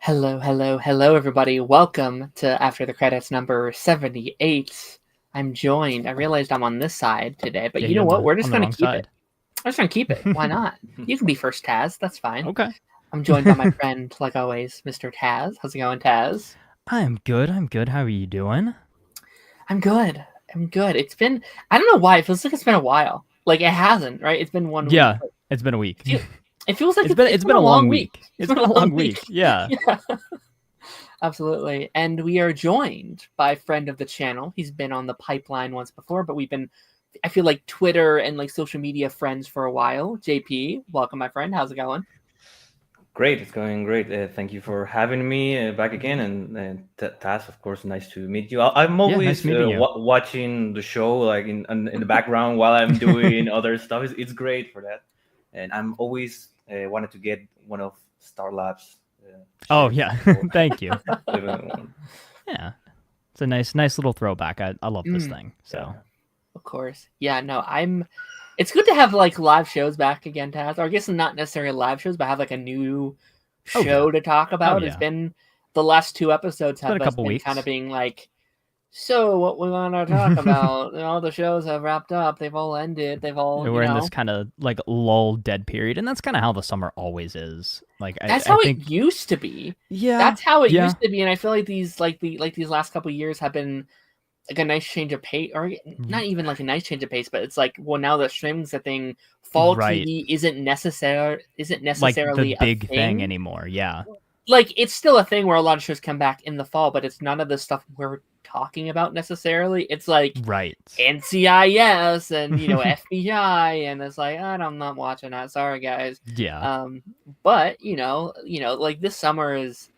Hello, hello, hello, everybody. Welcome to After the Credits number 78. I'm joined. I realized I'm on this side today, but Yeah, you know you're what? We're just on the going wrong to keep side. it. I'm just going to keep it. Why not? You can be first, Taz. That's fine. Okay. I'm joined by my friend, like always, Mr. Taz. How's it going, Taz? I'm good. How are you doing? I'm good. I'm good. I don't know why. It feels like it's been a while. Like, it hasn't, right? It's been 1 week. Yeah, it's been a week. It feels like It's been been a a long long week. week. It's been a long week. Yeah. Yeah. Absolutely. And we are joined by a friend of the channel. He's been on the pipeline once before, but I feel like Twitter and like social media friends for a while. JP, welcome, my friend. How's it going? Great, it's going great. Thank you for having me back again, and Taz, of course, nice to meet you. I'm Yeah, nice always meeting you. watching the show like in the background while I'm doing other stuff. It's great for that, and I'm always wanted to get one of Star Labs. Oh shirts yeah, for thank you. living one. Yeah, it's a nice little throwback. I love this thing. So Yeah. Of course. Yeah, no, it's good to have like live shows back again, Taz. Or I guess not necessarily live shows, but have like a new Oh, show yeah. to talk about. It's yeah. been the last two episodes It's been have a us couple been weeks. kind of being like, so what we want to talk about? All the shows have wrapped up. They've all ended. They've all, We're in this kind of like lull dead period, and that's kind of how the summer always is. Like That's I how think it used to be. yeah, That's how it yeah. used to be, and I feel like these these last couple years have been like a nice change of pace, or not even like a nice change of pace, but it's like, well, now that streaming's a thing, fall Right. TV isn't necessarily Like the a big thing thing anymore. Yeah. Like, it's still a thing where a lot of shows come back in the fall, but it's none of the stuff we're talking about necessarily. It's like Right. NCIS and FBI, and it's like, I'm not watching that. Sorry, guys. Yeah. But like this summer is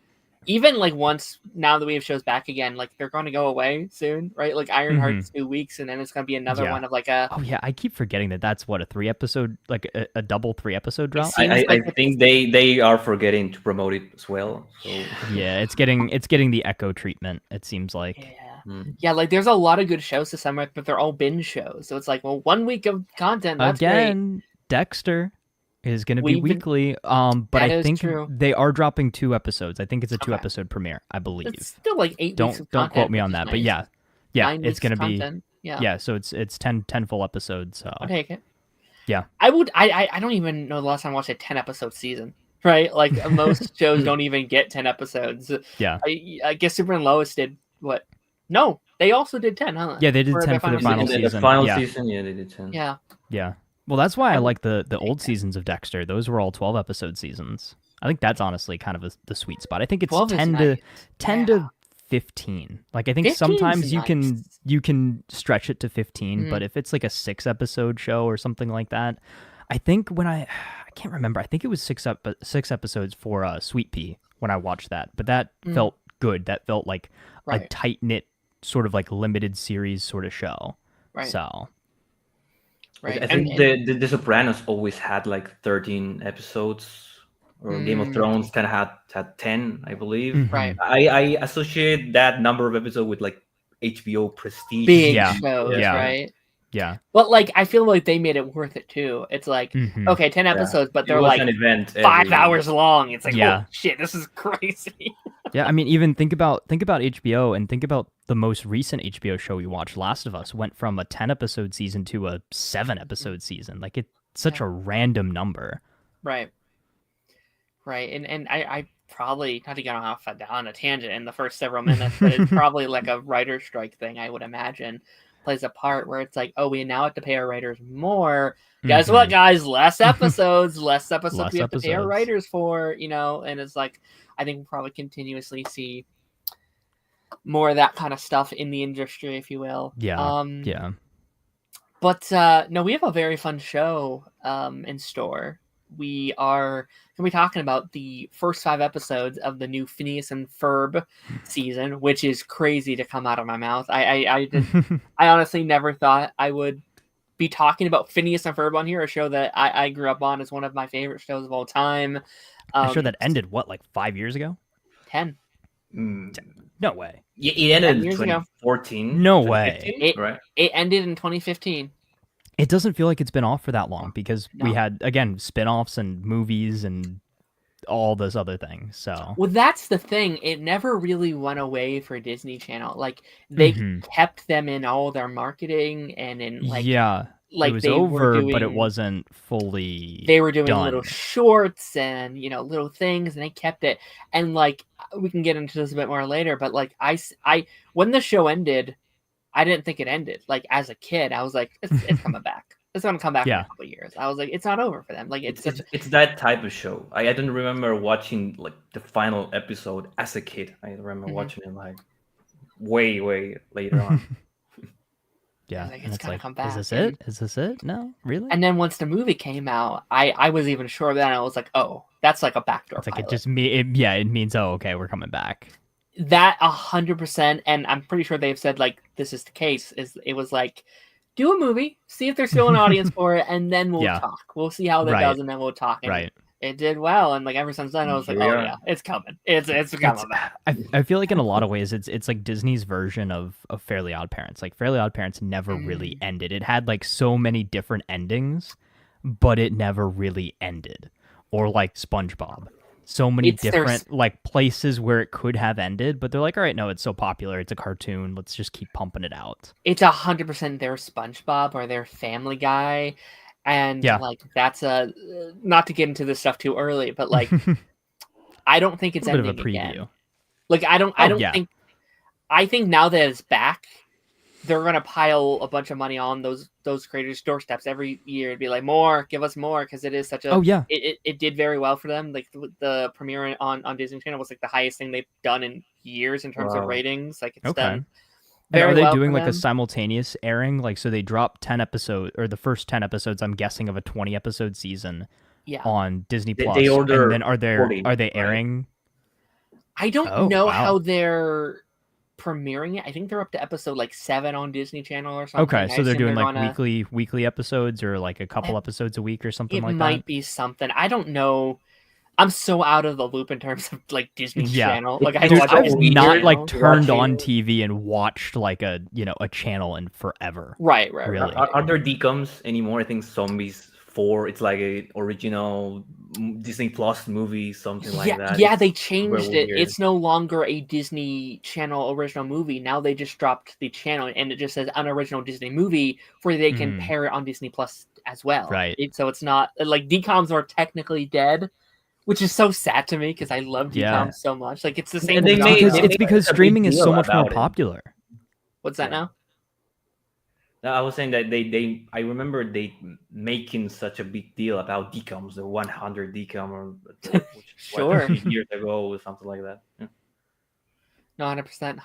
even like once now that we have shows back again, like they're going to go away soon, right? Like Ironheart's 2 weeks, and then it's going to be another Yeah. one of like a. Oh yeah, I keep forgetting that's what a 3 episode, like a double 3 episode drop. I think they are forgetting to promote it as well. So Yeah, it's getting the Echo treatment. It seems like. Yeah. Yeah, like there's a lot of good shows this summer, but they're all binge shows. So it's like, well, 1 week of content, that's Again, Dexter is going to be weekly. But I think true. they are dropping 2 episodes. I think it's a 2 episode premiere, I believe. It's still like 8 weeks of content. Don't quote me on that, nice. but yeah, 9 it's going to be content. Yeah. So it's 10 full episodes. So I'll take it. Yeah. I don't even know the last time I watched a 10-episode season. Right? Like most shows don't even get 10 episodes. Yeah. I guess Super and Lois did what? No, they also did 10, huh? Yeah, they did 10 for the final season. The final season, yeah, they did 10. Yeah. Yeah. Well, that's why I like the old seasons of Dexter. Those were all 12-episode seasons. I think that's honestly kind of the sweet spot. I think it's 10 to 15. Like I think sometimes you can stretch it to 15, but if it's like a 6-episode show or something like that, I think I can't remember. I think it was 6 episodes for Sweet Pea when I watched that. But that felt good. That felt like a tight-knit sort of like limited series sort of show. Right. So right. I think the Sopranos always had like 13 episodes. Or Game of Thrones kind of had 10, I believe. Right. I associate that number of episodes with like HBO prestige. Big shows, right? Yeah. But like I feel like they made it worth it too. It's like okay, 10 episodes, but they're like an event 5 hours long. It's like, yeah. oh shit, this is crazy. Yeah, I mean, even think about HBO and think about the most recent HBO show we watched, Last of Us, went from a 10-episode season to a 7-episode season. Like it's such a random number. Right. Right, and I probably, not to get off on a tangent in the first several minutes, but it's probably like a writer strike thing, I would imagine, plays a part where it's like, oh, we now have to pay our writers more. Guess what, guys? Less episodes we have to pay our writers for, and it's like, I think we'll probably continuously see more of that kind of stuff in the industry, if you will. Yeah. But no, we have a very fun show in store. We are going to be talking about the first 5 episodes of the new Phineas and Ferb season, which is crazy to come out of my mouth. I honestly never thought I would be talking about Phineas and Ferb on here, a show that I grew up on as one of my favorite shows of all time. A show that ended, what, like 5 years ago? 10. No way. It ended in 2014. No way. Right? It ended in 2015. It doesn't feel like it's been off for that long because we had, again, spin-offs and movies and all this other thing. So well, that's the thing. It never really went away for Disney Channel. Like they kept them in all their marketing and in like it was they over, were doing, but it wasn't fully. They were doing done. little shorts and little things, and they kept it. And like we can get into this a bit more later, but like I when the show ended, I didn't think it ended. Like as a kid, I was like, it's coming back. It's gonna come back in a couple of years. I was like, it's not over for them. Like it's that type of show. I don't remember watching like the final episode as a kid. I remember watching it like way later on. Yeah, like, it's gonna come back. Is this it? Is this it? No, really? And then once the movie came out, I was even sure of that. And I was like, oh, that's like a backdoor. It's like pilot. it means okay, we're coming back. That 100%, and I'm pretty sure they've said like this is the case. It was like, do a movie, see if there's still an audience for it, and then we'll talk. We'll see how that does, and then we'll talk. And it did well, and like ever since then, I was like, oh yeah, it's coming. It's coming back. I feel like in a lot of ways, it's like Disney's version of Fairly Odd Parents. Like Fairly Odd Parents never really ended. It had like so many different endings, but it never really ended. Or like SpongeBob. So many different like places where it could have ended, but they're like, all right, no, it's so popular, it's a cartoon, let's just keep pumping it out. It's 100% their SpongeBob or their Family Guy, and like that's a not to get into this stuff too early, but like I don't think it's ending again. Like I don't think. I think now that it's back, they're gonna pile a bunch of money on those creators' doorsteps every year and be like, more, give us more, because it is such a it did very well for them. Like the premiere on Disney Channel was like the highest thing they've done in years in terms of ratings. Like it's done very well. Are they doing like a simultaneous airing? Like so they drop 10 episodes or the first 10 episodes, I'm guessing, of a 20 episode season on Disney Plus. They order and then are they airing? I don't know how they're premiering it. I think they're up to episode like 7 on Disney Channel or something. Okay, so they're doing like weekly episodes or like a couple episodes a week or something like that. It might be something. I don't know. I'm so out of the loop in terms of like Disney Channel. Like I've not like turned on TV and watched like a channel in forever. Right. Really. Are there DComs anymore? I think Zombies 4. It's like a original Disney Plus movie, something like that. Yeah, they changed it. It's no longer a Disney Channel original movie. Now they just dropped the channel and it just says unoriginal Disney movie where they can pair it on Disney Plus as well. Right. So it's not like DComs are technically dead, which is so sad to me because I love DComs so much. Like it's the same. It's because streaming is so much more popular. What's that now? No, I was saying that I remember they making such a big deal about DComs, the 100 DCom, or sure, years ago or something like that. Yeah. No, 100%,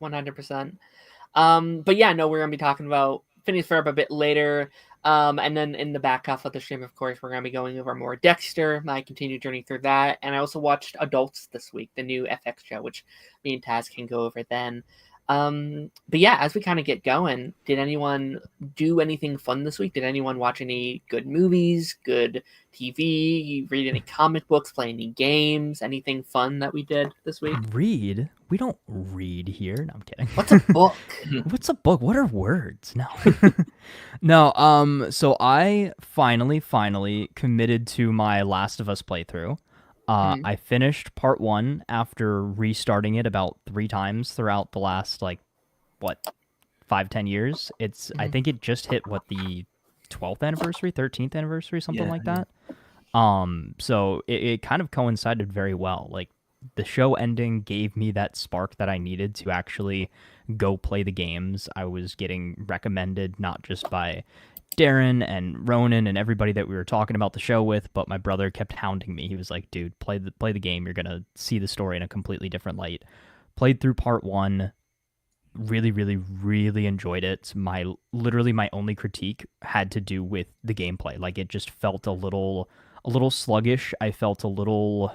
100%. But yeah, no, we're gonna be talking about Phineas Ferb a bit later. And then in the back half of the stream, of course, we're gonna be going over more Dexter, my continued journey through that, and I also watched Adults this week, the new FX show, which me and Taz can go over then. But yeah, as we kind of get going, did anyone do anything fun this week? Did anyone watch any good movies, good TV, read any comic books, play any games, anything fun that we did this week? Read? We don't read here. No, I'm kidding. What's a book? What's a book? What are words? No. No, so I finally committed to my Last of Us playthrough. I finished part 1 after restarting it about 3 times throughout the last 5-10 years. It's I think it just hit the 12th anniversary, 13th anniversary, something like that. So it kind of coincided very well. Like the show ending gave me that spark that I needed to actually go play the games. I was getting recommended not just by Darren and Ronan and everybody that we were talking about the show with, but my brother kept hounding me. He was like, dude, play the game. You're going to see the story in a completely different light. Played through part 1. Really, really, really enjoyed it. Literally my only critique had to do with the gameplay. Like it just felt a little sluggish. I felt a little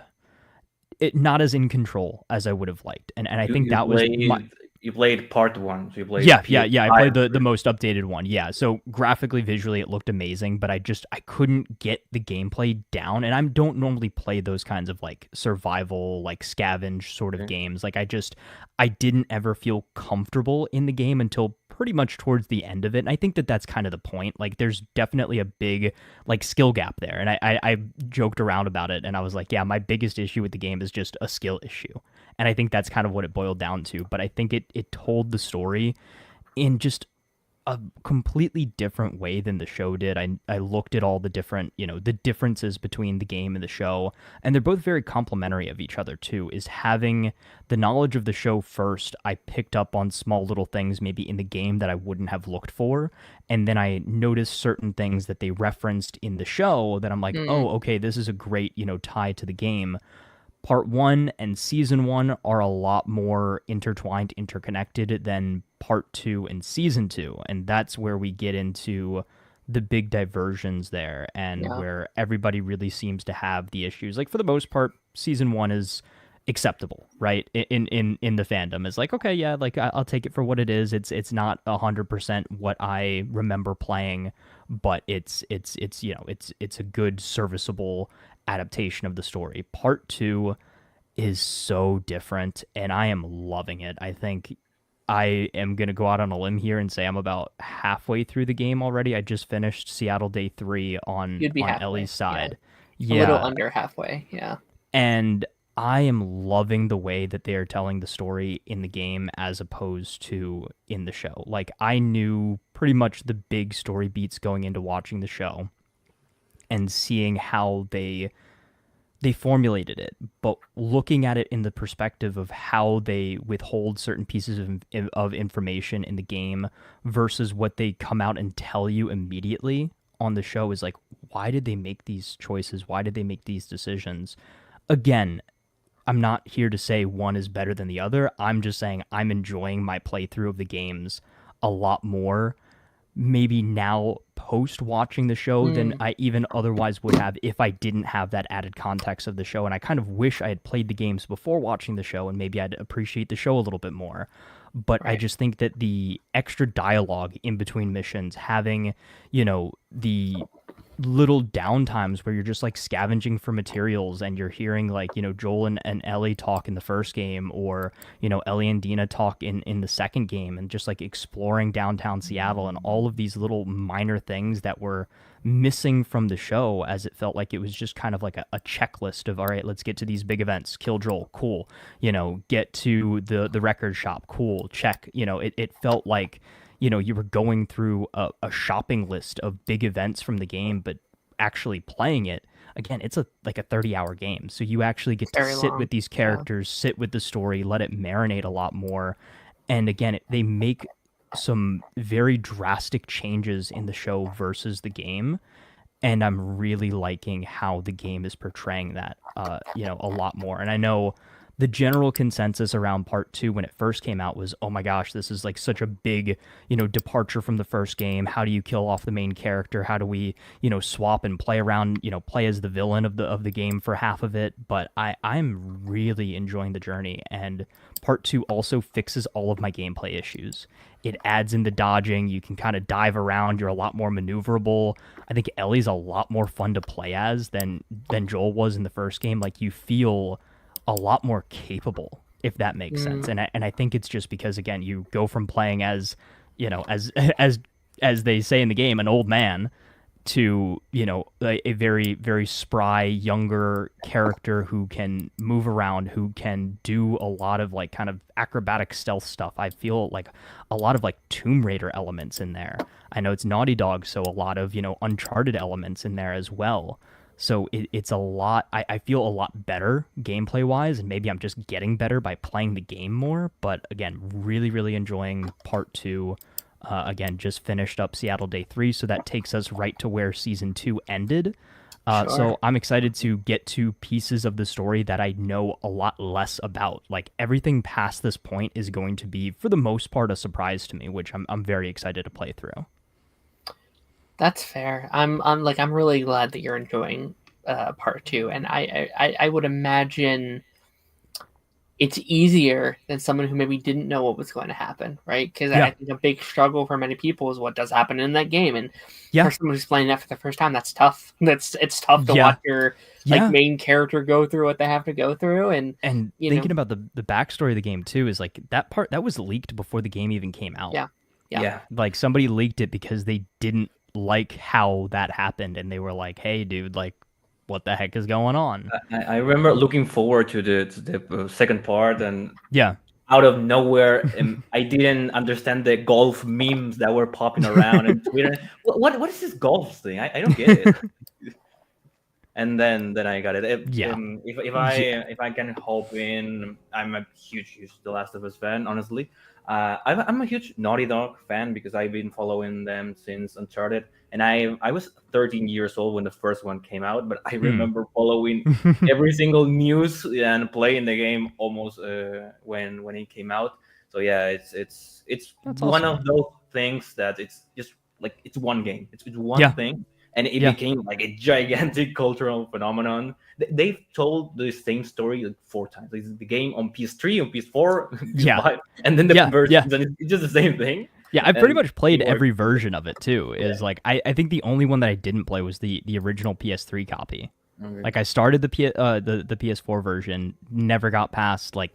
not as in control as I would have liked. And I think that was You played part 1. So you played I played the most updated one. Yeah. So graphically, visually, it looked amazing, but I couldn't get the gameplay down. And I don't normally play those kinds of like survival, like scavenge sort of games. Like I didn't ever feel comfortable in the game until pretty much towards the end of it. And I think that that's kind of the point. Like, there's definitely a big like skill gap there. And I joked around about it, and I was like, yeah, my biggest issue with the game is just a skill issue. And I think that's kind of what it boiled down to. But I think it told the story in just a completely different way than the show did. I looked at all the different, the differences between the game and the show, and they're both very complementary of each other too. Is having the knowledge of the show first, I picked up on small little things maybe in the game that I wouldn't have looked for, and then I noticed certain things that they referenced in the show that I'm like, oh, okay, this is a great, tie to the game. Part 1 and Season 1 are a lot more intertwined, interconnected than Part 2 and Season 2. And that's where we get into the big diversions there, and where everybody really seems to have the issues. Like, for the most part, Season 1 is acceptable, right? In the fandom. It's like, okay, yeah, like I'll take it for what it is. It's not 100% what I remember playing, but it's a good serviceable adaptation of the story. Part 2 is so different, and I am loving it. I think I am going to go out on a limb here and say I'm about halfway through the game already. I just finished Seattle Day 3 on Ellie's side. Yeah. A little under halfway, yeah. And I am loving the way that they are telling the story in the game as opposed to in the show. Like, I knew pretty much the big story beats going into watching the show, and seeing how they formulated it, but looking at it in the perspective of how they withhold certain pieces of information in the game versus what they come out and tell you immediately on the show is like, why did they make these choices? Why did they make these decisions? Again, I'm not here to say one is better than the other. I'm just saying I'm enjoying my playthrough of the games a lot more maybe now post watching the show than I even otherwise would have if I didn't have that added context of the show. And I kind of wish I had played the games before watching the show, and maybe I'd appreciate the show a little bit more. But I just think that the extra dialogue in between missions, having, the little downtimes where you're just like scavenging for materials and you're hearing like, Joel and Ellie talk in the first game, or, Ellie and Dina talk in the second game, and just like exploring downtown Seattle and all of these little minor things that were missing from the show, as it felt like it was just kind of like a checklist of, all right, let's get to these big events, kill Joel, cool, get to the record shop, cool, check. It felt like, you were going through a shopping list of big events from the game, but actually playing it, again, it's like a 30-hour game. So you actually get to sit with these characters, sit with the story, let it marinate a lot more. And again, they make some very drastic changes in the show versus the game. And I'm really liking how the game is portraying that, a lot more. And I know the general consensus around Part 2 when it first came out was, oh my gosh, this is like such a big, departure from the first game. How do you kill off the main character? How do we, swap and play around, play as the villain of the game for half of it? But I'm really enjoying the journey, and Part 2 also fixes all of my gameplay issues. It adds in the dodging. You can kind of dive around. You're a lot more maneuverable. I think Ellie's a lot more fun to play as than Joel was in the first game. Like, you feel a lot more capable, if that makes sense. And I think it's just because, again, you go from playing as, as they say in the game, an old man, to, a very, very spry, younger character who can move around, who can do a lot of like kind of acrobatic stealth stuff. I feel like a lot of like Tomb Raider elements in there. I know it's Naughty Dog, so a lot of, Uncharted elements in there as well. So it's a lot, I feel a lot better gameplay-wise, and maybe I'm just getting better by playing the game more. But again, really, really enjoying Part 2. Again, just finished up Seattle Day 3, so that takes us right to where Season 2 ended. So I'm excited to get to pieces of the story that I know a lot less about. Like, everything past this point is going to be, for the most part, a surprise to me, which I'm very excited to play through. That's fair. I'm really glad that you're enjoying Part 2, and I would imagine it's easier than someone who maybe didn't know what was going to happen, right? Because I think a big struggle for many people is what does happen in that game, and for someone who's playing that for the first time, that's tough. It's tough to watch your main character go through what they have to go through, and thinking about the backstory of the game too is like that part that was leaked before the game even came out. Yeah. Like somebody leaked it because they didn't like how that happened, and they were like, "Hey, dude, like, what the heck is going on?" I remember looking forward to the second part, and Yeah. out of nowhere, I didn't understand the golf memes that were popping around on Twitter. What is this golf thing? I don't get it. And then I got it. Yeah. If I can hop in, I'm a huge The Last of Us fan. Honestly, I'm a huge Naughty Dog fan because I've been following them since Uncharted, and I was 13 years old when the first one came out, but I remember following every single news and playing the game almost when it came out. So yeah, it's That's one awesome. of those things that it's just like it's one game. It's one thing, and it became like a gigantic cultural phenomenon. They've told the same story like 4 times. Like the game on PS3, on PS4, PS5, and then the versions, and it's just the same thing. Yeah, I've pretty much played every version of it too. Is like I think the only one that I didn't play was the original PS3 copy. Okay. Like I started the PS4 version, never got past like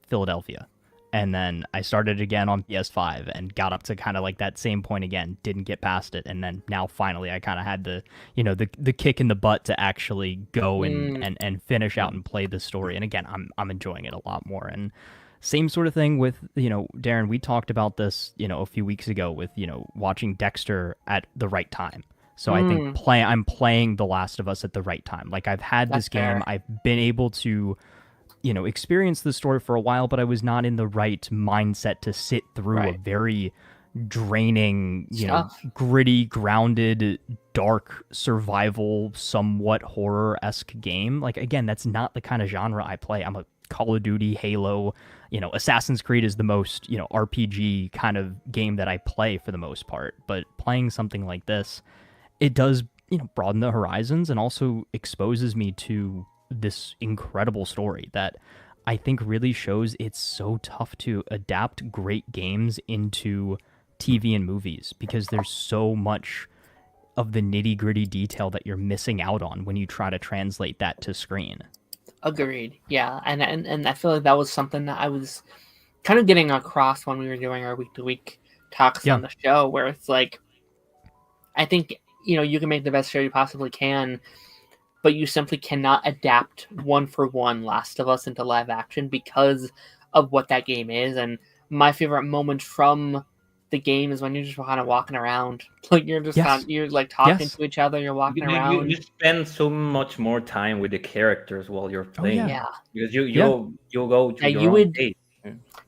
Philadelphia. And then I started again on PS5 and got up to kind of like that same point again, didn't get past it, and then now finally I kind of had the kick in the butt to actually go and finish out and play the story. And again, I'm enjoying it a lot more. And same sort of thing with, Darren, we talked about this, a few weeks ago with, watching Dexter at the right time. So I think I'm playing The Last of Us at the right time. Like I've had this game, I've been able to experience the story for a while, but I was not in the right mindset to sit through a very draining, gritty, grounded, dark survival, somewhat horror-esque game. Like, again, that's not the kind of genre I play. I'm a Call of Duty, Halo, Assassin's Creed is the most, RPG kind of game that I play for the most part. But playing something like this, it does, broaden the horizons and also exposes me to this incredible story that I think really shows it's so tough to adapt great games into TV and movies because there's so much of the nitty-gritty detail that you're missing out on when you try to translate that to screen. Agreed. Yeah, and I feel like that was something that I was kind of getting across when we were doing our week-to-week talks on the show, where it's like, I think, you can make the best show you possibly can, but you simply cannot adapt one for one Last of Us into live action because of what that game is. And my favorite moment from the game is when you're just kind of walking around, like you're just you're like talking to each other, you're walking around. You spend so much more time with the characters while you're playing. Because you'll go to your own pace.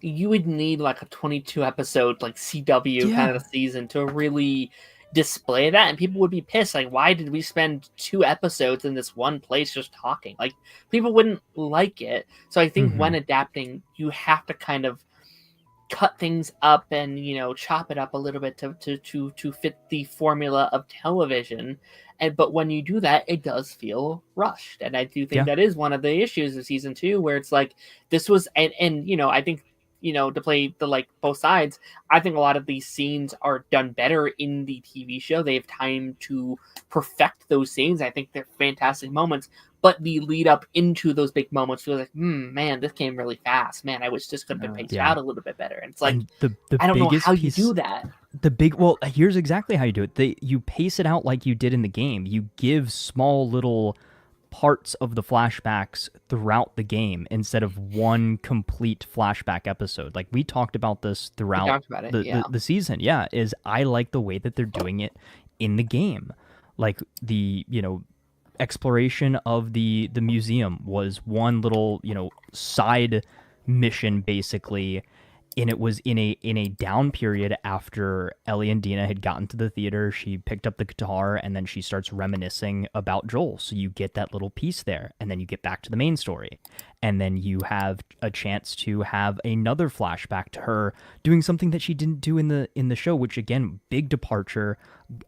You would need like a 22 episode like CW kind of season to really display that, and people would be pissed. Like, why did we spend 2 episodes in this one place just talking? Like, people wouldn't like it. So I think when adapting, you have to kind of cut things up and chop it up a little bit to fit the formula of television. But when you do that, it does feel rushed, and I do think that is one of the issues of season 2, where it's like this was and I think to play the like both sides, I think a lot of these scenes are done better in the TV show. They have time to perfect those scenes. I think they're fantastic moments, but the lead up into those big moments feels like, man, this came really fast. Man, I wish this could have been paced out a little bit better. And it's like, and I don't know how you do that. Here's exactly how you do it. You pace it out like you did in the game. You give small little parts of the flashbacks throughout the game instead of one complete flashback episode. Like we talked about this throughout the season. Is I like the way that they're doing it in the game. Like the, exploration of the museum was one little, side mission basically, and it was in a down period after Ellie and Dina had gotten to the theater. She picked up the guitar and then she starts reminiscing about Joel. So you get that little piece there, and then you get back to the main story. And then you have a chance to have another flashback to her doing something that she didn't do in the show, which again, big departure,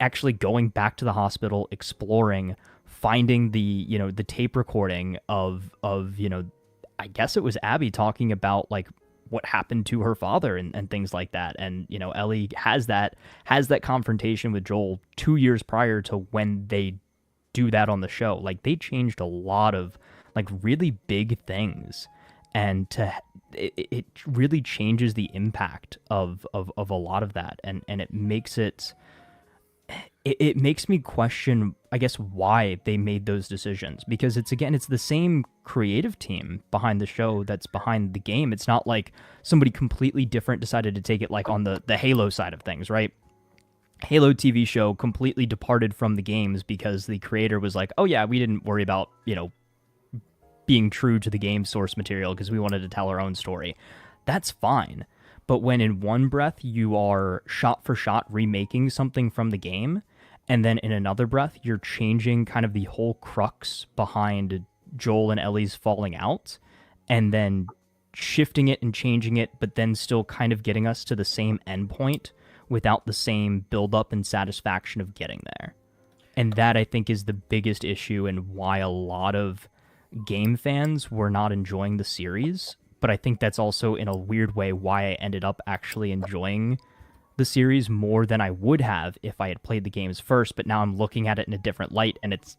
actually going back to the hospital, exploring, finding the tape recording of I guess it was Abby talking about like what happened to her father and things like that. And, Ellie has that confrontation with Joel 2 years prior to when they do that on the show. Like they changed a lot of like really big things. and it really changes the impact of a lot of that, and it makes it makes me question, I guess, why they made those decisions, because it's the same creative team behind the show that's behind the game. It's not like somebody completely different decided to take it, like on the Halo side of things, right? Halo TV show completely departed from the games because the creator was like, oh yeah, we didn't worry about, being true to the game source material because we wanted to tell our own story. That's fine. But when in one breath you are shot for shot remaking something from the game, and then in another breath you're changing kind of the whole crux behind Joel and Ellie's falling out, and then shifting it and changing it, but then still kind of getting us to the same endpoint without the same build-up and satisfaction of getting there. And that, I think, is the biggest issue and why a lot of game fans were not enjoying the series. But I think that's also, in a weird way, why I ended up actually enjoying the series more than I would have if I had played the games first. But now I'm looking at it in a different light, and it's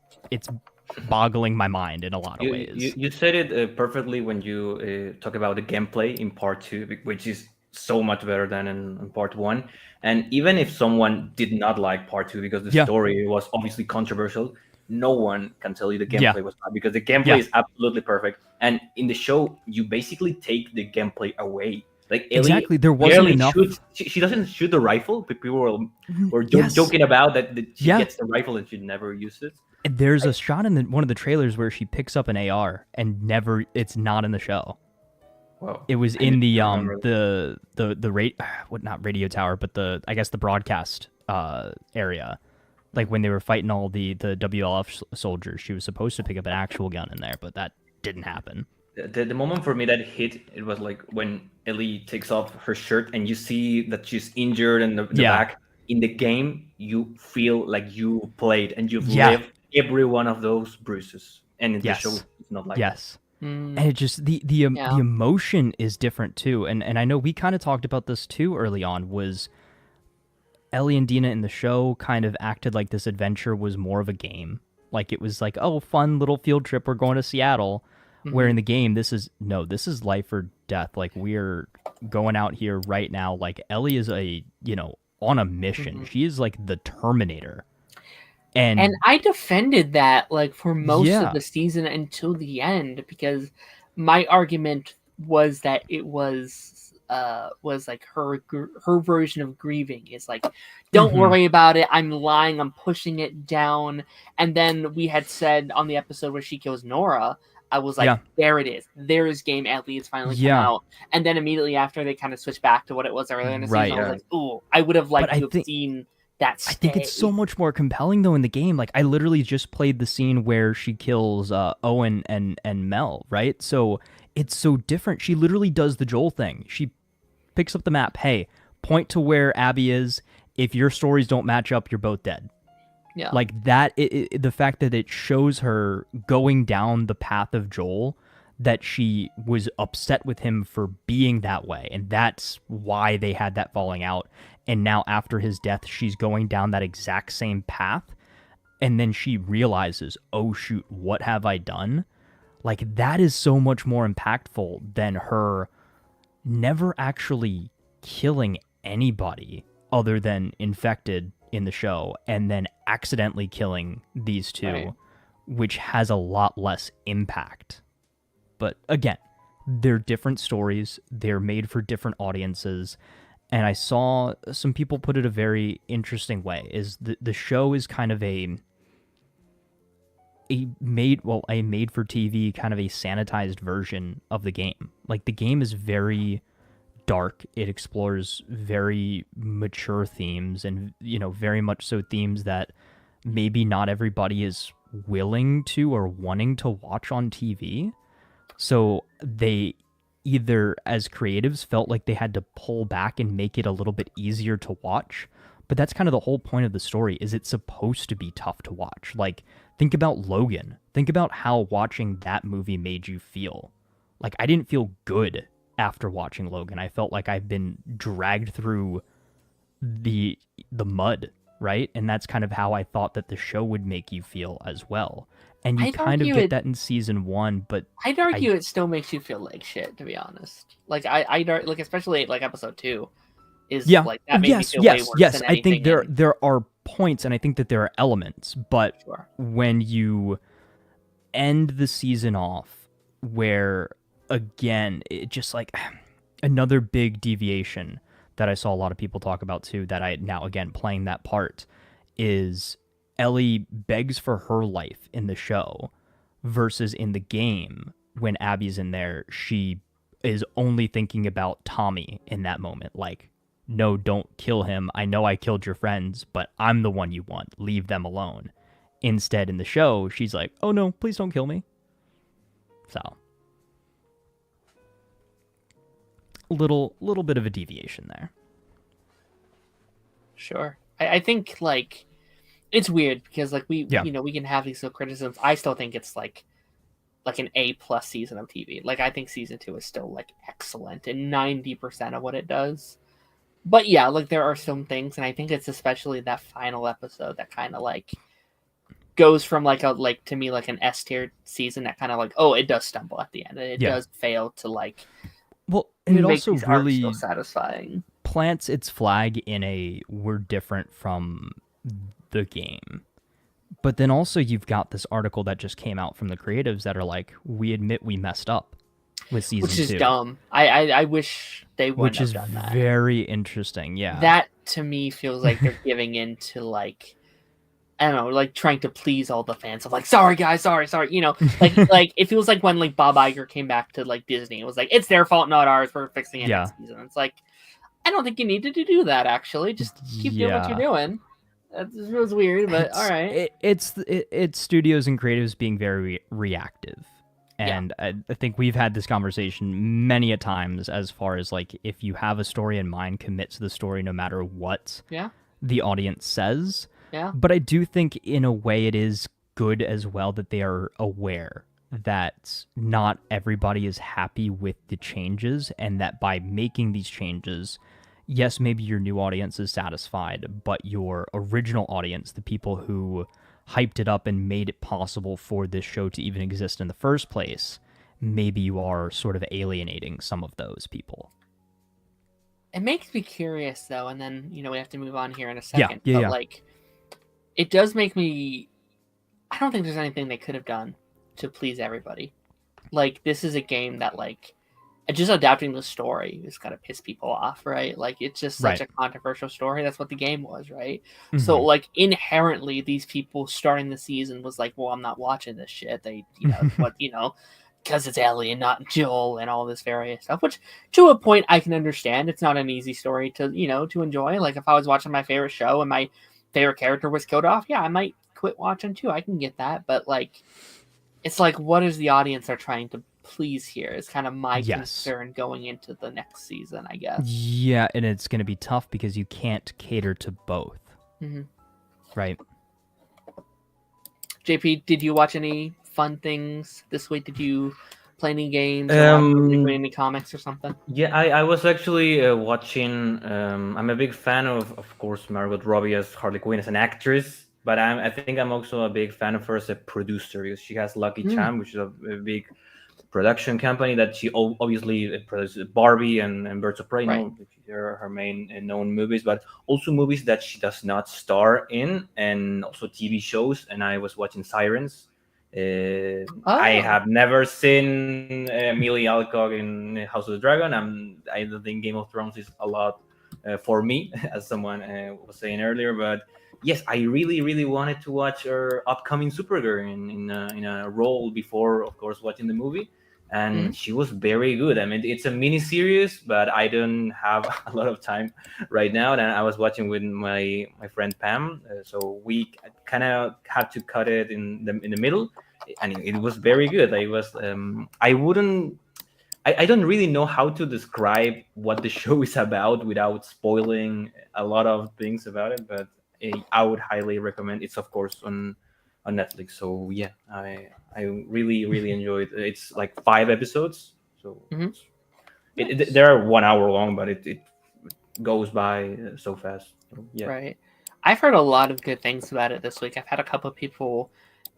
boggling my mind in a lot of ways. You said it perfectly when you talk about the gameplay in part 2, which is so much better than in part 1. And even if someone did not like part 2 because the story was obviously controversial, no one can tell you the gameplay was bad, because the gameplay is absolutely perfect. And in the show, you basically take the gameplay away. Like Ellie, there wasn't enough. She doesn't shoot the rifle, but people were joking about that she gets the rifle and she never uses it. There's a shot in one of the trailers where she picks up an AR and it's not in the show. Whoa. It was in the not radio tower, but the broadcast area. Like when they were fighting all the WLF soldiers, she was supposed to pick up an actual gun in there, but that didn't happen. The moment for me that hit, it was like when Ellie takes off her shirt and you see that she's injured in the back. In the game, you feel like you played and you've lived every one of those bruises. And in the show, it's not like that. And it just the emotion is different too. And I know we kind of talked about this too early on, was Ellie and Dina in the show kind of acted like this adventure was more of a game. Like it was like, oh, fun little field trip, we're going to Seattle. Mm-hmm. Where in the game, this is life or death. Like we're going out here right now. Like Ellie is on a mission. Mm-hmm. She is like the Terminator. And I defended that like for most of the season until the end, because my argument was that it was like her version of grieving is like, don't worry about it, I'm lying, I'm pushing it down. And then we had said on the episode where she kills Nora, I was like, there it is, there is game Ellie, it's finally come out. And then immediately after they kind of switched back to what it was earlier in the season, I was like, ooh, I would have liked to have seen that stay. I think it's so much more compelling though in the game. Like I literally just played the scene where she kills Owen and Mel, right? So it's so different. She literally does the Joel thing. She picks up the map. Hey, point to where Abby is. If your stories don't match up, you're both dead. Yeah. Like that, the fact that it shows her going down the path of Joel, that she was upset with him for being that way. And that's why they had that falling out. And now after his death, she's going down that exact same path. And then she realizes, oh shoot, what have I done? Like that is so much more impactful than her never actually killing anybody other than infected in the show, and then accidentally killing these two, which has a lot less impact. But again, they're different stories. They're made for different audiences. And I saw some people put it a very interesting way, is the show is kind of a made for TV, kind of a sanitized version of the game. Like the game is very dark. It explores very mature themes, and very much so themes that maybe not everybody is willing to or wanting to watch on TV. So they either, as creatives, felt like they had to pull back and make it a little bit easier to watch. But that's kind of the whole point of the story, is it's supposed to be tough to watch. Like, think about Logan. Think about how watching that movie made you feel. Like, I didn't feel good after watching Logan. I felt like I've been dragged through the mud, right? And that's kind of how I thought that the show would make you feel as well. And you kind of get that in season 1, but I'd argue it still makes you feel like shit, to be honest. Like I'd like, especially like episode 2 is like that made me feel way worse than anything. I think there are points, and I think that there are elements, but when you end the season off where, again, it just like another big deviation that I saw a lot of people talk about too, that I now again playing that part, is Ellie begs for her life in the show versus in the game when Abby's in there, she is only thinking about Tommy in that moment. Like, no, don't kill him. I know I killed your friends, but I'm the one you want. Leave them alone. Instead, in the show, she's like, oh no, please don't kill me. So, a little bit of a deviation there. Sure. I think, like, it's weird because, like, we we can have these criticisms. I still think it's like an A+ season of TV. Like, I think season 2 is still like excellent in 90% of what it does. But yeah, like, there are some things, and I think it's especially that final episode that kind of like goes from to me like an S tier season that kind of like, oh, it does stumble at the end, and it does fail to like. Well, and it also really still satisfying. Plants its flag in a we're different from the game. But then also you've got this article that just came out from the creatives that are like, we admit we messed up with season 2. Which is dumb. I wish they wouldn't have done that. Which is very interesting, yeah. That, to me, feels like they're giving into, like, I don't know, like, trying to please all the fans of, like, sorry, guys, sorry, you know? Like it feels like when, like, Bob Iger came back to, like, Disney. It was like, it's their fault, not ours. We're fixing it next season. It's like, I don't think you needed to do that, actually. Just keep doing what you're doing. It was weird, but all right. It's studios and creatives being very reactive. And I think we've had this conversation many a times as far as, like, if you have a story in mind, commit to the story no matter what the audience says. Yeah. But I do think, in a way, it is good as well that they are aware that not everybody is happy with the changes, and that by making these changes, yes, maybe your new audience is satisfied, but your original audience, the people who hyped it up and made it possible for this show to even exist in the first place, maybe you are sort of alienating some of those people. It makes me curious, though, and then, we have to move on here in a second. But like, it does make me... I don't think there's anything they could have done to please everybody. Like, this is a game that, like, just adapting the story is gonna piss people off, right? Like, it's just such a controversial story. That's what the game was, right? Mm-hmm. So, like, inherently, these people starting the season was like, well, I'm not watching this shit. They, because it's Ellie and not Joel and all this various stuff, which, to a point, I can understand. It's not an easy story to, to enjoy. Like, if I was watching my favorite show and my favorite character was killed off, I might quit watching too. I can get that. But, like, it's like, what is the audience they're trying to please here? Is kind of my concern going into the next season, I guess. Yeah, and it's going to be tough because you can't cater to both. Mm-hmm. Right. JP, did you watch any fun things this week? Did you play any games or any comics or something? Yeah, I was actually watching. I'm a big fan of course, Margot Robbie as Harley Quinn as an actress. But I think I'm also a big fan of her as a producer, because she has Lucky Charm, which is a big production company that she obviously produces Barbie and Birds of Prey. Which are her main known movies, but also movies that she does not star in, and also TV shows. And I was watching Sirens. I have never seen Millie Alcock in House of the Dragon. I don't think Game of Thrones is a lot for me, as someone was saying earlier, but yes, I really, really wanted to watch her upcoming Supergirl in a role before, of course, watching the movie. And she was very good. I mean, it's a mini series, but I don't have a lot of time right now. And I was watching with my friend Pam, so we kind of had to cut it in the middle, and it was very good. I don't really know how to describe what the show is about without spoiling a lot of things about it, but I would highly recommend. It's of course on Netflix. So yeah, I really, really enjoyed it. It's like 5 episodes, so they're 1 hour long, but it goes by so fast. So, yeah. Right. I've heard a lot of good things about it this week. I've had a couple of people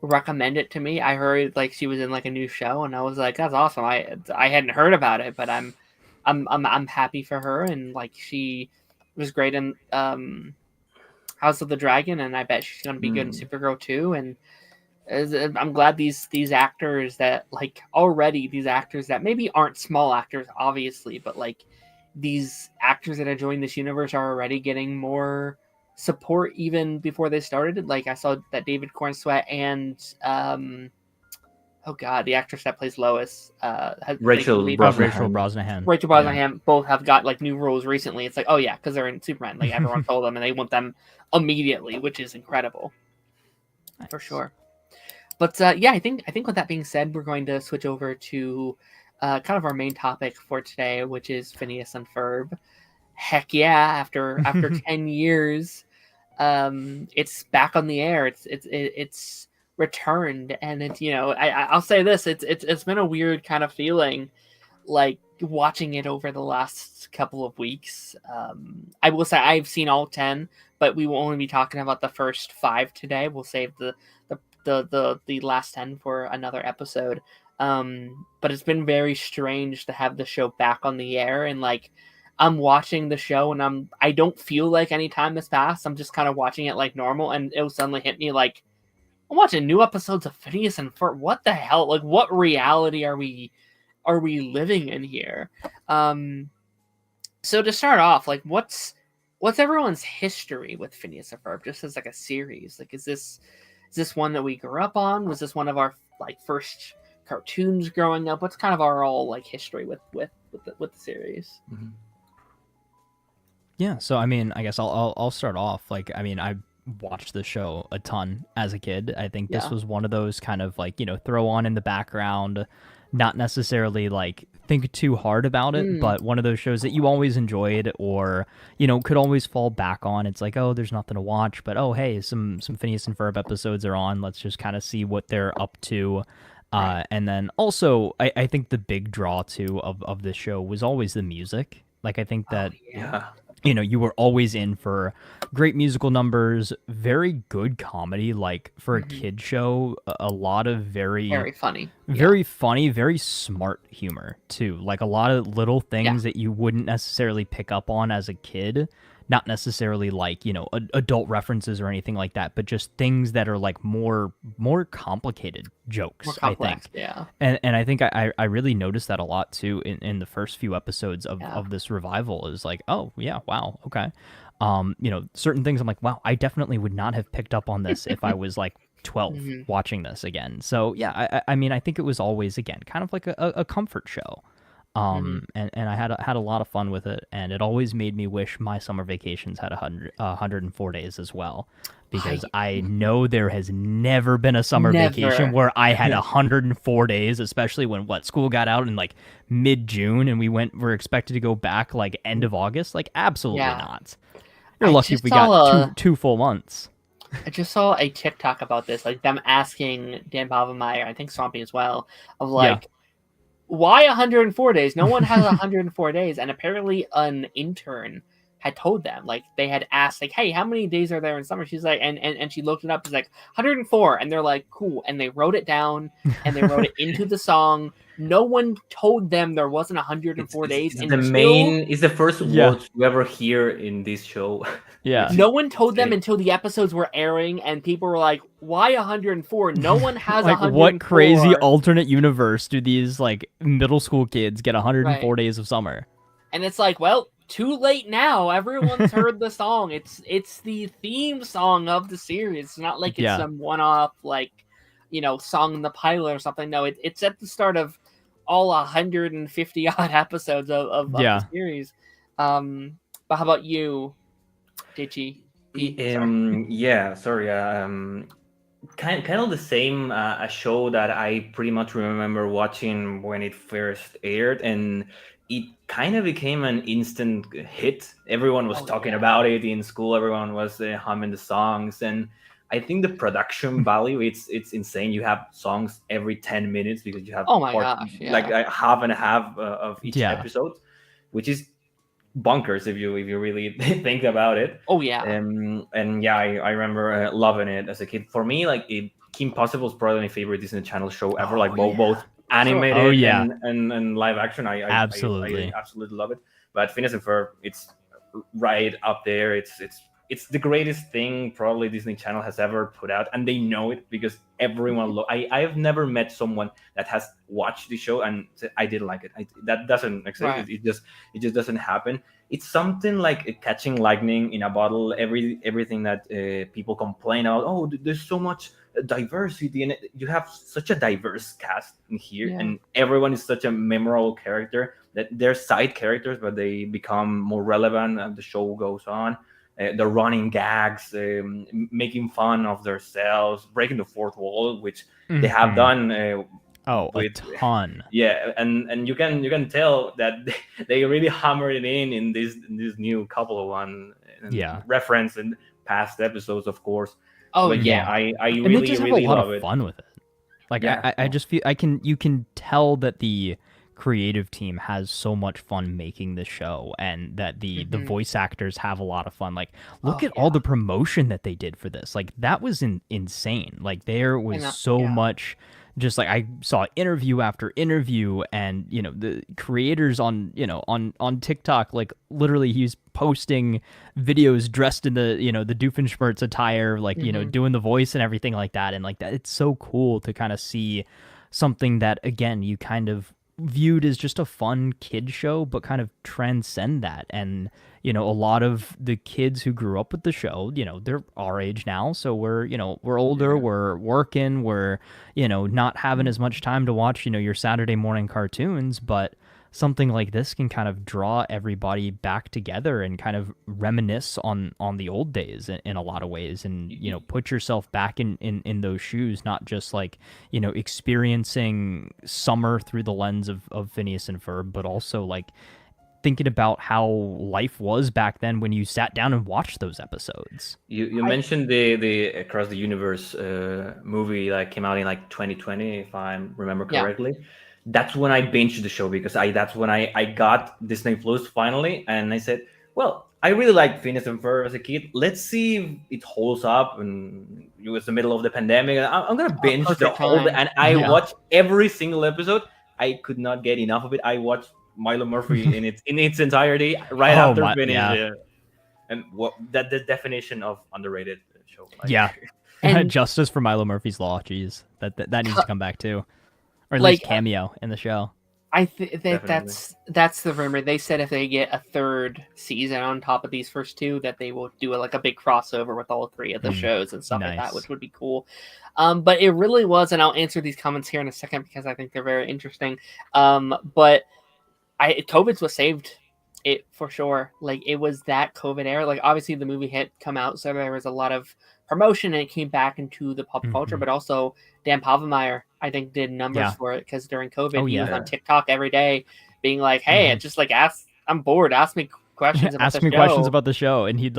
recommend it to me. I heard like she was in like a new show, and I was like, that's awesome. I hadn't heard about it, but I'm happy for her, and like she was great in House of the Dragon, and I bet she's gonna be good in Supergirl too. And I'm glad these actors that like already these actors that maybe aren't small actors, obviously, but like these actors that are joining this universe are already getting more support even before they started. Like I saw that David Cornsweet and oh god, the actress that plays Lois, Rachel Brosnahan. Both have got like new roles recently. It's like, oh yeah, because they're in Superman. Like everyone told them, and they want them immediately, which is incredible, nice. For sure. But yeah, I think with that being said, we're going to switch over to kind of our main topic for today, which is Phineas and Ferb. Heck yeah! After 10 years, it's back on the air. It's returned, and it's I'll say this: it's been a weird kind of feeling, like watching it over the last couple of weeks. I will say I've seen all 10, but we will only be talking about the first 5 today. We'll save the last 10 for another episode. But it's been very strange to have the show back on the air, and like I'm watching the show and I don't feel like any time has passed. I'm just kind of watching it like normal, and it'll suddenly hit me like I'm watching new episodes of Phineas and Ferb. What the hell? Like what reality are we living in here? So to start off, like what's everyone's history with Phineas and Ferb just as like a series? Like is this one that we grew up on? Was this one of our like first cartoons growing up? What's kind of our all like history with the series? Mm-hmm. Yeah, so I mean, I guess I'll start off. Like, I mean, I watched the show a ton as a kid. I think this was one of those kind of like, throw on in the background, not necessarily like think too hard about it, but one of those shows that you always enjoyed or, could always fall back on. It's like, oh, there's nothing to watch, but oh, hey, some Phineas and Ferb episodes are on. Let's just kind of see what they're up to. And then also, I think the big draw too of this show was always the music. Like, I think that, you were always in for great musical numbers, very good comedy. Like for a kid show, a lot of very funny, very smart humor too. Like a lot of little things that you wouldn't necessarily pick up on as a kid. Not necessarily like, adult references or anything like that, but just things that are like more complicated jokes, more complex, I think. Yeah. And I think I really noticed that a lot too in the first few episodes of this revival is like, oh yeah, wow, okay. Certain things I'm like, wow, I definitely would not have picked up on this if I was like 12 watching this again. So yeah, I mean, I think it was always, again, kind of like a comfort show. And I had a lot of fun with it, and it always made me wish my summer vacations had 104 days as well, because I know there has never been a summer vacation where I had 104 days, especially when school got out in like mid-June and we're expected to go back like end of August. Like absolutely not. You're lucky if we got two full months. I just saw a TikTok about this, like them asking Dan Bavemeier, I think Swampy as well, of like, why 104 days? No one has 104 days. And apparently an intern had told them, like they had asked, like, hey, how many days are there in summer? She's like, and she looked it up. She's like 104. And they're like, cool. And they wrote it down and they wrote it into the song. No one told them there wasn't 104 days. It's the first words you ever hear in this show. Yeah. No one told them until the episodes were airing, and people were like, why 104? No one has like 104. What crazy alternate universe do these like middle school kids get 104 days of summer? And it's like, well, too late now. Everyone's heard the song. It's the theme song of the series. It's not like it's some one-off like, song in the pilot or something. No, it's at the start of all 150 odd episodes of the series. But how about you, Ditchy? Kind of the same. A show that I pretty much remember watching when it first aired, and it kind of became an instant hit. Everyone was talking about it in school. Everyone was humming the songs, and I think the production value it's insane. You have songs every 10 minutes because you have like half and a half of each episode, which is bonkers if you really think about it. Oh yeah. And I remember loving it as a kid. For me, like Kim Possible is probably my favorite Disney Channel show ever. Like both animated and live action. I absolutely love it. But Phineas and Ferb, it's right up there. It's the greatest thing probably Disney Channel has ever put out, and they know it because everyone. I have never met someone that has watched the show and said I didn't like it. That doesn't exist. Right. It just doesn't happen. It's something like catching lightning in a bottle. Everything that people complain about. Oh, there's so much diversity, and you have such a diverse cast in here, and everyone is such a memorable character that they're side characters, but they become more relevant as the show goes on. The running gags, making fun of themselves, breaking the fourth wall, which they have done. A ton. Yeah, and you can tell that they really hammered it in this new couple of one. Reference in past episodes, of course. Oh, but yeah. I and really they just have really a lot love of it. fun with it. Like I just feel you can tell that the creative team has so much fun making this show, and that the voice actors have a lot of fun. Like, look at all the promotion that they did for this. Like, that was insane. Like, there was so much. Just like I saw interview after interview, and the creators on TikTok, like literally he's posting videos dressed in the the Doofenshmirtz attire, like doing the voice and everything like that. And like that, it's so cool to kind of see something that again you kind of viewed as just a fun kid show, but kind of transcend that. And a lot of the kids who grew up with the show, they're our age now, so we're older, we're working, we're not having as much time to watch your Saturday morning cartoons, but something like this can kind of draw everybody back together and kind of reminisce on the old days in a lot of ways, and put yourself back in those shoes, not just like experiencing summer through the lens of Phineas and Ferb, but also like thinking about how life was back then when you sat down and watched those episodes. You mentioned the Across the Universe movie that came out in like 2020, if I remember correctly. That's when I binged the show, because that's when I got Disney Plus finally, and I said, well, I really liked Phineas and Ferb as a kid. Let's see if it holds up. And it was the middle of the pandemic. I'm gonna binge the whole, and I watched every single episode. I could not get enough of it. I watched Milo Murphy in its entirety right after finishing. And the definition of underrated show. And justice for Milo Murphy's Law. Jeez, that needs to come back too, or at least cameo in the show. I think that's the rumor. They said if they get a third season on top of these first two, that they will do a big crossover with all three of the shows and stuff like that, which would be cool. But it really was, and I'll answer these comments here in a second because I think they're very interesting. But COVID's what saved it for sure. Like, it was that COVID era. Like, obviously the movie had come out, so there was a lot of promotion and it came back into the pop culture, but also Dan Povenmire, I think, did numbers for it, because during COVID he was on TikTok every day being like, hey, it's just like, I'm bored, ask me questions about the show. Questions about the show, and he'd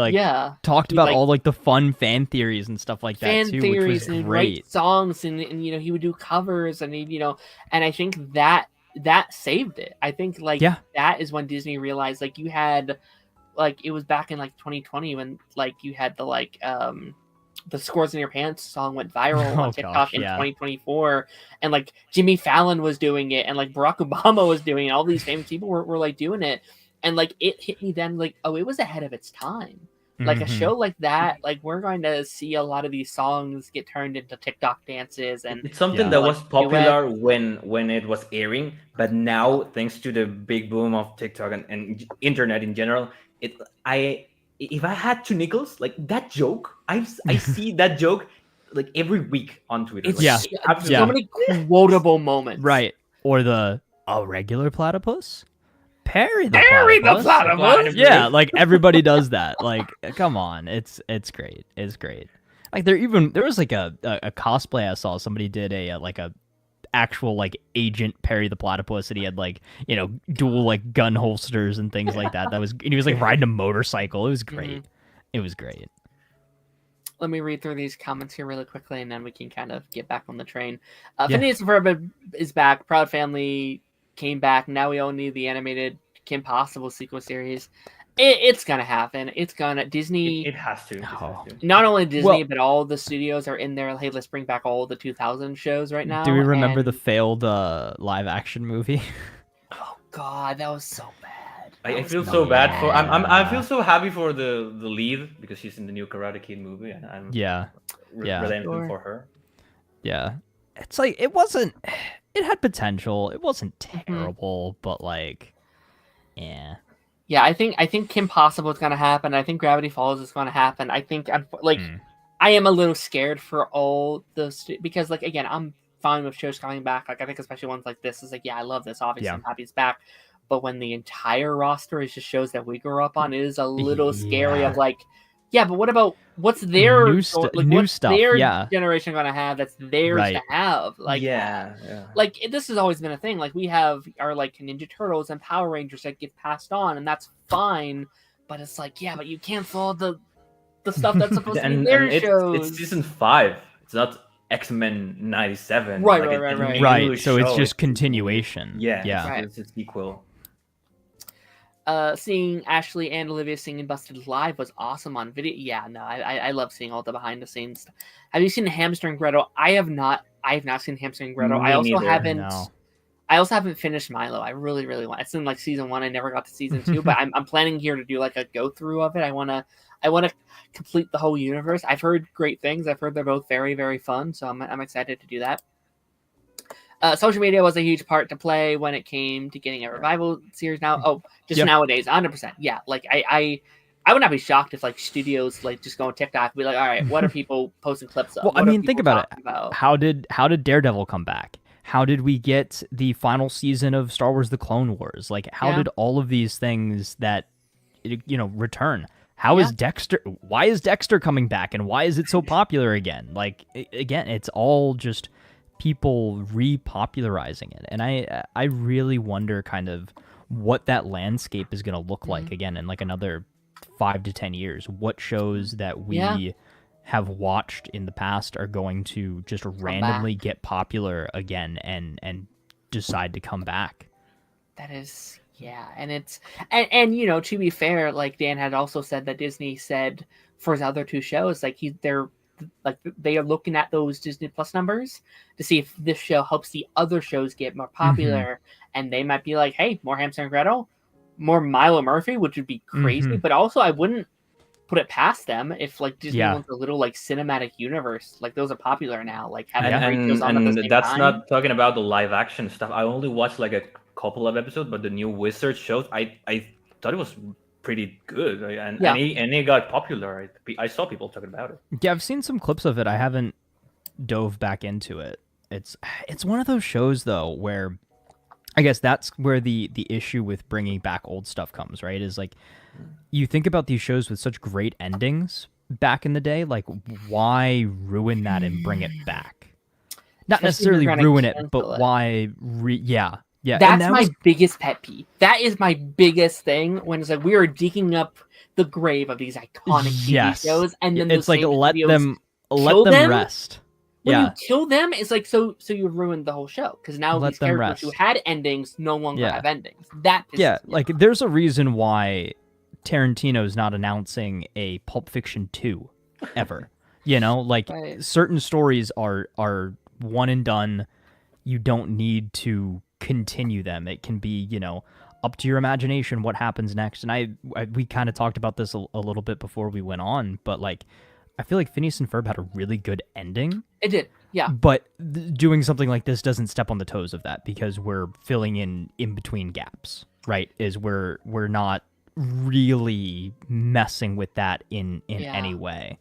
talked about all the fun fan theories and stuff like that too, which was and great. Write songs, and he would do covers, and and I think that saved it. I think that is when Disney realized you had it was back in 2020 when you had the Scores in Your Pants song went viral on TikTok in 2024, and Jimmy Fallon was doing it, and Barack Obama was doing it. All these famous people were doing it, and it hit me then it was ahead of its time. A show like that, we're going to see a lot of these songs get turned into TikTok dances, and it's something that was popular when it was airing, but now thanks to the big boom of TikTok and internet in general, if I had 2 nickels, that joke, I see that joke every week on Twitter. So many quotable moments, right? Or a regular platypus. Perry the platypus. Yeah, everybody does that. Come on, it's great. It's great. There was a cosplay I saw. Somebody did a actual agent Perry the platypus, and he had dual gun holsters and things like that. And he was riding a motorcycle. It was great. It was great. Let me read through these comments here really quickly, and then we can kind of get back on the train. Phineas and Ferb is back. Proud Family came back. Now we all need the animated Kim Possible sequel series. It's gonna happen. It's gonna Disney. It has to. Not only Disney, but all the studios are in there. Hey, let's bring back all the 2000 shows right now. Do we remember the failed live action movie? Oh God, that was so bad. I feel so bad for. I feel so happy for the lead because she's in the new Karate Kid movie, and I'm really for her. Yeah, it's like it wasn't. It had potential. It wasn't terrible, but like, yeah. Yeah, I think Kim Possible is gonna happen. I think Gravity Falls is gonna happen. I think I am a little scared for all those because like again, I'm fine with shows coming back. Like I think especially ones like this is like I love this. Obviously, I'm happy it's back. But when the entire roster is just shows that we grew up on, it is a little scary. Of like, but what about what's their new stuff? Their generation gonna have that's theirs to have? Like, like this has always been a thing. Like we have our like Ninja Turtles and Power Rangers that get passed on, and that's fine. But it's like, but you cancel the stuff that's supposed to be their shows. It's season 5. It's not X-Men 97. Right. So it's just continuation. It's a sequel. Seeing Ashley and Olivia singing Busted Live was awesome on video. I love seeing all the behind the scenes. Have you seen Hamster and Gretel? I have not seen Hamster and Gretel. I also haven't finished Milo. I really want. It's in like season 1. I never got to season 2, but I'm planning here to do like a go through of it. I want to complete the whole universe. I've heard great things. I've heard they're both very, very fun. So I'm excited to do that. Social media was a huge part to play when it came to getting a revival series now. Nowadays, 100%. Yeah, like I would not be shocked if like studios like just go on TikTok and be like, all right, what are people posting clips of? Well, I mean, think about it. How did Daredevil come back? How did we get the final season of Star Wars: The Clone Wars? Like, how did all of these things that return? How is Dexter? Why is Dexter coming back, and why is it so popular again? Like, again, it's all just people repopularizing it, and I really wonder kind of what that landscape is going to look like again in like another 5 to 10 years. What shows that we have watched in the past are going to just randomly get popular again and decide to come back? That is and it's and to be fair, like Dan had also said that Disney said for his other 2 shows, like they are looking at those Disney Plus numbers to see if this show helps the other shows get more popular, and they might be like, hey, more Hamster and Gretel, more Milo Murphy, which would be crazy, but also I wouldn't put it past them if like Disney wants a little like cinematic universe, like those are popular now, like having and that's time. Not talking about the live action stuff. I only watched like a couple of episodes, but the new Wizard shows, I thought it was pretty good, and it got popular. I saw people talking about it. Yeah, I've seen some clips of it. I haven't dove back into it. It's one of those shows though where I guess that's where the issue with bringing back old stuff comes, right? Is like you think about these shows with such great endings back in the day, like why ruin that and bring it back? Not necessarily ruin it, but why that's my biggest pet peeve. That is my biggest thing when it's like we are digging up the grave of these iconic TV shows, and then it's like let them rest. When you kill them, it's like so you ruined the whole show because now these characters who had endings no longer have endings. That like there's a reason why Tarantino's not announcing a Pulp Fiction 2 ever. Certain stories are one and done. You don't need to continue them. It can be, up to your imagination what happens next. And we kind of talked about this a little bit before we went on, but like I feel like Phineas and Ferb had a really good ending. It did, yeah. But doing something like this doesn't step on the toes of that because we're filling in between gaps, right? Is we're not really messing with that in any way.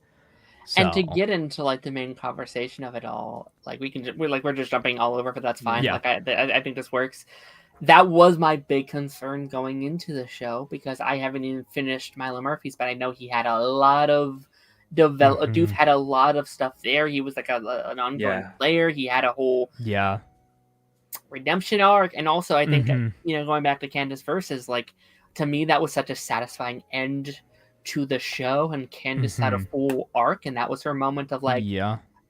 So. And to get into like the main conversation of it all, like we're just jumping all over, but that's fine. Yeah. Like I think this works. That was my big concern going into the show because I haven't even finished Milo Murphy's, but I know he had a lot of Doof had a lot of stuff there. He was like an ongoing player. He had a whole redemption arc, and also I think going back to Candace versus, like to me that was such a satisfying end to the show, and Candace had a full arc, and that was her moment of like,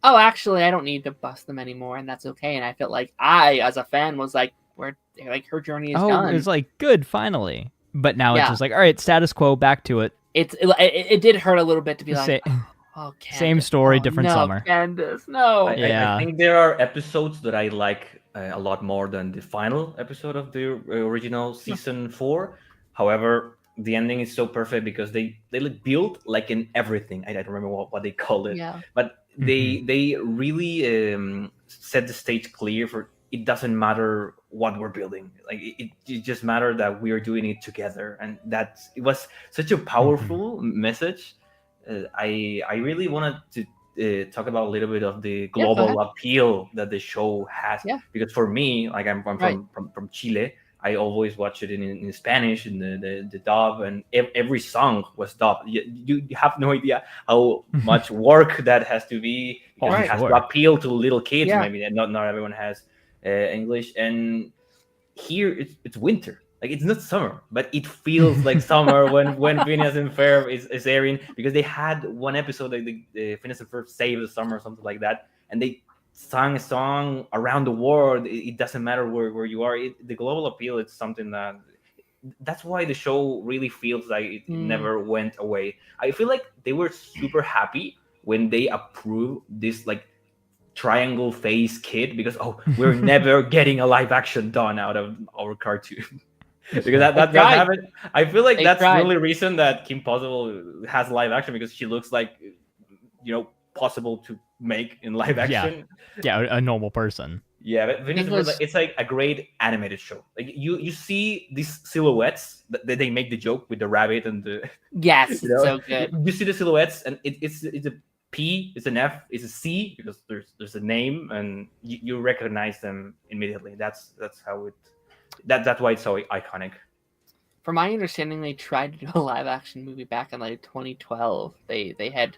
oh, actually, I don't need to bust them anymore, and that's okay. And I felt like I, as a fan, was like, her journey is done. It's like good, finally. But now it's just like, all right, status quo, back to it. It did hurt a little bit to be like, oh, Candace. Same story, different summer. Candace, no. I think there are episodes that I like a lot more than the final episode of the original season 4. However, the ending is so perfect because they build like in everything. I don't remember what they call it, but they really set the stage clear for it doesn't matter what we're building. Like it just matters that we are doing it together, and it was such a powerful message. I really wanted to talk about a little bit of the global appeal that the show has. Because for me, like I'm from Chile, I always watch it in Spanish, in the dub, and every song was dubbed. You have no idea how much work that has to be. It has to appeal to little kids. Maybe not everyone has English. And here it's winter. Like it's not summer, but it feels like summer when Phineas and Ferb is airing, because they had one episode like the Phineas and Ferb Save the Summer or something like that, and they sang a song around the world. It doesn't matter where you are. The global appeal is something that's why the show really feels like it never went away. I feel like they were super happy when they approved this like triangle face kid, because we're never getting a live action done out of our cartoon. Because that happened. I feel like that's the only reason that Kim Possible has live action, because she looks like possible to make in live action. Yeah, a normal person. Yeah, but it's like a great animated show. Like you see these silhouettes that they make the joke with the rabbit and the it's so good. You see the silhouettes, and it's a P, it's an F, it's a C, because there's a name, and you recognize them immediately. That's how it. That's why it's so iconic. From my understanding, they tried to do a live action movie back in like 2012. They had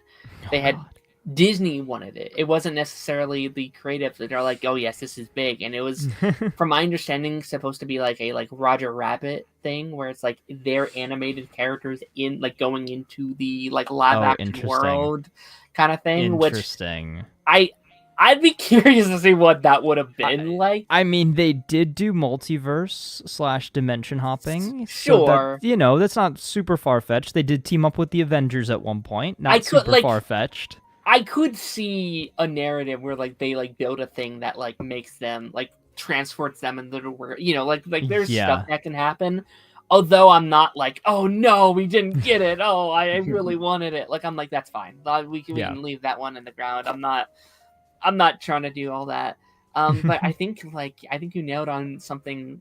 Disney wanted it. It wasn't necessarily the creatives that are like, oh yes, this is big, and it was, from my understanding, supposed to be like a Roger Rabbit thing, where it's like their animated characters in like going into the like live action world kind of thing. Interesting. Which I'd be curious to see what that would have been like. I mean, they did do multiverse / dimension hopping. Sure. So that, that's not super far-fetched. They did team up with the Avengers at one point. Not super far-fetched. I could see a narrative where like they like build a thing that like makes them like transports them into the world. Like there's stuff that can happen. Although I'm not like, oh no, we didn't get it. Oh, I really wanted it. Like I'm like, that's fine. We can leave that one in the ground. I'm not trying to do all that. But I think you nailed on something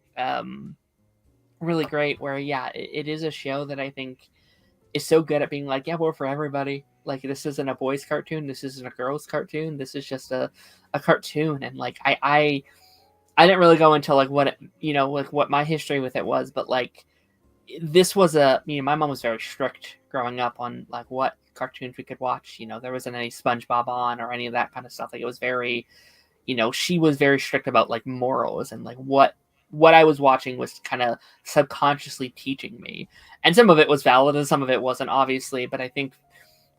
really great, where it is a show that I think is so good at being like, we're for everybody. Like this isn't a boys cartoon, this isn't a girls cartoon, this is just a cartoon. And like I didn't really go into like what like what my history with it was, but like this was my mom was very strict growing up on like what cartoons we could watch. There wasn't any SpongeBob on or any of that kind of stuff. Like it was very, she was very strict about like morals, and like what I was watching was kind of subconsciously teaching me. And some of it was valid and some of it wasn't, obviously, but I think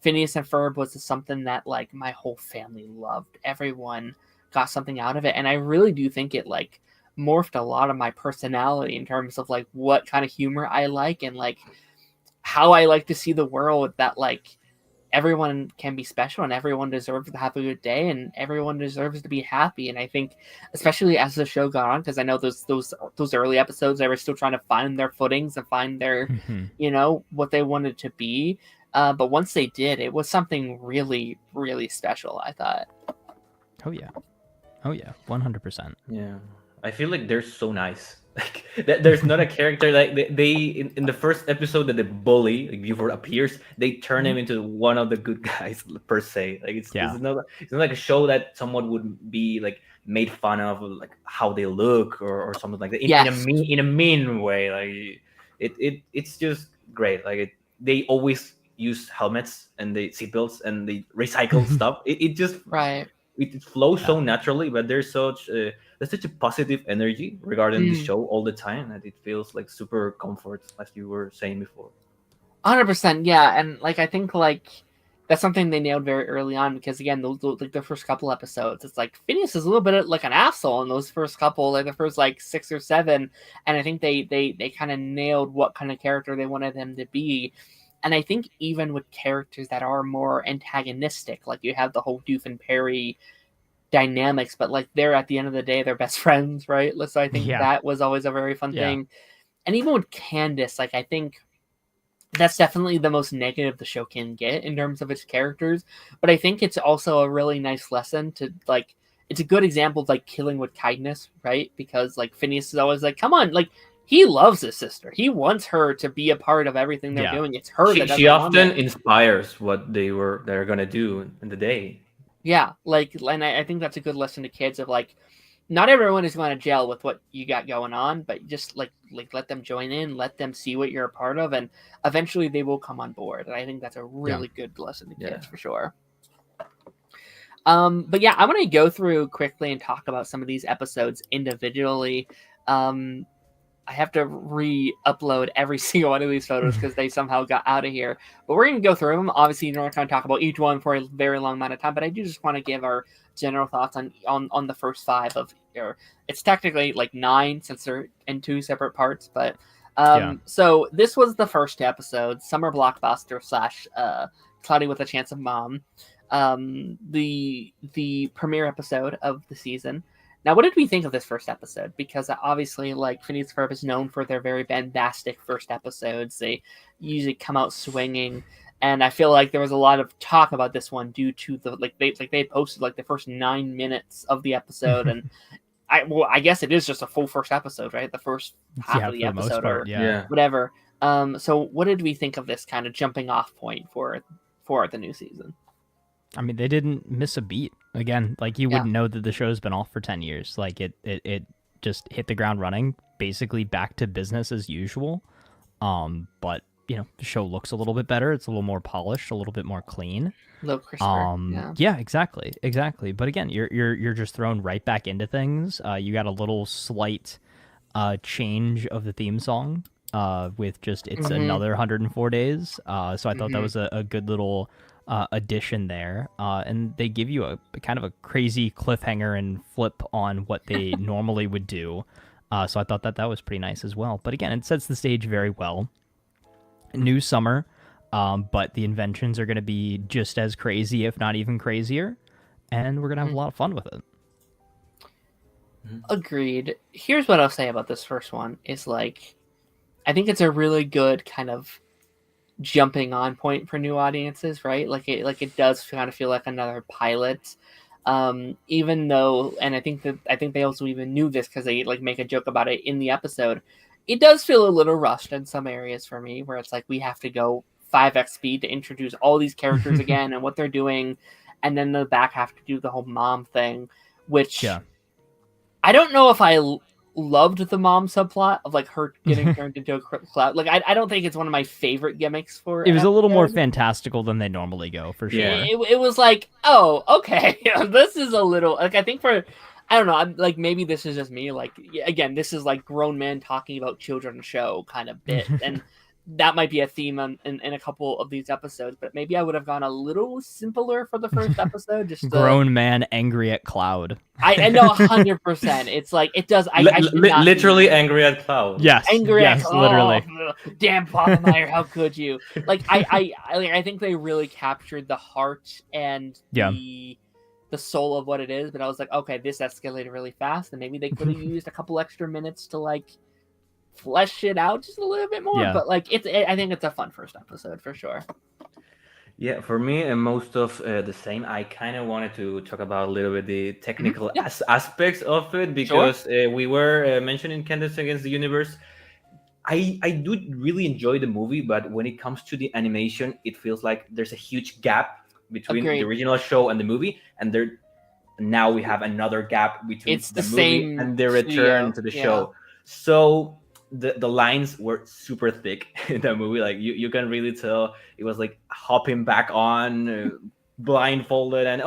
Phineas and Ferb was something that like my whole family loved. Everyone got something out of it, and I really do think it like morphed a lot of my personality in terms of like what kind of humor I like, and like how I like to see the world, that like everyone can be special and everyone deserves to have a good day and everyone deserves to be happy. And I think especially as the show got on, because I know those early episodes, they were still trying to find their footings and find their what they wanted to be, but once they did, it was something really, really special, I thought. Oh yeah 100%. Yeah, I feel like they're so nice. Like there's not a character like they in the first episode that the bully like Buford appears, they turn him into one of the good guys per se. Like it's not like a show that someone would be like made fun of like how they look or something like that in a mean way. Like it's just great. Like they always use helmets and they seatbelts and they recycle stuff. It just it flows so naturally, but there's such a positive energy regarding the show all the time that it feels like super comfort, as you were saying before. 100%, yeah. And like I think like that's something they nailed very early on, because again, like the first couple episodes, it's like Phineas is a little bit like an asshole in those first couple, like the first like 6 or 7, and I think they kind of nailed what kind of character they wanted him to be. And I think even with characters that are more antagonistic, like you have the whole Doof and Perry dynamics, but like they're at the end of the day they're best friends, right? So I think that was always a very fun thing. And even with Candace, like I think that's definitely the most negative the show can get in terms of its characters, but I think it's also a really nice lesson to like, it's a good example of like killing with kindness, right? Because like Phineas is always like, come on, like he loves his sister, he wants her to be a part of everything they're doing. It's her that she often inspires what they're gonna do in the day. Yeah, like, and I think that's a good lesson to kids of like, not everyone is going to gel with what you got going on, but just like let them join in, let them see what you're a part of, and eventually they will come on board. And I think that's a really good lesson to kids for sure. But yeah, I'm going to go through quickly and talk about some of these episodes individually. I have to re-upload every single one of these photos because they somehow got out of here. But we're going to go through them. Obviously, you're not going to talk about each one for a very long amount of time, but I do just want to give our general thoughts on the first 5 of, or it's technically like 9 since they're in 2 separate parts. But so this was the first episode, Summer Blockbuster / Cloudy with a Chance of Mom, the premiere episode of the season. Now, what did we think of this first episode? Because obviously, like, Phineas Ferb is known for their very bombastic first episodes. They usually come out swinging, and I feel like there was a lot of talk about this one due to the they posted like the first 9 minutes of the episode, and I guess it is just a full first episode, right? The first half of the episode, part, or whatever. So, what did we think of this kind of jumping off point for the new season? I mean, they didn't miss a beat. Again, like you wouldn't know that the show's been off for 10 years. Like it just hit the ground running, basically back to business as usual. But you know, the show looks a little bit better. It's a little more polished, a little bit more clean. A little crisper. Yeah, exactly. But again, you're just thrown right back into things. You got a little slight change of the theme song with just it's another 104 days. So I thought that was a good little addition there, and they give you a kind of a crazy cliffhanger and flip on what they normally would do, so I thought that was pretty nice as well. But again, it sets the stage very well. New summer, but the inventions are going to be just as crazy, if not even crazier, and we're going to have a lot of fun with it. Agreed. Here's what I'll say about this first one is like, I think it's a really good kind of jumping on point for new audiences, right? Like it does kind of feel like another pilot, even though, and I think they also even knew this because they like make a joke about it in the episode. It does feel a little rushed in some areas for me, where it's like we have to go 5x speed to introduce all these characters again and what they're doing, and then the back have to do the whole mom thing, which I don't know if I loved the mom subplot of like her getting turned into a cloud. Like I don't think it's one of my favorite gimmicks for it. Was a little more fantastical than they normally go, for sure. It was like, oh, okay, this is a little like, I think for, I don't know, I'm like, maybe this is just me, like, again, this is like grown men talking about children's show kind of bit, and that might be a theme in a couple of these episodes, but maybe I would have gone a little simpler for the first episode. Just grown man angry at Cloud. I know 100%. It's like it does. I literally angry at Cloud. Yes, angry at literally. Damn, Pottmeyer, how could you? Like I think they really captured the heart and the soul of what it is. But I was like, okay, this escalated really fast, and maybe they could have used a couple extra minutes to like flesh it out just a little bit more. But like I think it's a fun first episode for sure. Yeah, for me, and most of the same. I kind of wanted to talk about a little bit the technical aspects of it, because we were mentioning Candace Against the Universe. I do really enjoy the movie, but when it comes to the animation, it feels like there's a huge gap between the original show and the movie, and now we have another gap between the movie and the return to the show. So the lines were super thick in that movie. Like you can really tell it was like hopping back on, blindfolded, and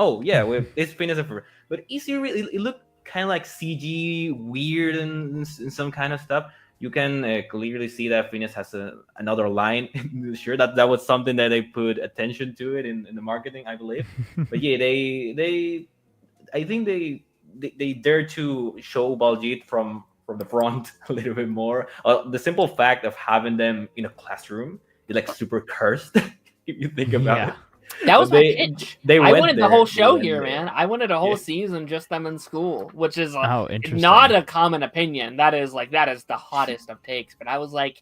it's Phineas and Ferb. But it looked kind of like CG weird and some kind of stuff. you can clearly see that Phineas has another line in the shirt. That was something that they put attention to it in the marketing, I believe. But yeah, I think they dare to show Baljeet from the front a little bit more. The simple fact of having them in a classroom is like super cursed if you think about it. That was my pitch. I wanted the whole show here, man. I wanted a whole season just them in school, which is not a common opinion. That is the hottest of takes. But I was like,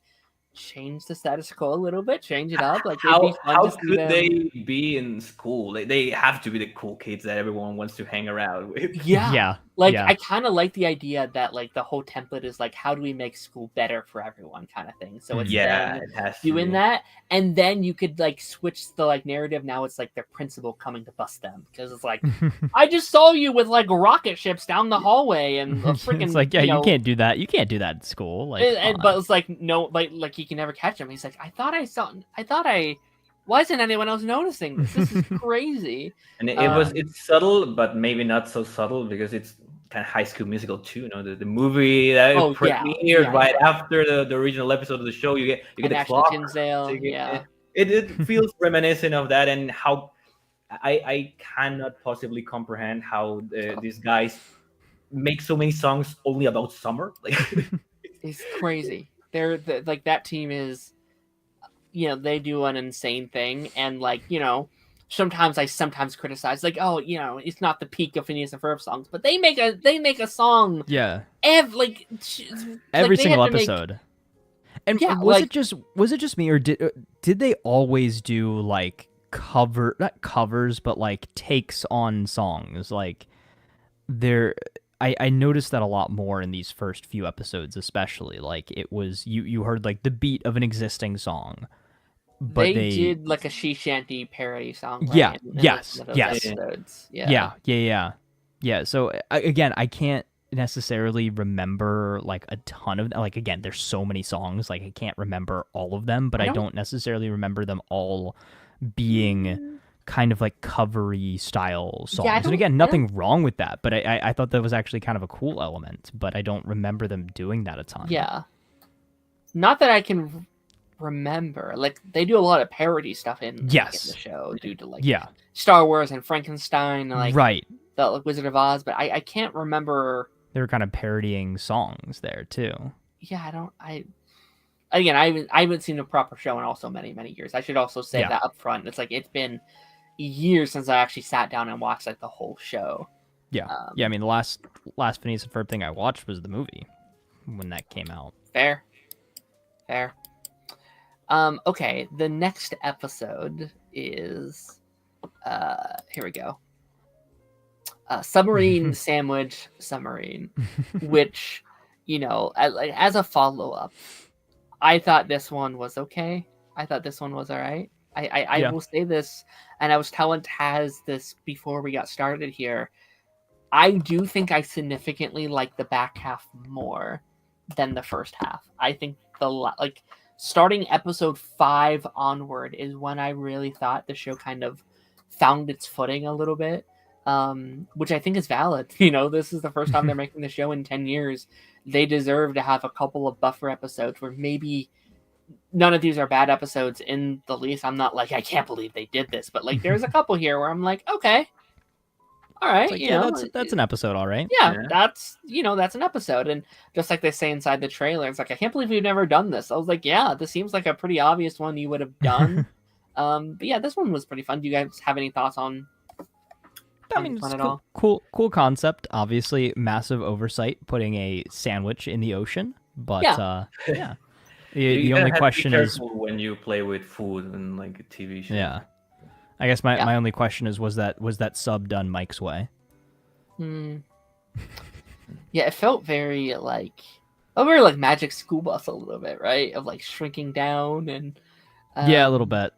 change the status quo a little bit, change it up. Like, how could they be in school? They have to be the cool kids that everyone wants to hang around with. Yeah. I kind of like the idea that like the whole template is like, how do we make school better for everyone, kind of thing. So it's it has doing that, and then you could like switch the like narrative. Now it's like their principal coming to bust them because it's like, I just saw you with like rocket ships down the hallway and freaking. It's like, you can't do that. You can't do that at school. Like, but it's like no, like you can never catch him. He's like, why isn't anyone else noticing this? This is crazy. And it's subtle, but maybe not so subtle because it's kind of High School Musical too. You know, the movie that premiered right after the original episode of the show. You get the clock. It feels reminiscent of that, and how I cannot possibly comprehend how these guys make so many songs only about summer. Like, it's crazy. They're like that team is. They do an insane thing, and like sometimes I criticize like, oh, it's not the peak of Phineas and Ferb songs, but they make a song every single episode. And was it just me, or did they always do like not covers but like takes on songs? Like I noticed that a lot more in these first few episodes, especially. Like, it was you heard like the beat of an existing song, but they did like a she shanty parody song. Right? Yes. Episodes. Yeah. So again, I can't necessarily remember like a ton of like. Again, there's so many songs, like I can't remember all of them, but I don't necessarily remember them all being kind of like covery style songs. And again, nothing wrong with that, but I thought that was actually kind of a cool element, but I don't remember them doing that a ton. Yeah. Not that I can remember. Like, they do a lot of parody stuff in the show due to like Star Wars and Frankenstein, like the Wizard of Oz, but I can't remember. They were kind of parodying songs there too. Yeah, I haven't seen a proper show in also many, many years. I should also say that up front. It's like, it's been years since I actually sat down and watched like the whole show. I mean, the last Phineas and Ferb thing I watched was the movie when that came out. Fair. Okay, the next episode is here we go. Submarine Sandwich Submarine, which, as a follow-up, I thought this one was okay. I thought this one was all right. I will say this, and I was telling Taz this before we got started here. I do think I significantly like the back half more than the first half. I think starting episode 5 onward is when I really thought the show kind of found its footing a little bit, which I think is valid. This is the first time they're making the show in 10 years. They deserve to have a couple of buffer episodes where maybe none of these are bad episodes in the least. I'm not like, I can't believe they did this, but like there's a couple here where I'm like, okay, all right, like, that's an episode, all right. Yeah, that's an episode. And just like they say inside the trailer, it's like, I can't believe we've never done this. I was like, yeah, this seems like a pretty obvious one you would have done. But yeah, this one was pretty fun. Do you guys have any thoughts on? I mean, it's cool concept. Obviously, massive oversight putting a sandwich in the ocean, but yeah. The only question is when you play with food in like a TV show. Yeah, I guess my only question is, was that sub done Mike's way? Yeah, it felt very like Magic School Bus a little bit, right? Of like shrinking down and a little bit.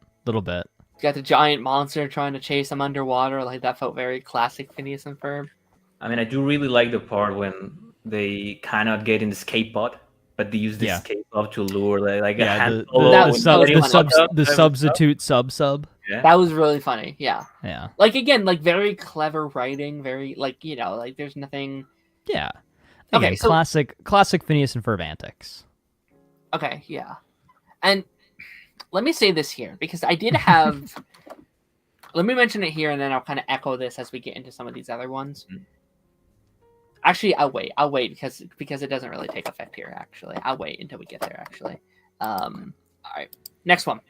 Got the giant monster trying to chase him underwater. Like, that felt very classic Phineas and Ferb. I mean, I do really like the part when they cannot get in the escape pod, but they use the escape pod to lure like a handful. The substitute sub. Yeah. That was really funny. Yeah. Like, again, like very clever writing. Very like like there's nothing. Yeah. Again, okay. Classic Phineas and Ferb antics. Okay, yeah. And let me say this here, because I did have... let me mention it here, and then I'll kind of echo this as we get into some of these other ones. Mhm. Actually, I'll wait because it doesn't really take effect here, actually. I'll wait until we get there, actually. All right. Next one.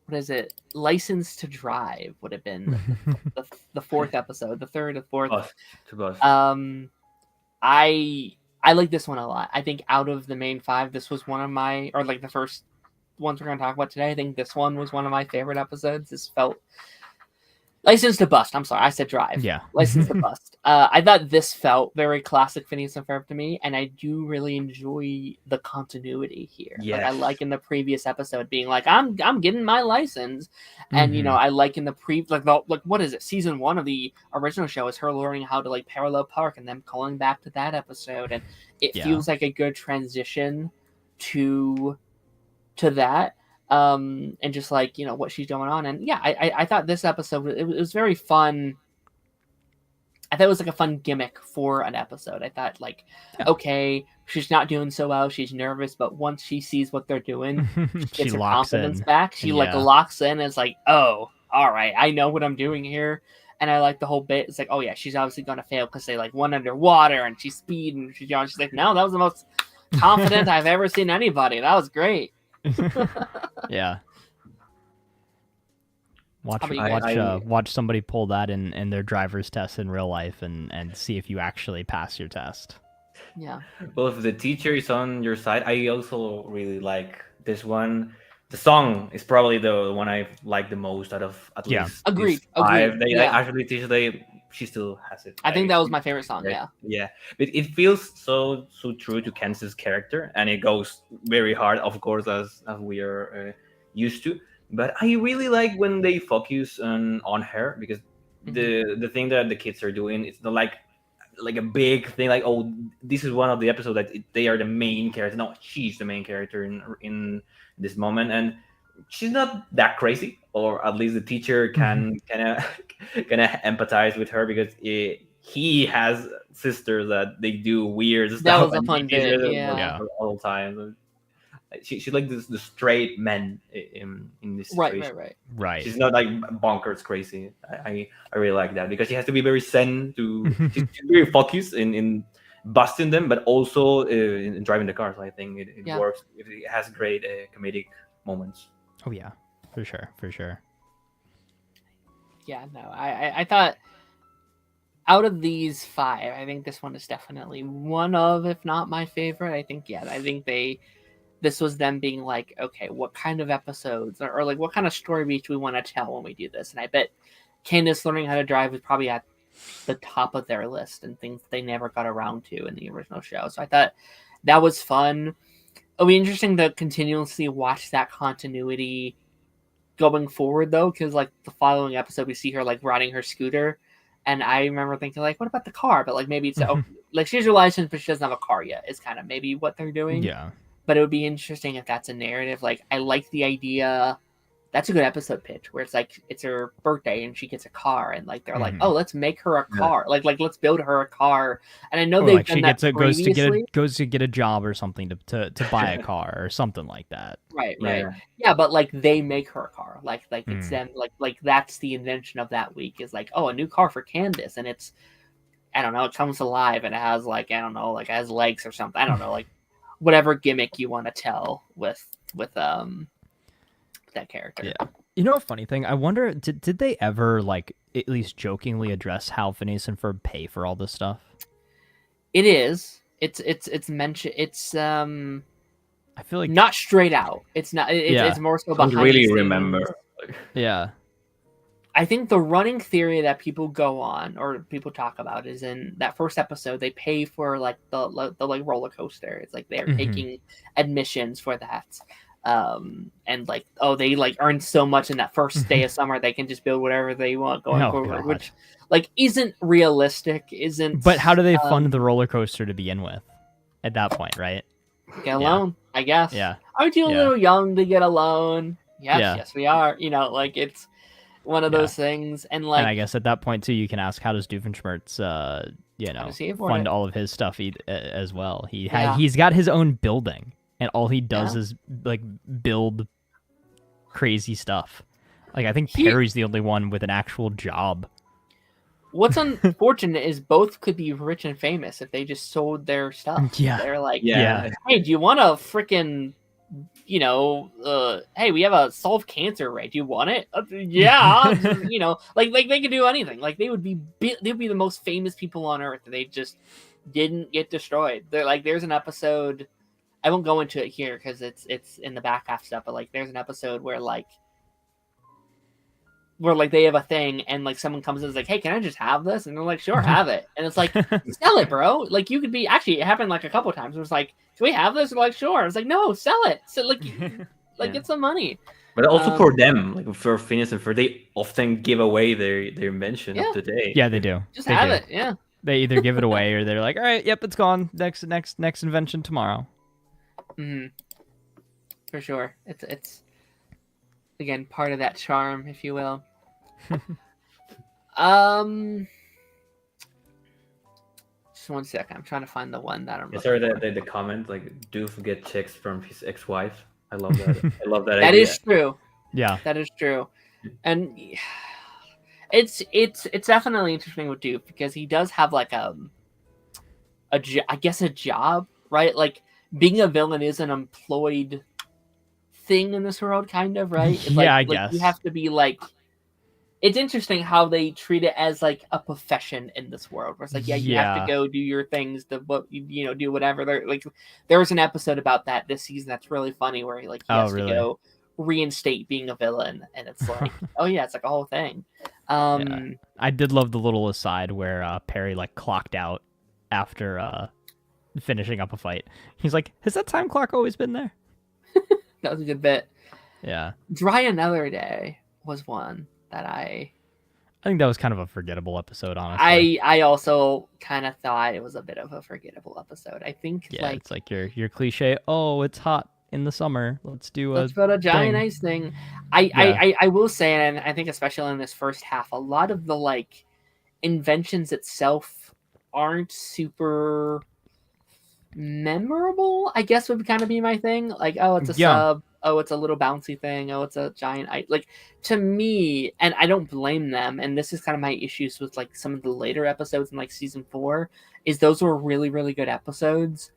What is it? License to Drive would have been the fourth episode, the third or fourth. I like this one a lot. I think out of the main 5, this was one of my, or like the first ones we're going to talk about today. I think this one was one of my favorite episodes. This felt... License to Bust. I'm sorry, I said Drive. Yeah. License to Bust. I thought this felt very classic Phineas and Ferb to me, and I do really enjoy the continuity here. Yes. Like, I like in the previous episode being like, I'm getting my license, and you know, I like in the like what is it? Season 1 of the original show is her learning how to like parallel park, and then calling back to that episode, and it feels like a good transition to that. And just like, you know, what she's going on. And yeah, I thought this episode, it was very fun. I thought it was like a fun gimmick for an episode. I thought like, okay, she's not doing so well, she's nervous, but once she sees what they're doing, she gets her confidence back. She like locks in and is like, oh, all right, I know what I'm doing here. And I like the whole bit. It's like, oh yeah, she's obviously gonna fail because they like went underwater and she's speed, and she's like, no, that was the most confident I've ever seen anybody. That was great. Yeah. Watch somebody pull that in their driver's test in real life and see if you actually pass your test. Yeah. Well, if the teacher is on your side, I also really like this one. The song is probably the one I like the most out of at least Agreed. 5. They actually teach she still has it. I think that was my favorite song. Yeah. But it feels so true to Kansas' character, and it goes very hard, of course, as we are used to. But I really like when they focus on her, because the thing that the kids are doing, it's not like a big thing, like, oh, this is one of the episodes that they are the main character. No, she's the main character in this moment, and she's not that crazy, or at least the teacher can kind of empathize with her, because he has sisters that they do weird stuff. That was a fun bit, all the time. She's like the straight men in this situation. Right. She's not like bonkers crazy. I really like that, because she has to be very zen to she's very focused in busting them, but also in driving the cars. I think it works. It has great comedic moments. Oh yeah, for sure. Yeah, no, I thought out of these 5, I think this one is definitely one of, if not my favorite. I think this was them being like, okay, what kind of episodes or like what kind of story beats we want to tell when we do this? And I bet Candace learning how to drive was probably at the top of their list, and things they never got around to in the original show. So I thought that was fun. It'll be interesting to continuously watch that continuity going forward, though, because like the following episode, we see her like riding her scooter, and I remember thinking like, what about the car? But like maybe it's like she has her license, but she doesn't have a car yet. Is kind of maybe what they're doing. Yeah. But it would be interesting if that's a narrative. Like, I like the idea. That's a good episode pitch, where it's like it's her birthday and she gets a car, and like they're like, oh, let's make her a car. Like let's build her a car. And I know they've done that previously. goes to get a job or something to buy a car or something like that. Right. Yeah, but like they make her a car. Like it's them. Like that's the invention of that week, is like, oh, a new car for Candace, and it's, I don't know, it comes alive and it has like, I don't know, like it has legs or something. I don't know, like whatever gimmick you want to tell with that character. Yeah. You know, a funny thing, I wonder, did they ever like at least jokingly address how Phineas and Ferb pay for all this stuff? It is. It's mentioned. It's I feel like not straight out. It's not. It's more so behind. I really remember. Yeah. I think the running theory that people go on or people talk about is in that first episode they pay for like the like roller coaster. It's like they're taking admissions for that. And like, oh, they like earn so much in that first day of summer they can just build whatever they want going forward, which like isn't realistic, isn't. But how do they fund the roller coaster to begin with at that point, right? Get a loan, I guess. Yeah. Aren't you a little young to get a loan? Yes, we are. You know, like it's one of those things, and like, and I guess at that point too, you can ask, how does Doofenshmirtz fund all of his stuff as well. He's got his own building, and all he does is like build crazy stuff. Like I think Perry's the only one with an actual job. What's unfortunate is both could be rich and famous if they just sold their stuff. Yeah, they're like, yeah. Hey, do you want a freaking, hey, we have a solve cancer rate. Do you want it? Yeah, like they could do anything. Like they'd be the most famous people on earth. They just didn't get destroyed. They're like, there's an episode. I won't go into it here because it's in the back half stuff. But like, there's an episode where they have a thing and like someone comes in and is like, hey, can I just have this? And they're like, sure, have it. And it's like, sell it, bro. Like you could be, actually it happened like a couple of times. It was like, can we have this? And they're like, sure. I was like, no, sell it. So like get some money. But also for them, like for Phineas and Ferb, they often give away their invention of the day. Yeah, they do. Just have it. Yeah. They either give it away or they're like, all right, yep, it's gone. Next invention tomorrow. Mm-hmm. For sure. It's again part of that charm, if you will. Just one second. I'm trying to find the one that I'm. Is there the comment like, "Do forget checks from his ex-wife"? I love that. I love that. That idea. is true. Yeah, that is true, and it's definitely interesting with Duke because he does have like a job, right? Like being a villain is an employed thing in this world, kind of, right? I guess you have to be like. It's interesting how they treat it as like a profession in this world. Where it's like, you have to go do your things, do whatever. There was an episode about that this season that's really funny, where he has to go reinstate being a villain, and it's like, it's like a whole thing. I did love the little aside where Perry like clocked out after finishing up a fight. He's like, has that time clock always been there? That was a good bit. Yeah. Dry Another Day was one that I think that was kind of a forgettable episode, honestly. I also kind of thought it was a bit of a forgettable episode. I think it's like your cliche, oh, it's hot in the summer, let's put a giant ice thing. I will say, and I think especially in this first half, a lot of the like inventions itself aren't super memorable, I guess would kind of be my thing. Like, oh, it's a sub. Oh, it's a little bouncy thing. Oh, it's a giant ice. Like, to me, and I don't blame them, and this is kind of my issues with like some of the later episodes in like season 4, is those were really, really good episodes,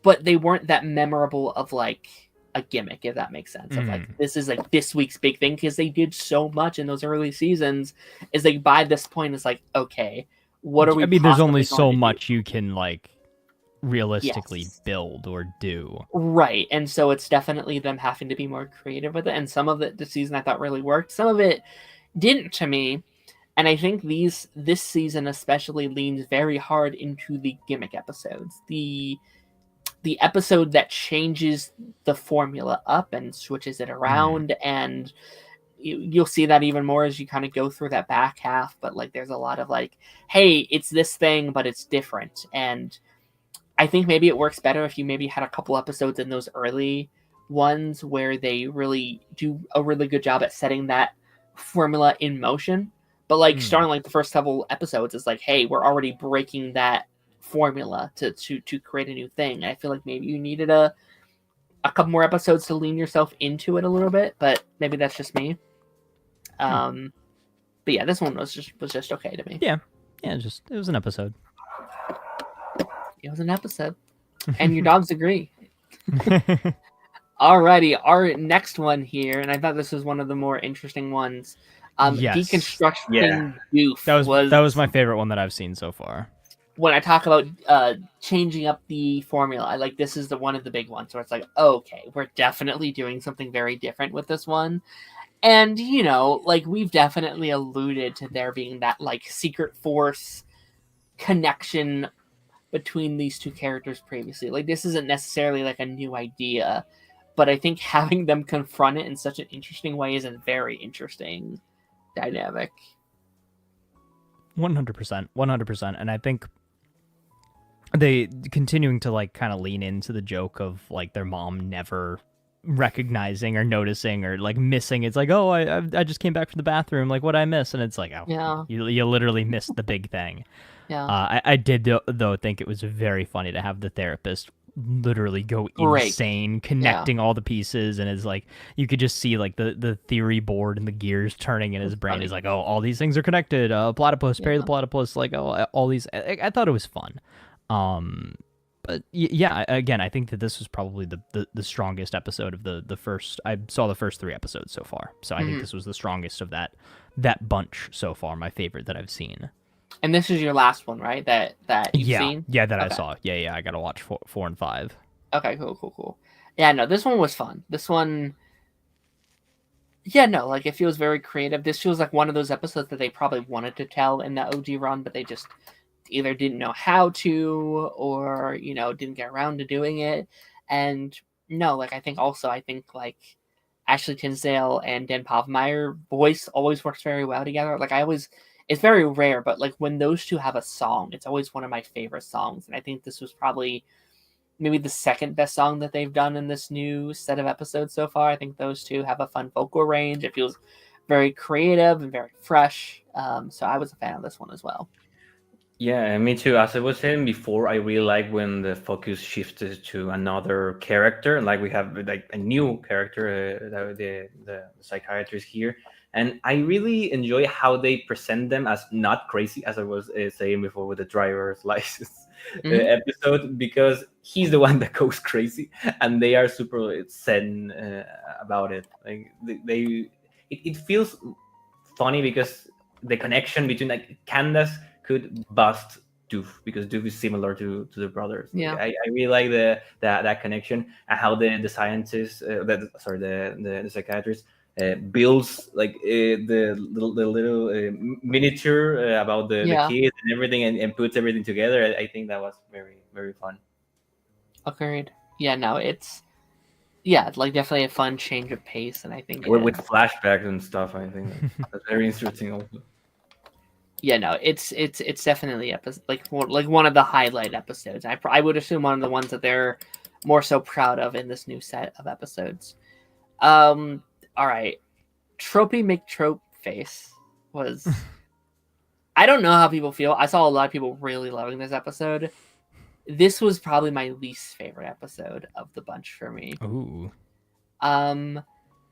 but they weren't that memorable of like a gimmick, if that makes sense. Of like, this is like this week's big thing, because they did so much in those early seasons. Is like by this point, it's like, okay, what are we? I mean, there's only so much you can like realistically build or do, right? And so it's definitely them having to be more creative with it. And some of it this season I thought really worked, some of it didn't to me. And I think this season especially leans very hard into the gimmick episodes, the episode that changes the formula up and switches it around. And you'll see that even more as you kind of go through that back half. But like, there's a lot of like, hey, it's this thing, but it's different. And I think maybe it works better if you maybe had a couple episodes in those early ones where they really do a really good job at setting that formula in motion. But like starting like the first couple episodes is like, hey, we're already breaking that formula to create a new thing. And I feel like maybe you needed a couple more episodes to lean yourself into it a little bit, but maybe that's just me. But yeah, this one was just okay to me. Yeah, it was an episode. It was an episode, and your dogs agree. Alrighty, our next one here, and I thought this was one of the more interesting ones. Deconstruction Goof. That was my favorite one that I've seen so far. When I talk about changing up the formula, this is one of the big ones where it's like, okay, we're definitely doing something very different with this one. And, we've definitely alluded to there being that, secret force connection between these two characters previously. This isn't necessarily, a new idea, but I think having them confront it in such an interesting way is a very interesting dynamic. 100%. And I think they continuing to, kind of lean into the joke of, their mom never recognizing or noticing or like missing. It's like, oh, I just came back from the bathroom. Like, what I miss? And it's like, oh, Yeah. you literally missed the big thing. Yeah. I did though think it was very funny to have the therapist literally go insane connecting all the pieces, and it's like you could just see like the theory board and the gears turning in his brain. Is like, oh, all these things are connected. Platypus, Perry the platypus, like all these. I thought it was fun. But yeah, again, I think that this was probably the strongest episode of the first. I saw the first 3 episodes so far, so I think this was the strongest of that bunch so far. My favorite that I've seen. And this is your last one, right? That you've seen? Yeah, that I saw. Yeah, I gotta watch 4 and 5. Okay, cool. Yeah, no, this one was fun. This one, yeah, no, like it feels very creative. This feels like one of those episodes that they probably wanted to tell in the OG run, but they just either didn't know how to, or didn't get around to doing it. And no, like I think like Ashley Tisdale and Dan Povenmire voice always works very well together. Like it's very rare, but like when those two have a song, it's always one of my favorite songs. And I think this was probably maybe the second best song that they've done in this new set of episodes so far. I think those two have a fun vocal range. It feels very creative and very fresh. So I was a fan of this one as well. Yeah, me too. As I was saying before, I really like when the focus shifted to another character. Like we have like a new character, the psychiatrist here, and I really enjoy how they present them as not crazy, as I was saying before with the driver's license episode, because he's the one that goes crazy, and they are super zen about it. Like it feels funny because the connection between like Candace could bust Doof, because Doof is similar to the brothers. Yeah, I really like that connection, and how the scientist, the psychiatrist builds like the little miniature about the kids and everything, and puts everything together. I think that was very, very fun. Agreed. Yeah, no, it's like definitely a fun change of pace, and I think with flashbacks and stuff. I think that's very interesting also. Yeah, no, it's definitely like one of the highlight episodes. I would assume one of the ones that they're more so proud of in this new set of episodes. All right, Tropey McTrope face was. I don't know how people feel. I saw a lot of people really loving this episode. This was probably my least favorite episode of the bunch for me. Ooh.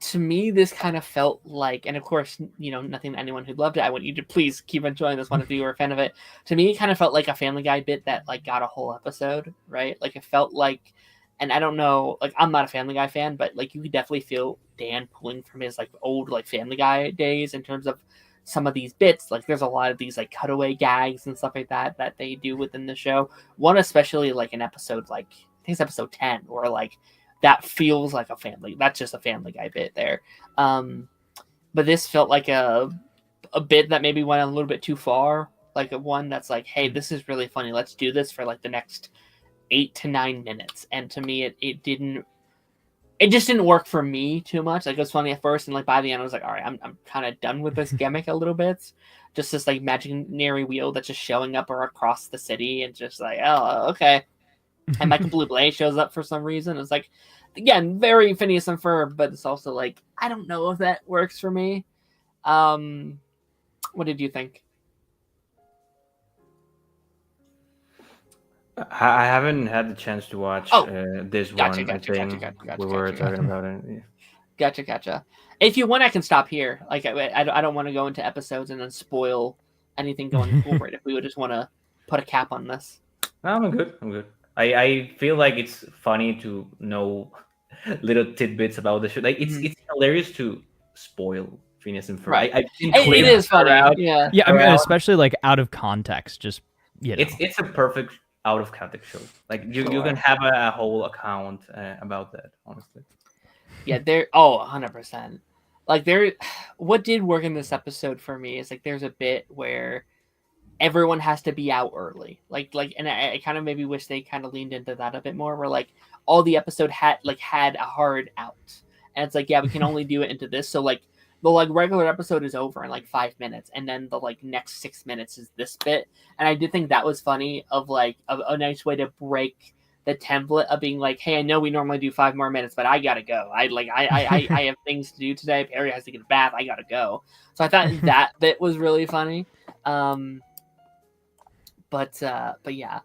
To me, this kind of felt like, and of course, nothing to anyone who loved it. I want you to please keep enjoying this one if you were a fan of it. To me, it kind of felt like a Family Guy bit that like got a whole episode, right? Like it felt like, and I don't know, like I'm not a Family Guy fan, but like you could definitely feel Dan pulling from his like old like Family Guy days in terms of some of these bits. Like there's a lot of these like cutaway gags and stuff like that they do within the show. One especially like an episode like I think it's episode 10, or like that feels like that's just a Family Guy bit there. But this felt like a bit that maybe went a little bit too far, like a one that's like, hey, this is really funny, let's do this for like the next 8 to 9 minutes. And to me it just didn't work for me too much. Like it was funny at first, and like by the end I was like, all right, I'm kind of done with this gimmick a little bit. Just this like imaginary wheel that's just showing up or across the city, and just like, oh, okay. And Michael Bublé shows up for some reason. It's like, again, very Phineas and Ferb, but it's also like, I don't know if that works for me. What did you think? I haven't had the chance to watch this one. I think we were talking about it. Yeah. Gotcha. If you want, I can stop here. Like, I don't want to go into episodes and then spoil anything going forward. If we would just want to put a cap on this. No, I'm good. I feel like it's funny to know little tidbits about the show. Like it's hilarious to spoil Phineas and Ferb. Right. It is funny. Yeah. I mean, especially like out of context. Just it's a perfect out of context show. Like you can have a whole account about that. Honestly. Yeah. 100%. Like what did work in this episode for me is like there's a bit where everyone has to be out early, like and I kind of maybe wish they kind of leaned into that a bit more, where like all the episode had a hard out, and it's like, yeah, we can only do it into this, so like the like regular episode is over in like 5 minutes, and then the like next 6 minutes is this bit. And I did think that was funny, of like a nice way to break the template of being like, hey, I know we normally do 5 more minutes, but I gotta go. I have things to do today. Perry has to get a bath. I gotta go. So I thought that bit was really funny. But yeah.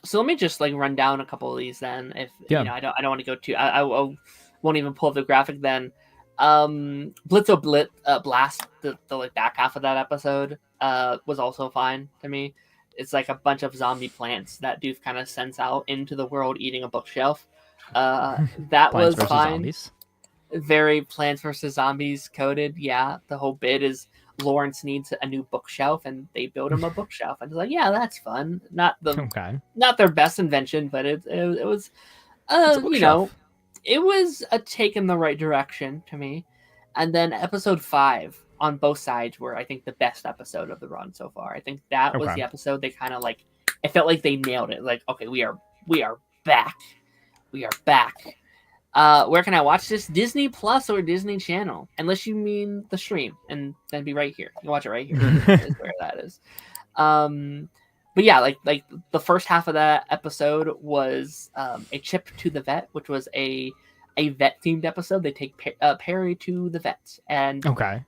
So let me just like run down a couple of these then. If I don't want to go too. I won't even pull up the graphic then. Blast, the like back half of that episode was also fine to me. It's like a bunch of zombie plants that Doof kind of sends out into the world eating a bookshelf. That was fine. Zombies. Very Plants vs. Zombies coded. Yeah, the whole bit is Lawrence needs a new bookshelf, and they build him a bookshelf. And it's like, yeah, that's fun. Not their best invention, but it was, it was a take in the right direction to me. And then episode 5 on both sides were, I think, the best episode of the run so far. I think that was the episode they kind of like. It felt like they nailed it. Like, okay, we are back. We are back. Where can I watch this? Disney Plus or Disney Channel, unless you mean the stream, and then be right here. You can watch it right here. Is where that is. But yeah, like the first half of that episode was a trip to the vet, which was a vet themed episode. They take Perry to the vet, and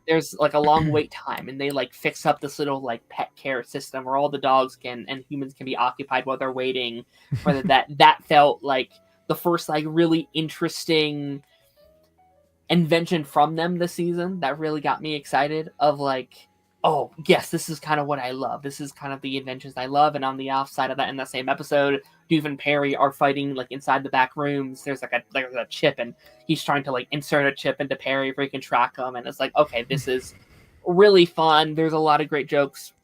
there's like a long wait time, and they like fix up this little like pet care system where all the dogs and humans can be occupied while they're waiting for the vet. That felt like the first like really interesting invention from them this season that really got me excited of like, oh yes, this is kind of what I love. This is kind of the inventions I love. And on the offside of that, in that same episode, Doof and Perry are fighting like inside the back rooms. There's like a chip, and he's trying to like insert a chip into Perry where he can track him. And it's like, okay, this is really fun. There's a lot of great jokes.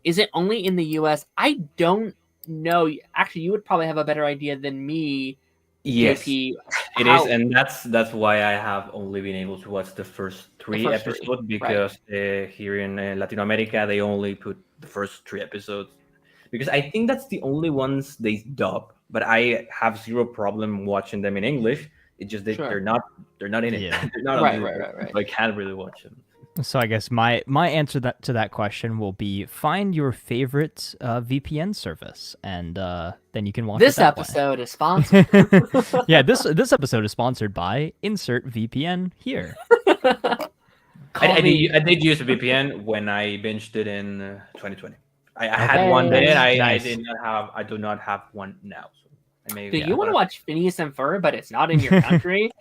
Is it only in the US? I don't know. Actually, you would probably have a better idea than me. Yes, JP, it is, and that's why I have only been able to watch the first three episodes because here in Latin America they only put the first 3 episodes because I think that's the only ones they dub. But I have zero problem watching them in English. It's just that they're not in it. Yeah. They're not right. So I can't really watch them. So I guess my answer to that question will be find your favorite VPN service, and then you can watch this it that episode way. Is sponsored. Yeah, this episode is sponsored by Insert VPN here. I did use a VPN when I binged it in 2020. I had one then. Nice. I do not have one now. So do you want to watch Phineas and Ferb, but it's not in your country?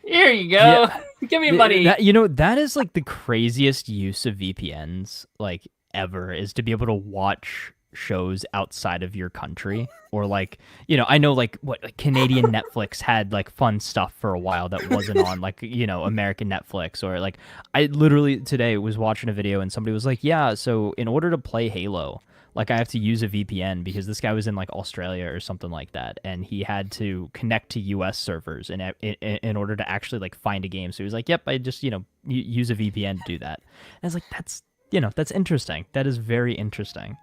Here you go. Yeah. Give me money. That is like the craziest use of VPNs like ever, is to be able to watch shows outside of your country. Or like, I know like Canadian Netflix had like fun stuff for a while that wasn't on like, American Netflix. Or like I literally today was watching a video and somebody was like, yeah, so in order to play Halo, like I have to use a VPN because this guy was in like Australia or something like that, and he had to connect to US servers in order to actually like find a game. So he was like, "Yep, I just use a VPN to do that." And I was like, "That's interesting. That is very interesting."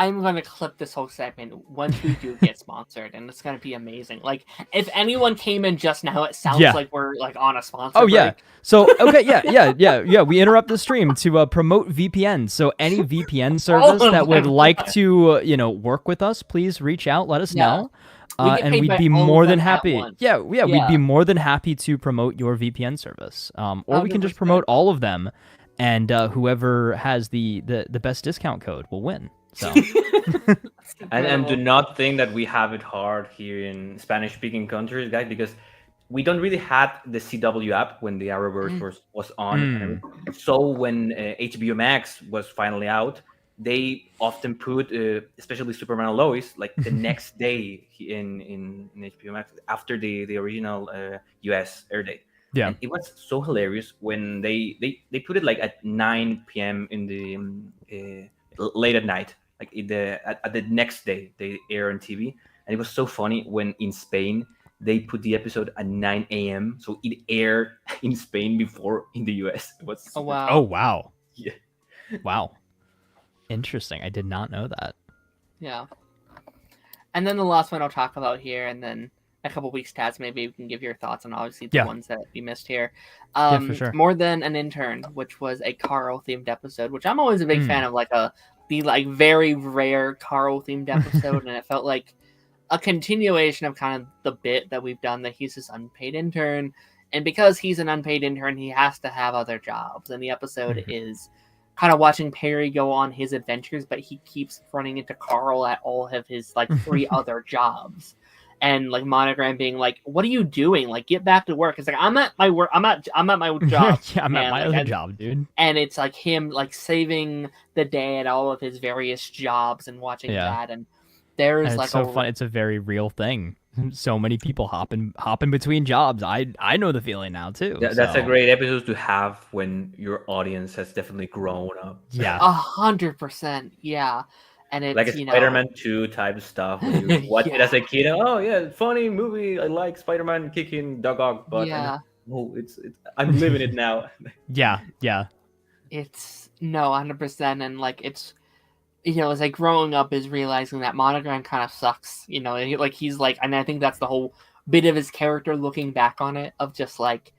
I'm going to clip this whole segment once we do get sponsored, and it's going to be amazing. Like, if anyone came in just now, it sounds like we're like on a sponsor break. Yeah. So, okay, yeah. We interrupt the stream to promote VPN. So any VPN service that would like to, work with us, please reach out. Let us know. And we'd be more than happy. Yeah, we'd be more than happy to promote your VPN service. Or we can just promote all of them, and whoever has the best discount code will win. So. and do not think that we have it hard here in Spanish-speaking countries, guys, because we don't really have the CW app when the Arrowverse was on. So when HBO Max was finally out, they often put, especially Superman and Lois, like the next day in HBO Max after the original US air date. Yeah, and it was so hilarious when they put it like at 9 p.m. in the late at night. Like at the next day, they air on TV, and it was so funny when in Spain they put the episode at 9 a.m. So it aired in Spain before in the US. It was wow! Oh wow! Yeah, wow, interesting. I did not know that. Yeah, and then the last one I'll talk about here, and then a couple weeks, Taz, maybe you can give your thoughts on obviously the ones that we missed here. For sure. More Than an Intern, which was a Carl themed episode, which I'm always a big fan of, like a the like very rare Carl themed episode, and it felt like a continuation of kind of the bit that we've done, that he's this unpaid intern, and because he's an unpaid intern, he has to have other jobs. And the episode is kind of watching Perry go on his adventures, but he keeps running into Carl at all of his like 3 other jobs. And like Monogram being like, "What are you doing? Like, get back to work." It's like, "I'm at my work. I'm at my job." Yeah, I'm at my other job, dude. And it's like him like saving the day at all of his various jobs and watching that. And there's like so fun. It's a very real thing. So many people hopping between jobs. I know the feeling now too. That's a great episode to have when your audience has definitely grown up. Yeah, 100%. Yeah. And it's like a Spider-Man 2 type of stuff. When you watch it as a kid, oh yeah, funny movie. I like Spider-Man kicking dog butt. Yeah. Oh, it's I'm living it now. yeah. It's 100%, and like it's it's like growing up is realizing that Monogram kind of sucks. Like he's like, and I think that's the whole bit of his character looking back on it, of just like,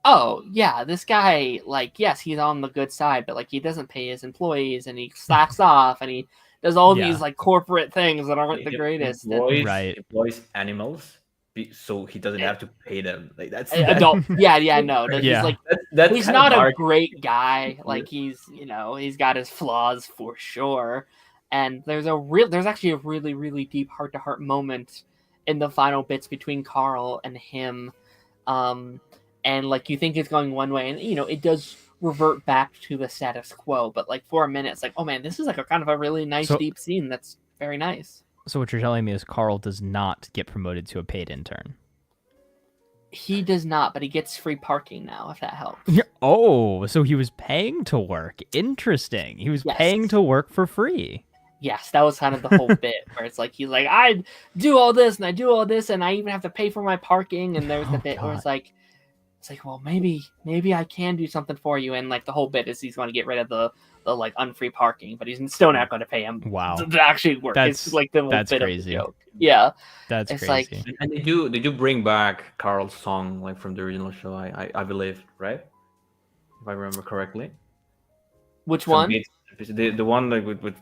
oh yeah, this guy, like, yes, he's on the good side, but like he doesn't pay his employees, and he slacks off, and he does all these like corporate things that aren't the greatest. Employs animals, so he doesn't have to pay them. Like that's adult. No. He's like, he's not a great guy. Like he's got his flaws for sure. And there's actually a really, really deep heart-to-heart moment in the final bits between Carl and him. And like you think it's going one way, and it does revert back to the status quo, but like for a minute it's like, oh man, this is like a kind of a really nice deep scene that's very nice. So what you're telling me is Carl does not get promoted to a paid intern. He does not, but he gets free parking now, if that helps. Oh, so he was paying to work. Interesting. He was paying to work for free. Yes, that was kind of the whole bit, where it's like he's like, I do all this and I do all this and I even have to pay for my parking, and there's the bit where it's like, well, maybe I can do something for you, and like the whole bit is he's going to get rid of the like unfree parking, but he's still not going to pay him. Wow, to actually work. It's like the whole bit crazy. Of the joke. Yeah, that's it's crazy. Like, and they do bring back Carl's song like from the original show. I believe, right? If I remember correctly. Which one? The one like with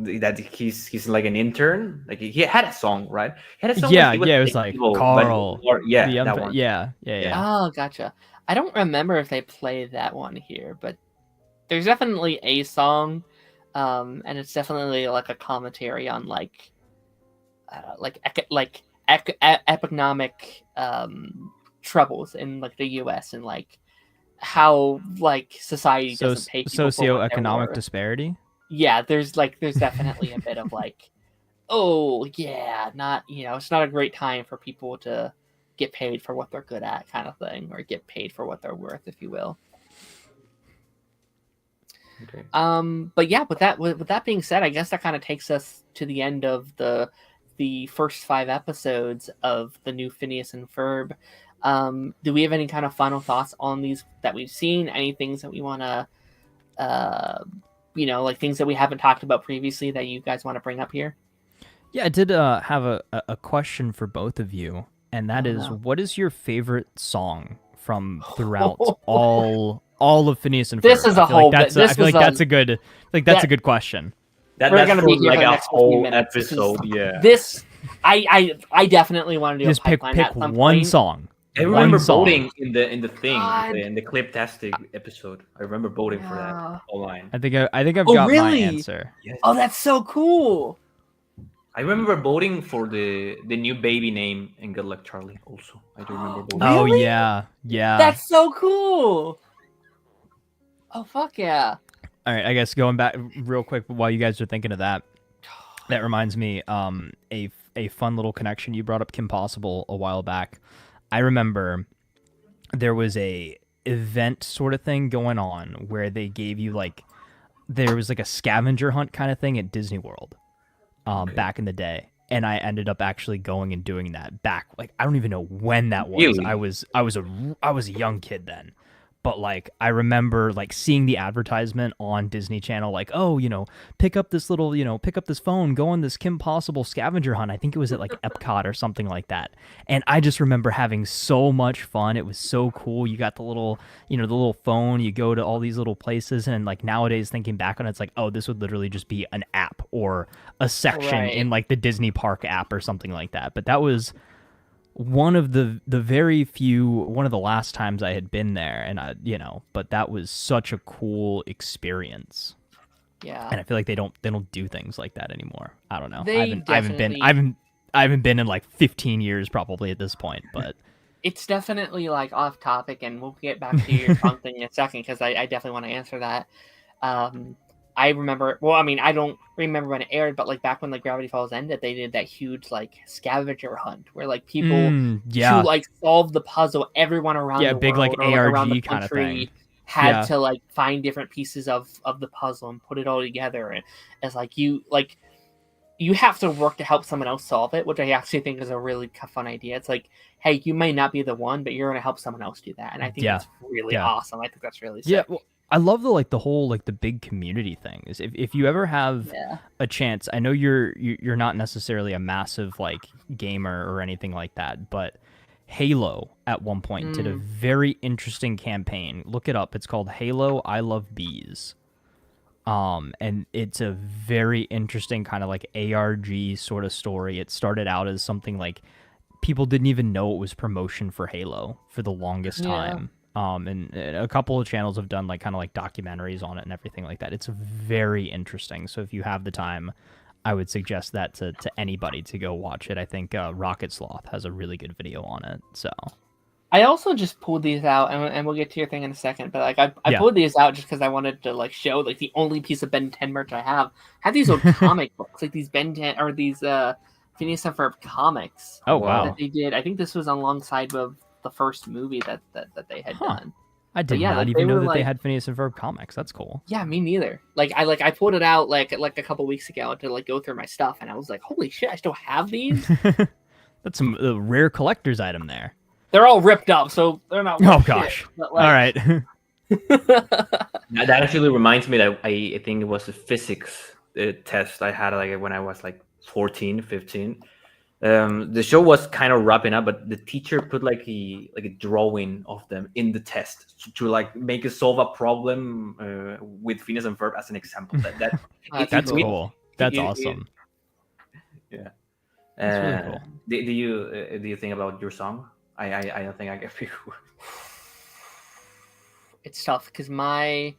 that he's like an intern. Like he had a song, right? He had a song. Yeah, it was like Carl. That one. Yeah. Oh, gotcha. I don't remember if they played that one here, but there's definitely a song, and it's definitely like a commentary on economic troubles in like the U.S. and like how like society doesn't pay people socioeconomic disparity. Yeah, there's definitely a bit of like, oh yeah, not it's not a great time for people to get paid for what they're good at, kind of thing, or get paid for what they're worth, if you will. Okay. But yeah, with that being said, I guess that kind of takes us to the end of the first 5 episodes of the new Phineas and Ferb. Do we have any kind of final thoughts on these that we've seen? Any things that we want to, like things that we haven't talked about previously that you guys want to bring up here? Yeah, I did have a question for both of you, and that is, what is your favorite song from throughout all of Phineas and Ferb? This is a whole. I feel like that's a good question. That's gonna be like a whole episode. I definitely want to do just a pick one song. I remember voting in the thing in the Cliptastic episode. I remember voting for that online. I think I've got my answer. Yes. Oh, that's so cool. I remember voting for the new baby name in Good Luck Charlie. Also, I do remember voting. Oh Really? yeah. That's so cool. Oh fuck yeah. All right, I guess going back real quick while you guys are thinking of that, that reminds me, a fun little connection. You brought up Kim Possible a while back. I remember there was a event sort of thing going on where they gave you there was a scavenger hunt kind of thing at Disney World, back in the day, and I ended up actually going and doing that back. I don't even know when that was. Really? I was a young kid then. But like I remember like seeing the advertisement on Disney Channel, like, oh, pick up this phone, go on this Kim Possible scavenger hunt. I think it was at like Epcot or something like that. And I just remember having so much fun. It was so cool. You got the little phone, you go to all these little places, and like nowadays thinking back on it, it's like, oh, this would literally just be an app or a section in like the Disney Park app or something like that. But that was one of the last times I had been there, and but that was such a cool experience. Yeah. And I feel like they don't do things like that anymore. I don't know. I haven't been in like 15 years probably at this point, but it's definitely like off topic, and we'll get back to your trunk thing in a second, because I definitely want to answer that. I remember, well, I mean, I don't remember when it aired, but like back when like Gravity Falls ended, they did that huge like scavenger hunt where like people to like solve the puzzle, everyone around the big world, like ARG around the kind of thing had to like find different pieces of the puzzle and put it all together. And it's like you have to work to help someone else solve it, which I actually think is a really fun idea. It's like, hey, you may not be the one, but you're going to help someone else do that. And I think that's really awesome. I think that's really sick. Yeah, well, I love the whole like the big community thing. Is if you ever have a chance, I know you're not necessarily a massive like gamer or anything like that, but Halo at one point did a very interesting campaign. Look it up. It's called Halo I Love Bees. And it's a very interesting kind of like ARG sort of story. It started out as something like people didn't even know it was promotion for Halo for the longest time. And a couple of channels have done like kind of like documentaries on it and everything like that. It's very interesting. So if you have the time, I would suggest that to anybody to go watch it. I think Rocket Sloth has a really good video on it. So I also just pulled these out, and we'll get to your thing in a second. But like I pulled these out just because I wanted to like show like the only piece of Ben 10 merch I have these old comic books, like these Ben 10 or these Phineas and Ferb comics. Oh wow! That they did. I think this was alongside of the first movie that they had done. I did not even know that they had Phineas and Ferb comics. That's cool. Yeah, me neither. I pulled it out like a couple weeks ago to like go through my stuff, and I was like, holy shit, I still have these. That's some rare collector's item there. They're all ripped up, so they're not. Oh gosh! Shit, but, like... All right. That actually reminds me that I think it was a physics test I had like when I was like 14, 15. The show was kind of wrapping up, but the teacher put like a drawing of them in the test to like make us solve a problem with Phineas and Ferb as an example. That's cool. That's awesome. Yeah. That's really cool. Do you think about your song? I don't think I get you. It's tough because my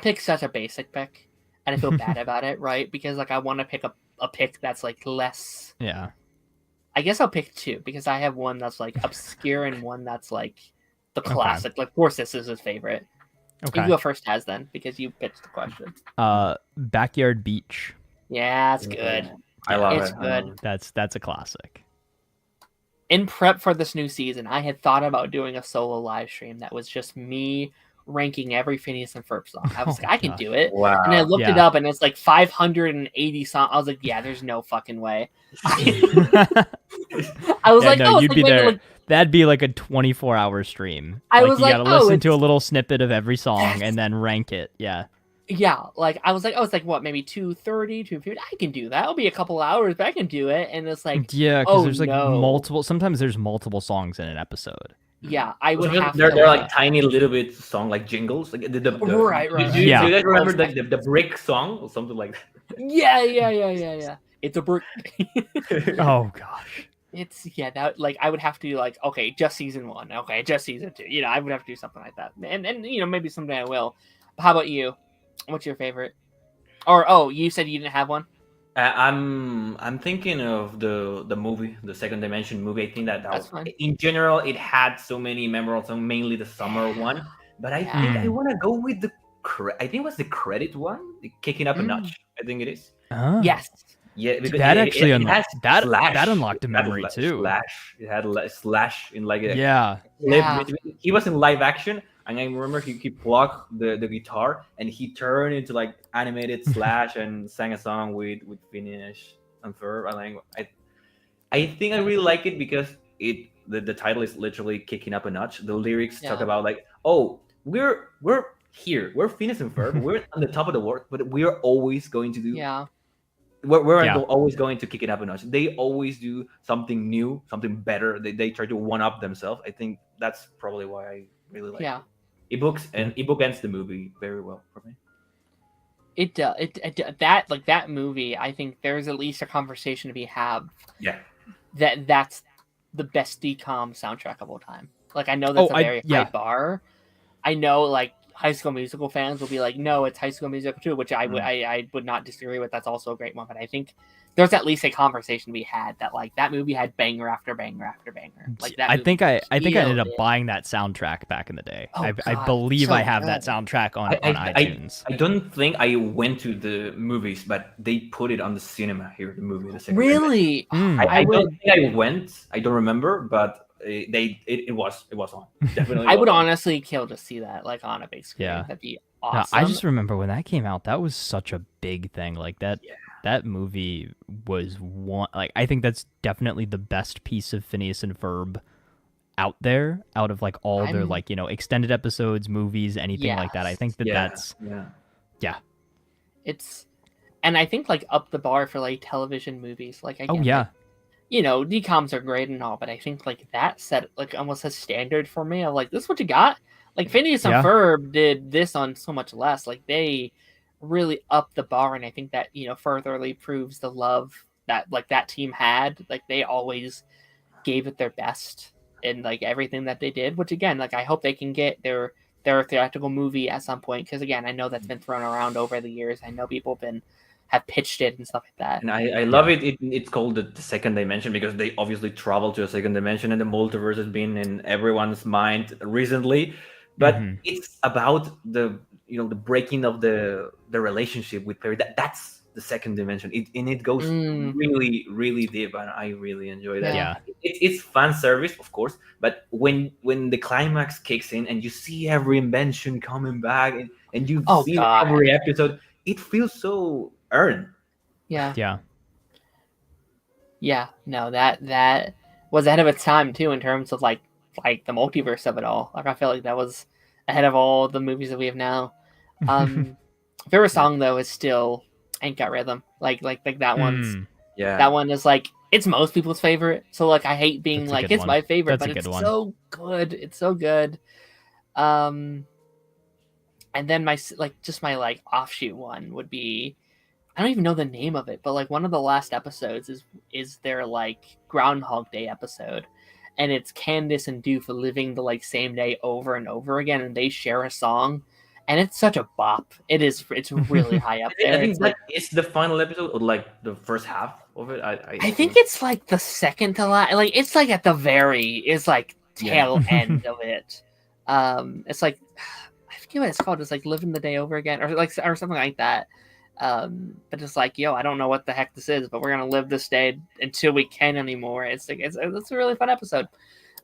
pick's such a basic pick, and I feel bad about it, right? Because like I want to pick a pick that's like less. Yeah. I guess I'll pick two because I have one that's like obscure and one that's like the classic. Like, of course, this is his favorite. Okay. You go first, Taz, then, because you pitched the question. Backyard Beach. Yeah, it's good. I love it. It's good. That's a classic. In prep for this new season, I had thought about doing a solo live stream that was just me ranking every Phineas and Ferb song. I was like, I can do it. Wow. And I looked it up, and it's like 580 songs. I was like, yeah, there's no fucking way. I was like, no, you'd be there. That'd be like a 24-hour stream. I was like, you gotta listen to a little snippet of every song and then rank it. Yeah. Yeah, like I was like, what, maybe 230, 250? I can do that. It'll be a couple hours, but I can do it. And it's like, yeah, because there's like multiple. Sometimes there's multiple songs in an episode. Yeah, I would have. They're like tiny little bit song like jingles. Like right. Do you guys remember the brick song or something like that? Yeah. It's a brick. Oh gosh. It's that like I would have to like okay, just season 1. Okay, just season 2. You know, I would have to do something like that. And you know, maybe someday I will. But how about you? What's your favorite? Or you said you didn't have one? I'm thinking of the movie, the Second Dimension movie. I think that was, in general, it had so many memorable songs, mainly the summer one. But I think I want to go with I think it was the credit one, Kicking Up a Notch. I think it is. Yes. Yeah, because that actually unlocked that unlocked a memory too. Slash. It had a slash in like he was in live action. And I remember he plugged the guitar and he turned into like animated Slash and sang a song with Phineas and Ferb. I think I really like it because the title is literally Kicking Up a Notch. The lyrics talk about like, oh, we're here. We're Phineas and Ferb. We're on the top of the world, but we're always going to do. Yeah. Always going to kick it up a notch. They always do something new, something better. They try to one up themselves. I think that's probably why I really like ebooks, and ebook ends the movie very well for me. It that movie. I think there's at least a conversation to be had. Yeah, that's the best DCOM soundtrack of all time. Like, I know that's a very high bar. I know, like, High School Musical fans will be like, no, it's High School Musical too, which I would not disagree with. That's also a great one. But I think there's at least a conversation to be had that, like, that movie had banger after banger after banger. Like, that I think I ended up buying that soundtrack back in the day. I believe I have that soundtrack on iTunes. I don't think I went to the movies, but they put it on the cinema here. The movie, the second. Really? I don't think I went. I don't remember, but it was on. Definitely. I would honestly kill to see that, like, on a big screen. Yeah, that'd be awesome. I just remember when that came out, that was such a big thing. Like that. Yeah. That movie was one. Like, I think that's definitely the best piece of Phineas and Ferb out there. Out of, like, all their, like, you know, extended episodes, movies, anything like that. I think that's It's, and I think, like, up the bar for, like, television movies. Like, again, yeah. Like, you know, DCOMs are great and all, but I think, like, that set, like, almost a standard for me of, like, this is what you got. Like, Phineas and Ferb did this on so much less. Like, they really up the bar, and I think that, you know, furtherly proves the love that, like, that team had. Like, they always gave it their best in, like, everything that they did, which, again, like, I hope they can get their theatrical movie at some point, because, again, I know that's been thrown around over the years. I know people have pitched it and stuff like that. And I love it. It's called the second dimension because they obviously travel to a second dimension, and the multiverse has been in everyone's mind recently. But it's about the breaking of the relationship with Perry. That's the second dimension. It goes really, really deep, and I really enjoy that. Yeah. It's fan service, of course, but when the climax kicks in and you see every invention coming back, and you've seen every episode, it feels so earned. Yeah. No, that was ahead of its time too, in terms of like the multiverse of it all. Like, I feel like that was ahead of all the movies that we have now. Favorite song though is still "Ain't Got Rhythm." Like that one's that one is, like, it's most people's favorite. So, like, I hate being like it's my favorite, but it's so good. It's so good. And then my offshoot one would be, I don't even know the name of it, but, like, one of the last episodes is their, like, Groundhog Day episode. And it's Candace and Doof living the, like, same day over and over again, and they share a song, and it's such a bop. It's really high up there. I think it's the final episode, or, like, the first half of it. I think it's, like, the second to last. Like, it's, like, at the tail end of it. It's like, I forget what it's called. It's like Living the Day Over Again, or something like that. But it's like, I don't know what the heck this is, but we're gonna live this day until we can anymore. It's like it's a really fun episode.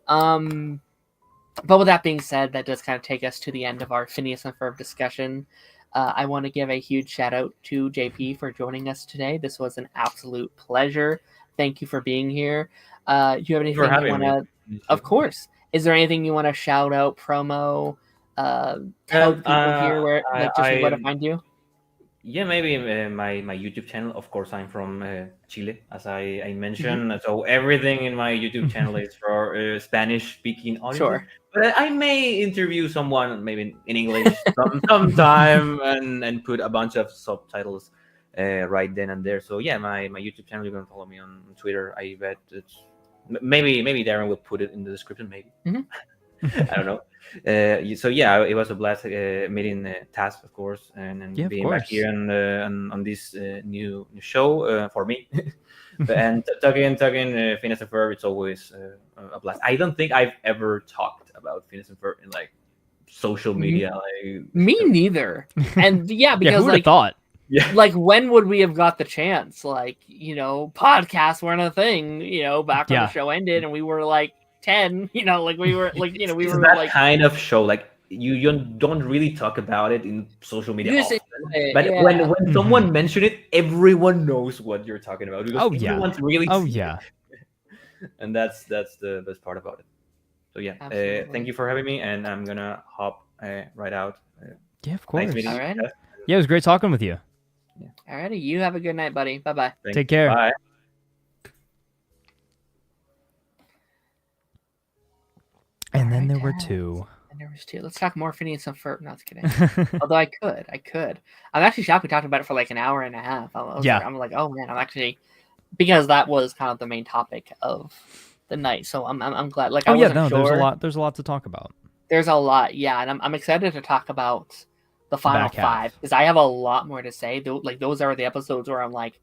But with that being said, that does kind of take us to the end of our Phineas and Ferb discussion. I want to give a huge shout out to JP for joining us today. This was an absolute pleasure. Thank you for being here. Do you have anything you want to? Of course. Is there anything you want to shout out, promo? Tell people here where to find you. Yeah, maybe my YouTube channel. Of course, I'm from Chile, as I mentioned. So everything in my YouTube channel is for Spanish-speaking audience. Sure. But I may interview someone maybe in English sometime and put a bunch of subtitles right then and there. So yeah, my YouTube channel. You can follow me on Twitter. I bet it's maybe Darren will put it in the description. Maybe. I don't know. So yeah, it was a blast meeting Task, of course, and being back here on this new show for me. And talking Phineas and Ferb, it's always a blast. I don't think I've ever talked about Phineas and Ferb in, like, social media. Me neither. And because who would have thought? Yeah. Like, when would we have got the chance? Like, podcasts weren't a thing, back when the show ended, and we were like 10, like we were like, we were that like kind of show, like, you don't really talk about it in social media often. But when someone mentions it, everyone knows what you're talking about, because everyone's really and that's the best part about it. So yeah, thank you for having me, and I'm gonna hop right out. Yeah, of course. Nice All right. Yeah, it was great talking with you. Alrighty, you have a good night, buddy. Bye-bye. Take care. Bye. And then there were two. And there was two. Let's talk more Phineas and Ferb. No, just kidding. Although I could. I'm actually shocked we talked about it for like an hour and a half. I'm like, oh man, I'm actually, because that was kind of the main topic of the night. So I'm glad. Like, there's a lot to talk about. There's a lot, yeah, and I'm excited to talk about the final five because I have a lot more to say. Like, those are the episodes where I'm like,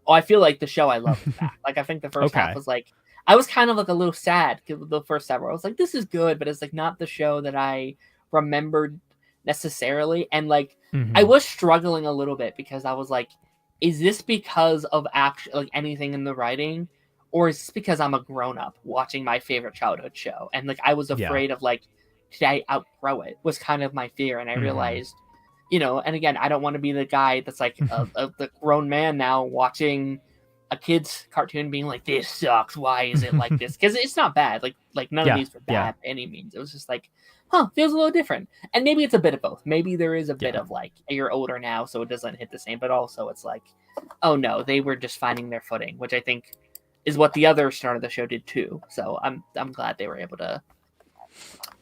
oh, I feel like the show I love is back. Like, I think the first half was like, I was kind of like a little sad the first several. I was like, this is good, but it's like not the show that I remembered necessarily. And like, I was struggling a little bit because I was like, is this because of like anything in the writing, or is this because I'm a grown up watching my favorite childhood show? And like, I was afraid of like, did I outgrow it? Was kind of my fear, and I realized, and again, I don't want to be the guy that's like the grown man now watching a kid's cartoon being like, this sucks, why is it like this? Because it's not bad, like none of these were bad by any means. It was just like, feels a little different. And maybe it's a bit of both. Maybe there is a bit of like, you're older now, so it doesn't hit the same, but also it's like, oh no, they were just finding their footing, which I think is what the other start of the show did too. So I'm glad they were able to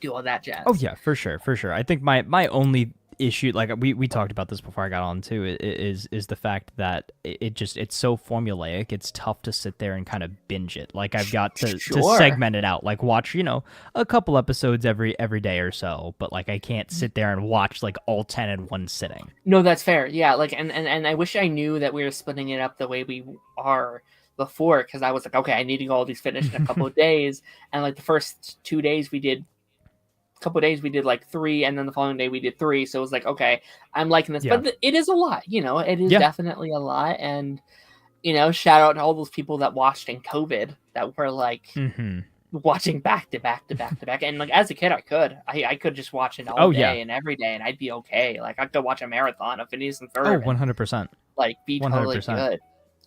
do all that jazz. Oh yeah, for sure. I think my only issue, like we talked about this before I got on too, is the fact that it's so formulaic. It's tough to sit there and kind of binge it. Like, I've got to segment it out, like watch a couple episodes every day or so, but like I can't sit there and watch like all 10 in one sitting. No, that's fair. Yeah, like and I wish I knew that we were splitting it up the way we are before, because I was like, okay, I need to go all these finished in a couple of days, and like the first 2 days we did. Couple of days we did like 3, and then the following day we did 3, so it was like, okay, I'm liking this, but it is a lot, it is definitely a lot. And shout out to all those people that watched in COVID that were like watching back to back to back to back. And like, as a kid, I could just watch it all day and every day, and I'd be okay. Like, I could watch a marathon of Phineas and Ferb 100%, like be totally 100%. Good.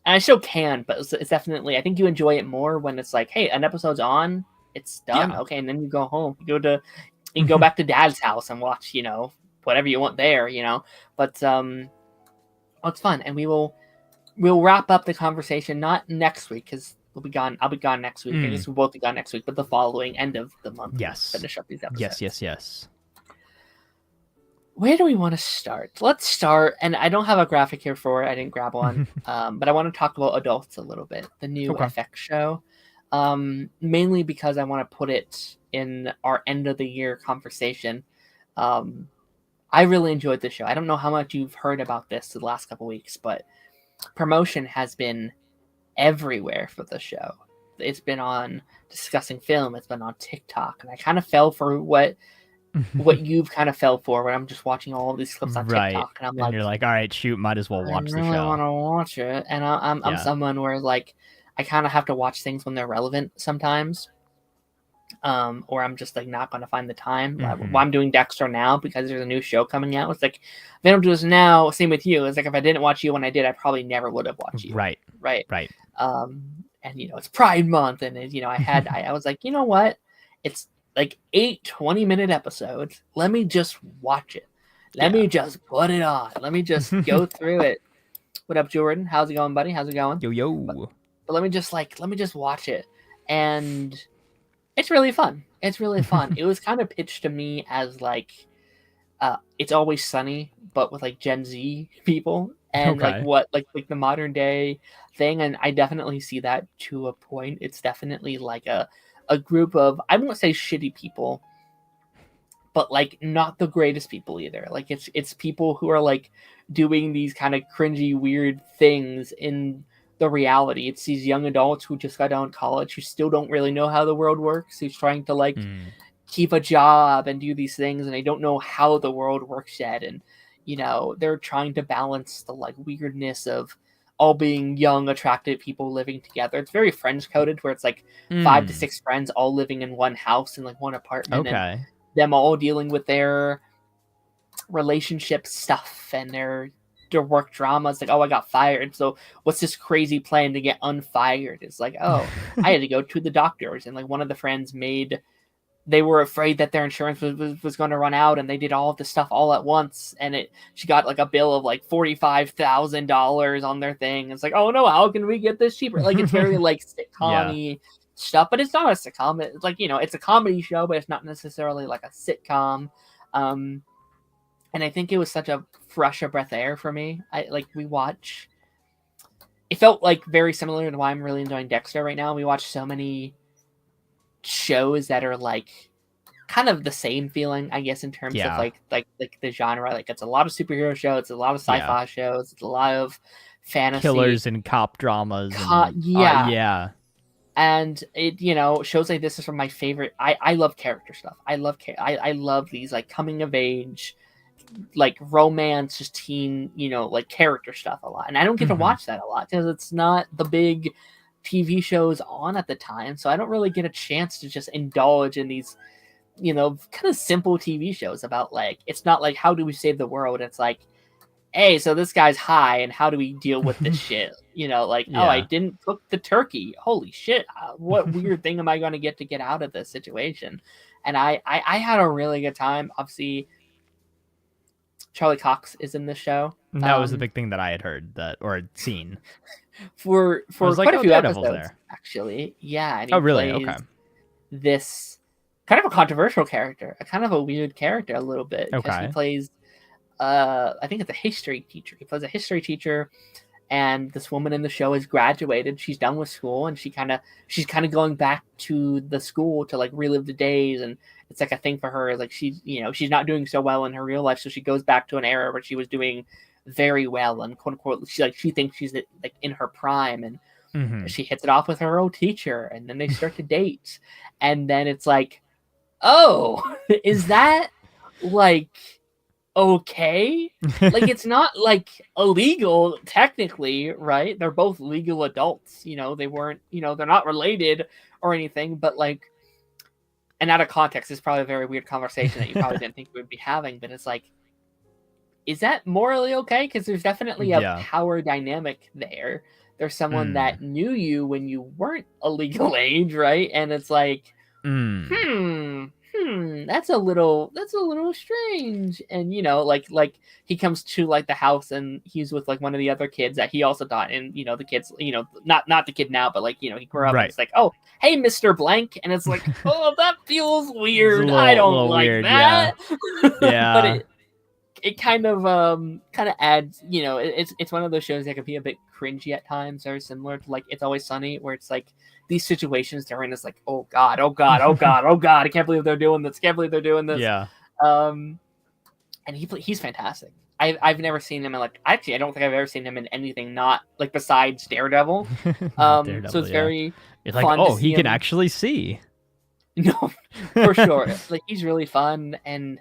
And I still can, but it's definitely, I think you enjoy it more when it's like, hey, an episode's on, it's done, okay, and then you go home, you can go back to Dad's house and watch, whatever you want there, But it's fun, and we'll wrap up the conversation not next week because we'll be gone. I'll be gone next week. I guess we'll both be gone next week, but the following end of the month. Yes. Finish up these episodes. Yes. Where do we want to start? Let's start, and I don't have a graphic here for it. I didn't grab one, but I want to talk about Adults a little bit, the new FX show. Mainly because I want to put it in our end of the year conversation. I really enjoyed the show. I don't know how much you've heard about this the last couple weeks, but promotion has been everywhere for the show. It's been on Discussing Film. It's been on TikTok, and I kind of fell for what you've kind of fell for when I'm just watching all of these clips on TikTok, and I'm like, you're like, all right, shoot, might as well watch the show. I really want to watch it, and I'm someone where like, I kind of have to watch things when they're relevant sometimes, or I'm just like not going to find the time. I'm doing Dexter now because there's a new show coming out. It's like, if I don't do this now, same with you. It's like, if I didn't watch you when I did, I probably never would have watched you. Right. And it's Pride Month, and I was like, you know what? It's like 8 20-minute episodes. Let me just watch it. Let me just put it on. Let me just go through it. What up, Jordan? How's it going, buddy? How's it going? Yo. But let me just watch it, and it's really fun. It's really fun. It was kind of pitched to me as like, It's Always Sunny, but with like Gen Z people, and like the modern day thing. And I definitely see that to a point. It's definitely like a group of, I won't say shitty people, but like not the greatest people either. Like it's people who are like doing these kind of cringy, weird things in the reality. It's these young adults who just got out of college, who still don't really know how the world works, who's trying to like keep a job and do these things, and they don't know how the world works yet. And they're trying to balance the like weirdness of all being young, attractive people living together. It's very Friends coded, where it's like 5 to 6 friends all living in one house in like one apartment, and them all dealing with their relationship stuff and their work drama. It's like, oh, I got fired, so what's this crazy plan to get unfired? It's like, oh, I had to go to the doctors, and like one of the friends made they were afraid that their insurance was going to run out, and they did all of this stuff all at once, and she got like a bill of like $45,000 on their thing. It's like, oh no, how can we get this cheaper? Like, it's very like sitcom-y stuff, but it's not a sitcom. It's like, it's a comedy show, but it's not necessarily like a sitcom. And I think it was such a fresh of breath of air for me. It felt like very similar to why I'm really enjoying Dexter right now. We watch so many shows that are like kind of the same feeling, I guess, in terms of like the genre. Like, it's a lot of superhero shows, it's a lot of sci-fi shows, it's a lot of fantasy, killers and cop dramas. And it, shows like this is from my favorite. I love character stuff. I love these like coming of age, like romance, just teen, like character stuff a lot. And I don't get to watch that a lot because it's not the big TV shows on at the time. So I don't really get a chance to just indulge in these, kind of simple TV shows about like, it's not like, how do we save the world? It's like, hey, so this guy's high and how do we deal with this shit? Oh, I didn't cook the turkey. Holy shit. What weird thing am I going to get out of this situation? And I had a really good time. Obviously, Charlie Cox is in the show. That was the big thing that I had heard or had seen. For quite a few episodes, actually. Yeah. And he really? Okay. This kind of a controversial character, a kind of a weird character a little bit. Okay. He plays, I think it's a history teacher. He plays a history teacher, and this woman in the show has graduated. She's done with school, and she's kind of going back to the school to like relive the days, and it's like a thing for her. Like, she's not doing so well in her real life, so she goes back to an era where she was doing very well, and quote unquote, she thinks she's like in her prime, and she hits it off with her old teacher, and then they start to date, and then it's like, oh, is that like okay? Like, it's not like illegal technically, right? They're both legal adults. They weren't, they're not related or anything, but like, and out of context, it's probably a very weird conversation that you probably didn't think we would be having, but it's like, is that morally okay? Because there's definitely a power dynamic there. There's someone that knew you when you weren't a legal age, right? And it's like, that's a little strange. And like he comes to like the house, and he's with like one of the other kids that he also taught, and the kids, not the kid now, but like, he grew up, right. And it's like, oh, hey, Mr. Blank, and it's like, oh, that feels weird. I don't like weird, that. Yeah. But it kind of adds, it's one of those shows that can be a bit cringy at times, very similar to like It's Always Sunny, where it's like these situations they're in is like, oh god, I can't believe they're doing this. Yeah. And he's fantastic. I've never seen him in like, actually I don't think I've ever seen him in anything not like besides Daredevil. Daredevil, so it's very it's like, oh, he can actually see. No, for sure. Like, he's really fun, and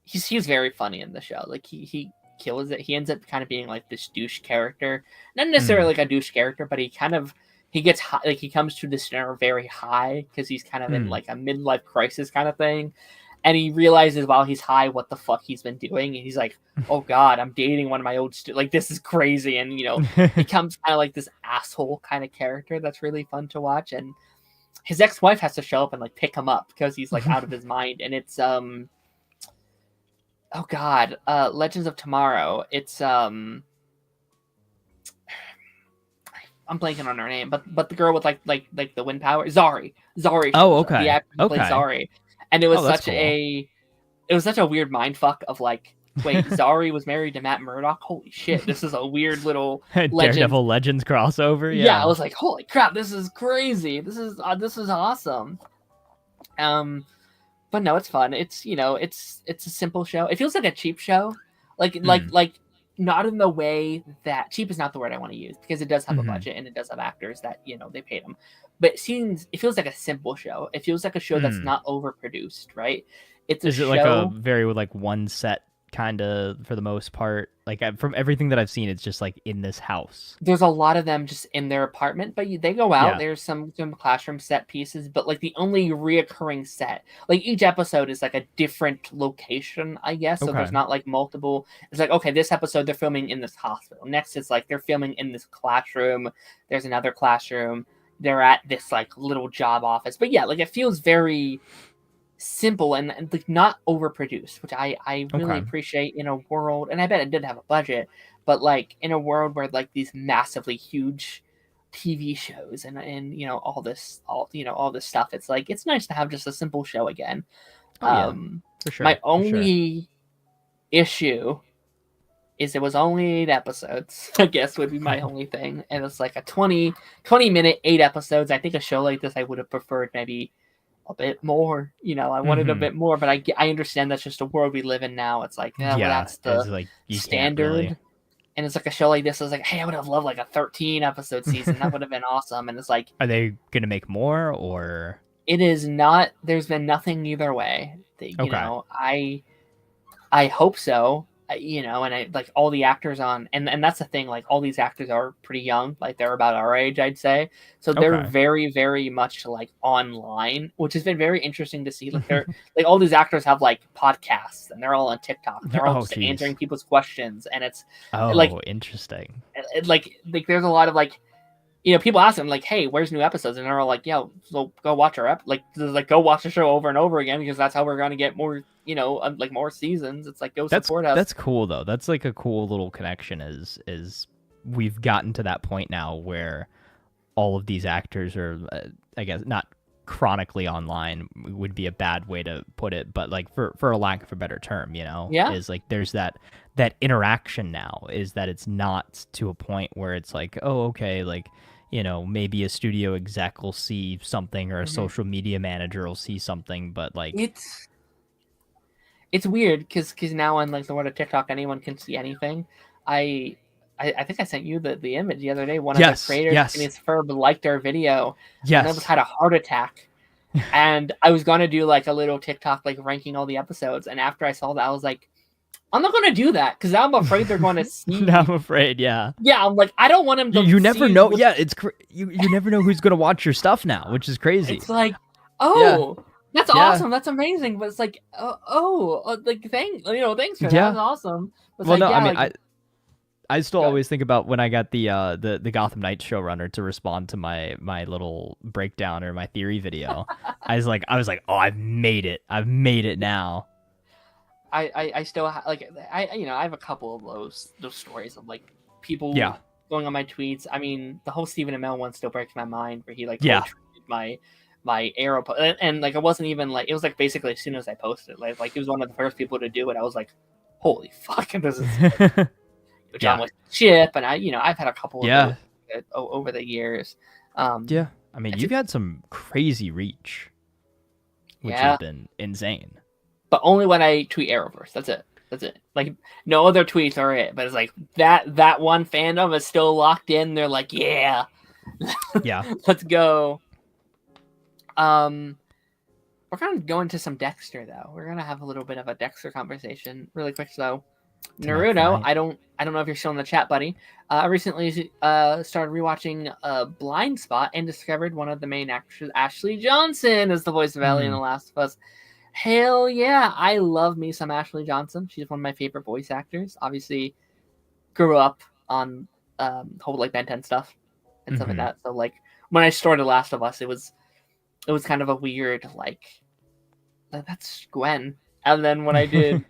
he's very funny in the show. Like, he kills it. He ends up kind of being like this douche character, not necessarily like a douche character, but he gets high, like he comes to this dinner very high because he's kind of in like a midlife crisis kind of thing, and he realizes while he's high what the fuck he's been doing, and he's like, oh god, I'm dating one of my old like, this is crazy, and becomes kind of like this asshole kind of character that's really fun to watch. And his ex-wife has to show up and like pick him up because he's like out of his mind, and it's oh god, Legends of Tomorrow. It's I'm blanking on her name, but the girl with like the wind power, Zari. Oh, okay. The actor played Zari, and it was such cool. a weird mind fuck of like, wait, Zari was married to Matt Murdock. Holy shit, this is a weird little Daredevil Legends crossover. Yeah, I was like, holy crap, this is crazy. This is awesome. But no, it's fun. It's it's a simple show. It feels like a cheap show, like not in the way that cheap is not the word I want to use, because it does have a budget and it does have actors that they paid them. But it feels like a simple show. It feels like a show that's not overproduced, right? Is it like a very like one set kind of for the most part? Like, from everything that I've seen, it's just like in this house. There's a lot of them just in their apartment, but they go out. Yeah. There's some classroom set pieces, but like the only reoccurring set, like each episode is like a different location, I guess. So there's not like multiple. It's like, okay, this episode they're filming in this hospital. Next it's like they're filming in this classroom. There's another classroom. They're at this like little job office. But yeah, like it feels very simple and like not overproduced, which I really appreciate in a world, and I bet it did have a budget, but like in a world where like these massively huge TV shows and you know all this stuff, it's like it's nice to have just a simple show again. For sure. My only issue is it was only 8 episodes, I guess would be my only thing. And it's like a 20-minute, 8 episodes. I think a show like this, I would have preferred maybe a bit more. You know, I wanted a bit more, but I understand that's just a world we live in now. It's like, well, that's the like, standard. Really... And it's like a show like this. I was like, hey, I would have loved like a 13 episode season. That would have been awesome. And it's like, are they going to make more or? It is not. There's been nothing either way. You know, I hope so. You know, and I like all the actors on, and that's the thing. Like all these actors are pretty young. Like they're about our age, I'd say. So they're very, very much like online, which has been very interesting to see. Like they're like all these actors have like podcasts, and they're all on TikTok. They're all just answering people's questions, and it's like interesting. Like there's a lot of like, you know, people ask them like, "Hey, where's new episodes?" And they're all like, "Yeah, so go watch our go watch the show over and over again because that's how we're going to get more, you know, like more seasons." It's like go support us. That's cool though. That's like a cool little connection. Is we've gotten to that point now where all of these actors are, I guess, not chronically online would be a bad way to put it, but like for a lack of a better term, you know, is like there's that interaction now. Is that it's not to a point where it's like, oh, okay, like. You know, maybe a studio exec will see something or a social media manager will see something, but like it's weird because now on like the world of TikTok, anyone can see anything. I think I sent you the image the other day. One of the creators, Phineas Ferb, liked our video. And I had a heart attack. And I was gonna do like a little TikTok like ranking all the episodes, and after I saw that, I was like, I'm not going to do that because I'm afraid they're going to see. I'm afraid, yeah. Yeah, I'm like, I don't want him to. You never know. Yeah, it's you never know who's going to watch your stuff now, which is crazy. It's like, that's awesome. That's amazing. But it's like, like thanks for that. That's awesome. But well, like, no, I mean, I still always think about when I got the Gotham Knights showrunner to respond to my little breakdown or my theory video. I was like, oh, I've made it. I've made it now. I still like I have a couple of those stories of like people going on my tweets. I mean, the whole Stephen Amell one still breaks my mind where he like my arrow and like it wasn't even like it was like basically as soon as I posted like he was one of the first people to do it. I was like, holy fuck, this is John with Chip, and I've had a couple of those over the years. I mean, you've had some crazy reach, which has been insane. But only when I tweet Arrowverse. That's it. Like no other tweets are it. But it's like that one fandom is still locked in. They're like, yeah, let's go. We're gonna go into some Dexter though. We're gonna have a little bit of a Dexter conversation really quick. So Naruto, I don't know if you're still in the chat, buddy. I recently started rewatching Blind Spot and discovered one of the main actors, Ashley Johnson, is the voice of Ellie in The Last of Us. Hell yeah, I love me some Ashley Johnson. She's one of my favorite voice actors. Obviously, grew up on whole like Ben 10 stuff and stuff like that. So like when I started Last of Us, it was kind of a weird like that's Gwen. And then when I did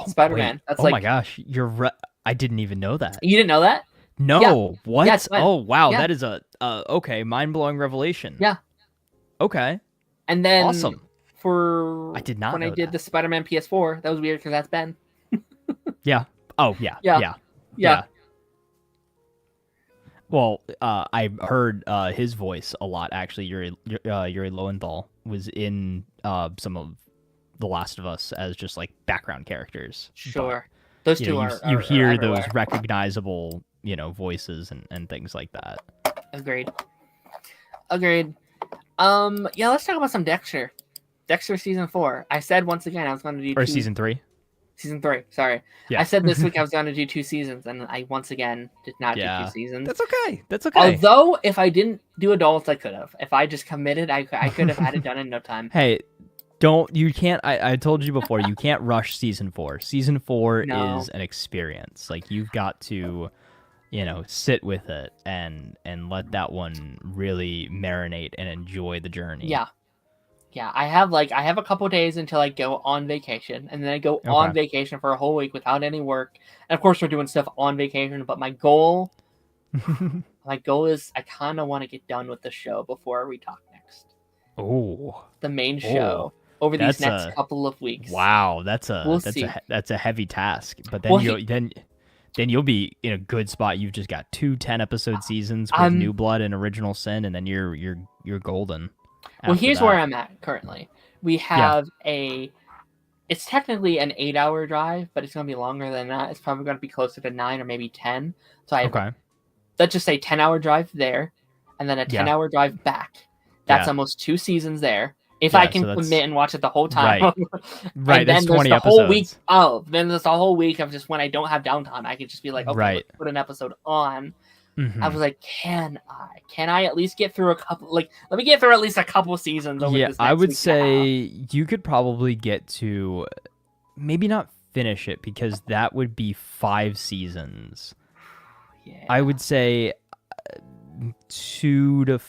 Spider-Man, that's my gosh, you're right. I didn't even know that. You didn't know that? No, what? Yeah, oh wow, that is a okay, mind-blowing revelation. Yeah. Okay. And then awesome. I did not when I did the Spider-Man PS4, that was weird because that's Ben. Yeah. Oh yeah. Well, I heard his voice a lot actually. Yuri Lowenthal was in some of The Last of Us as just like background characters. Sure. But, those two are you hear those recognizable, voices and things like that. Agreed. Let's talk about some Dexter. Dexter season 4. I said once again I was going to do season 3. Season 3. Sorry. Yeah. I said this week I was going to do 2 seasons, and I once again did not do 2 seasons. That's okay. Although if I didn't do adults, I could have. If I just committed, I could have had it done in no time. Hey, you can't. I told you before. You can't rush season 4. Season 4 is an experience. Like you've got to. Sit with it and let that one really marinate and enjoy the journey. Yeah. Yeah, I have a couple days until I go on vacation, and then I go on vacation for a whole week without any work. And of course, we're doing stuff on vacation. But my goal is I kind of want to get done with the show before we talk next. Oh, the main show over these next couple of weeks. Wow, that's a heavy task. But then you'll be in a good spot. You've just got 2 10-episode seasons with New Blood and Original Sin, and then you're golden. Well, here's where I'm at currently. We have it's technically an 8-hour drive, but it's going to be longer than that. It's probably going to be closer to 9 or maybe 10. So let's just say 10-hour drive there, and then a 10-hour drive back. That's almost 2 seasons there. If I can commit and watch it the whole time. Right. And then there's 20 the episodes. whole week. Oh, then there's a whole week of just when I don't have downtime, I can just be like, okay, let's put an episode on. I was like, can I at least get through a couple? Like, let me get through at least a couple seasons. Over this next I would week say you could probably get to maybe not finish it because that would be 5 seasons. Yeah. I would say 2 to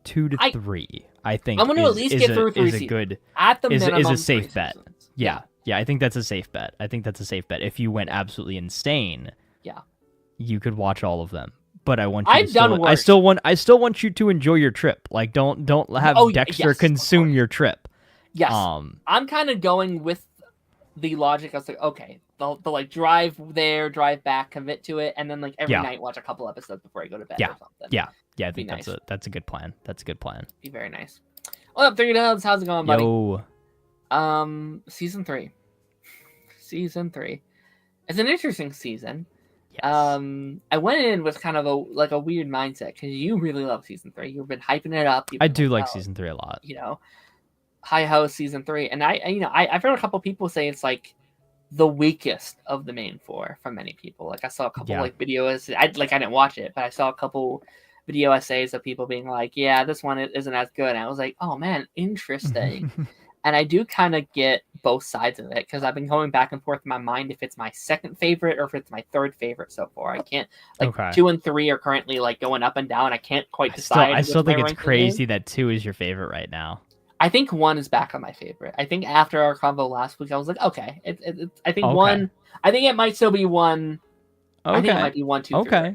3. I think I'm going to at least get through 3 seasons. Good, at the minimum, is a safe bet. Seasons. Yeah, I think that's a safe bet. If you went absolutely insane, you could watch all of them. But I want you I still want you to enjoy your trip. Like don't have Dexter consume your trip. Yes. I'm kind of going with the logic. I was like, okay, they'll like drive there, drive back, commit to it, and then like every night watch a couple episodes before I go to bed or something. Yeah, I think that's a good plan. Be very nice. What up, 3 Dubs? How's it going, buddy? Yo. Season 3. It's an interesting season. Yes. I went in with kind of a weird mindset because you really love season 3. You've been hyping it up. I do like season 3 a lot. High ho season 3, and I've heard a couple people say it's like the weakest of the main 4 from many people. Like I saw a couple like videos. I didn't watch it, but I saw a couple video essays of people being like, yeah, this one isn't as good. And I was like, oh man, interesting. And I do kind of get both sides of it because I've been going back and forth in my mind if it's my second favorite or if it's my third favorite so far. I can't 2 and 3 are currently like going up and down. I can't quite decide. I still think it's crazy that 2 is your favorite right now. I think 1 is back on my favorite. I think after our convo last week, I was like, okay, I think 1. I think it might still be 1. I think it might be 1, 2, 3.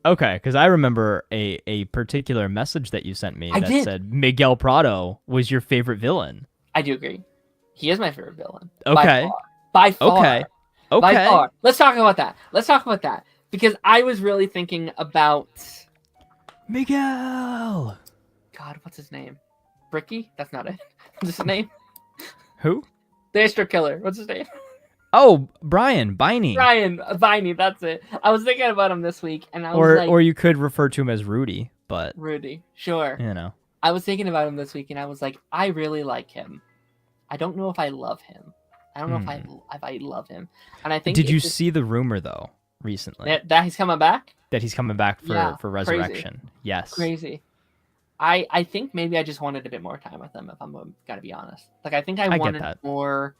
Okay, because I remember a particular message that you sent me that said Miguel Prado was your favorite villain. I do agree. He is my favorite villain. Okay. By far. Okay. By far. Let's talk about that. Because I was really thinking about Miguel. God, what's his name? Bricky? That's not it. What's his name? Who? The extra killer. What's his name? Oh, Brian Biney. That's it. I was thinking about him this week, and I was like... Or you could refer to him as Rudy, but... Rudy, sure. I was thinking about him this week, and I was like, I really like him. I don't know if I love him. I don't know if I love him. And I think... Did you see the rumor, though, recently? That he's coming back? That he's coming back for Resurrection. Crazy. Yes. Crazy. I think maybe I just wanted a bit more time with him, if I'm going to be honest. Like, I think I wanted more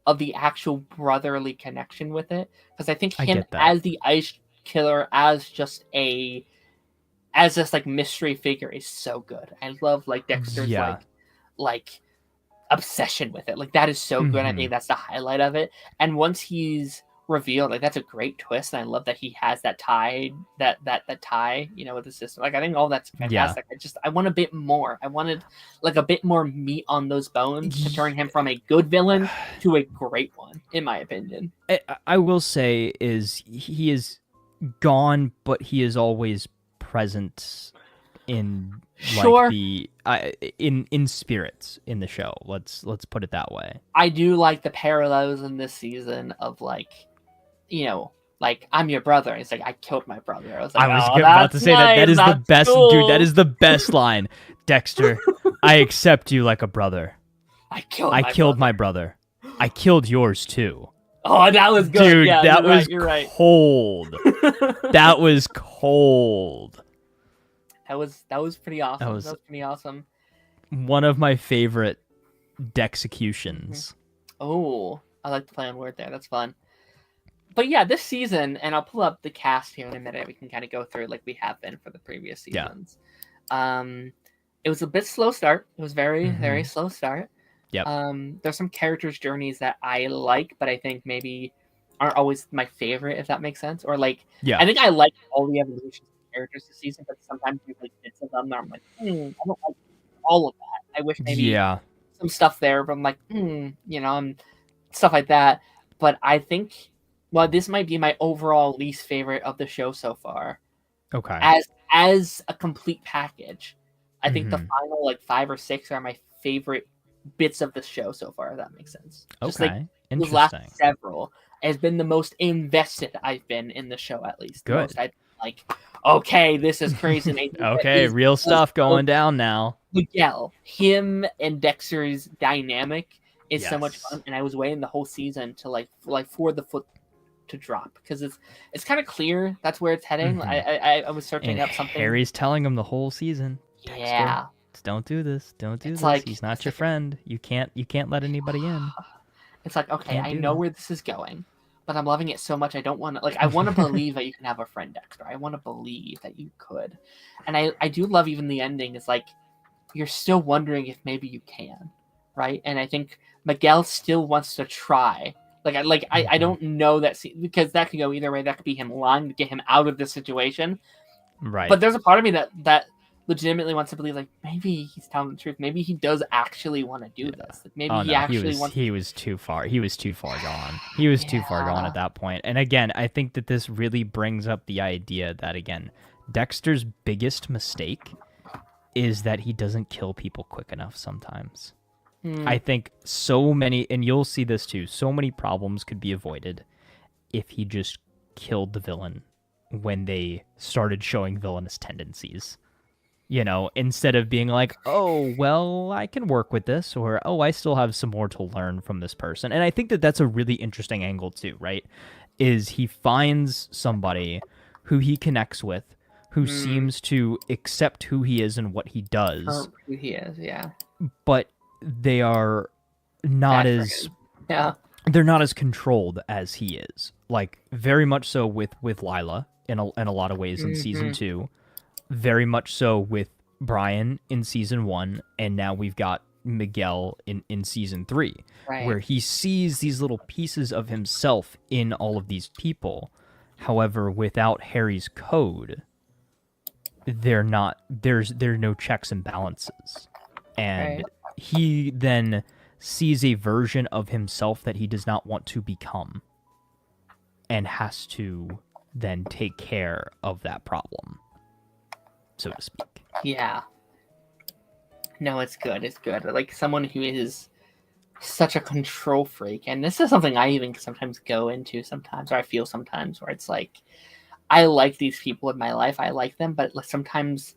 of the actual brotherly connection with it. Because I think him as the Ice Killer, as just like mystery figure is so good. I love like Dexter's like obsession with it. Like that is so good. I think that's the highlight of it. And once he's revealed, like that's a great twist, and I love that he has that tie that tie with the system. Like I think all that's fantastic. I want a bit more. I wanted like a bit more meat on those bones to turn him from a good villain to a great one, in my opinion. I will say he is gone, but he is always present in the in spirits in the show. Let's put it that way. I do like the parallels in this season of like I'm your brother. It's like I killed my brother. I was about to say nice. that is that's the best, cool. Dude. That is the best line. Dexter, I accept you like a brother. I killed my brother. I killed yours too. Oh, that was good. Dude, yeah, that was you're right. Cold. That was cold. That was pretty awesome. That was pretty awesome. One of my favorite Dexecutions. Oh, I like the play on word there. That's fun. But yeah, this season, and I'll pull up the cast here in a minute. We can kind of go through like we have been for the previous seasons. it was a bit slow start. It was very very slow start. Yep. There's some characters' journeys that I like, but I think maybe aren't always my favorite, if that makes sense. Or like, I think I like all the evolutions of characters this season, but sometimes there's like bits of them that I'm like, I don't like all of that. I wish maybe some stuff there, but I'm like, you know, and stuff like that. But I think, well, this might be my overall least favorite of the show so far. Okay. As a complete package, I think the final like 5 or 6 are my favorite bits of the show so far, if that makes sense. Just like those last several has been the most invested I've been in the show, at least. Good. I've been like, okay, this is crazy. Okay, real stuff going down now. Miguel, him and Dexter's dynamic is so much fun, and I was waiting the whole season to like for the foot to drop, because it's kind of clear that's where it's heading. I was searching up something. Harry's telling him the whole season. Yeah. Don't do this. Don't do this. Like, he's not your friend. You can't let anybody in. It's like, okay, I know where this is going, but I'm loving it so much. I don't want to, like, I want to believe that you can have a friend, Dexter. I want to believe that you could. And I do love even the ending is like, you're still wondering if maybe you can, right? And I think Miguel still wants to try. I don't know that, because that could go either way. That could be him lying to get him out of this situation. Right. But there's a part of me that legitimately wants to believe, like, maybe he's telling the truth. Maybe he does actually want to do this. Like, maybe he was too far. He was too far gone. He was too far gone at that point. And again, I think that this really brings up the idea that, again, Dexter's biggest mistake is that he doesn't kill people quick enough sometimes. I think so many, and you'll see this too, so many problems could be avoided if he just killed the villain when they started showing villainous tendencies. You know, instead of being like, oh, well, I can work with this, or, oh, I still have some more to learn from this person. And I think that that's a really interesting angle too, right? Is he finds somebody who he connects with, who seems to accept who he is and what he does. Who he is, yeah. But they are not they're not as controlled as he is. Like, very much so with Lila in a lot of ways in season 2. Very much so with Brian in season 1, and now we've got Miguel in season 3, where he sees these little pieces of himself in all of these people. However, without Harry's code, there are no checks and balances. And he then sees a version of himself that he does not want to become, and has to then take care of that problem, so to speak. Yeah. No, it's good. It's good. Like, someone who is such a control freak, and this is something I even sometimes go into sometimes, or I feel sometimes, where it's like, I like these people in my life. I like them, but sometimes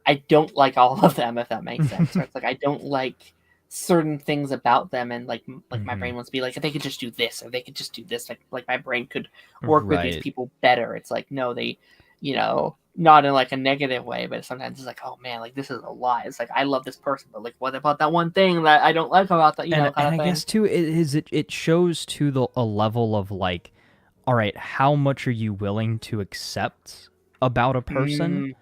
I don't like all of them, if that makes sense. Or it's like, I don't like certain things about them, and like my brain wants to be like, if they could just do this, or they could just do this, like my brain could work with these people better. It's like, no, they, you know, not in like a negative way, but sometimes it's like, oh man, like this is a lie. It's like, I love this person, but like, what about that one thing that I don't like about that, and I guess too, it shows to a level of like, all right, how much are you willing to accept about a person,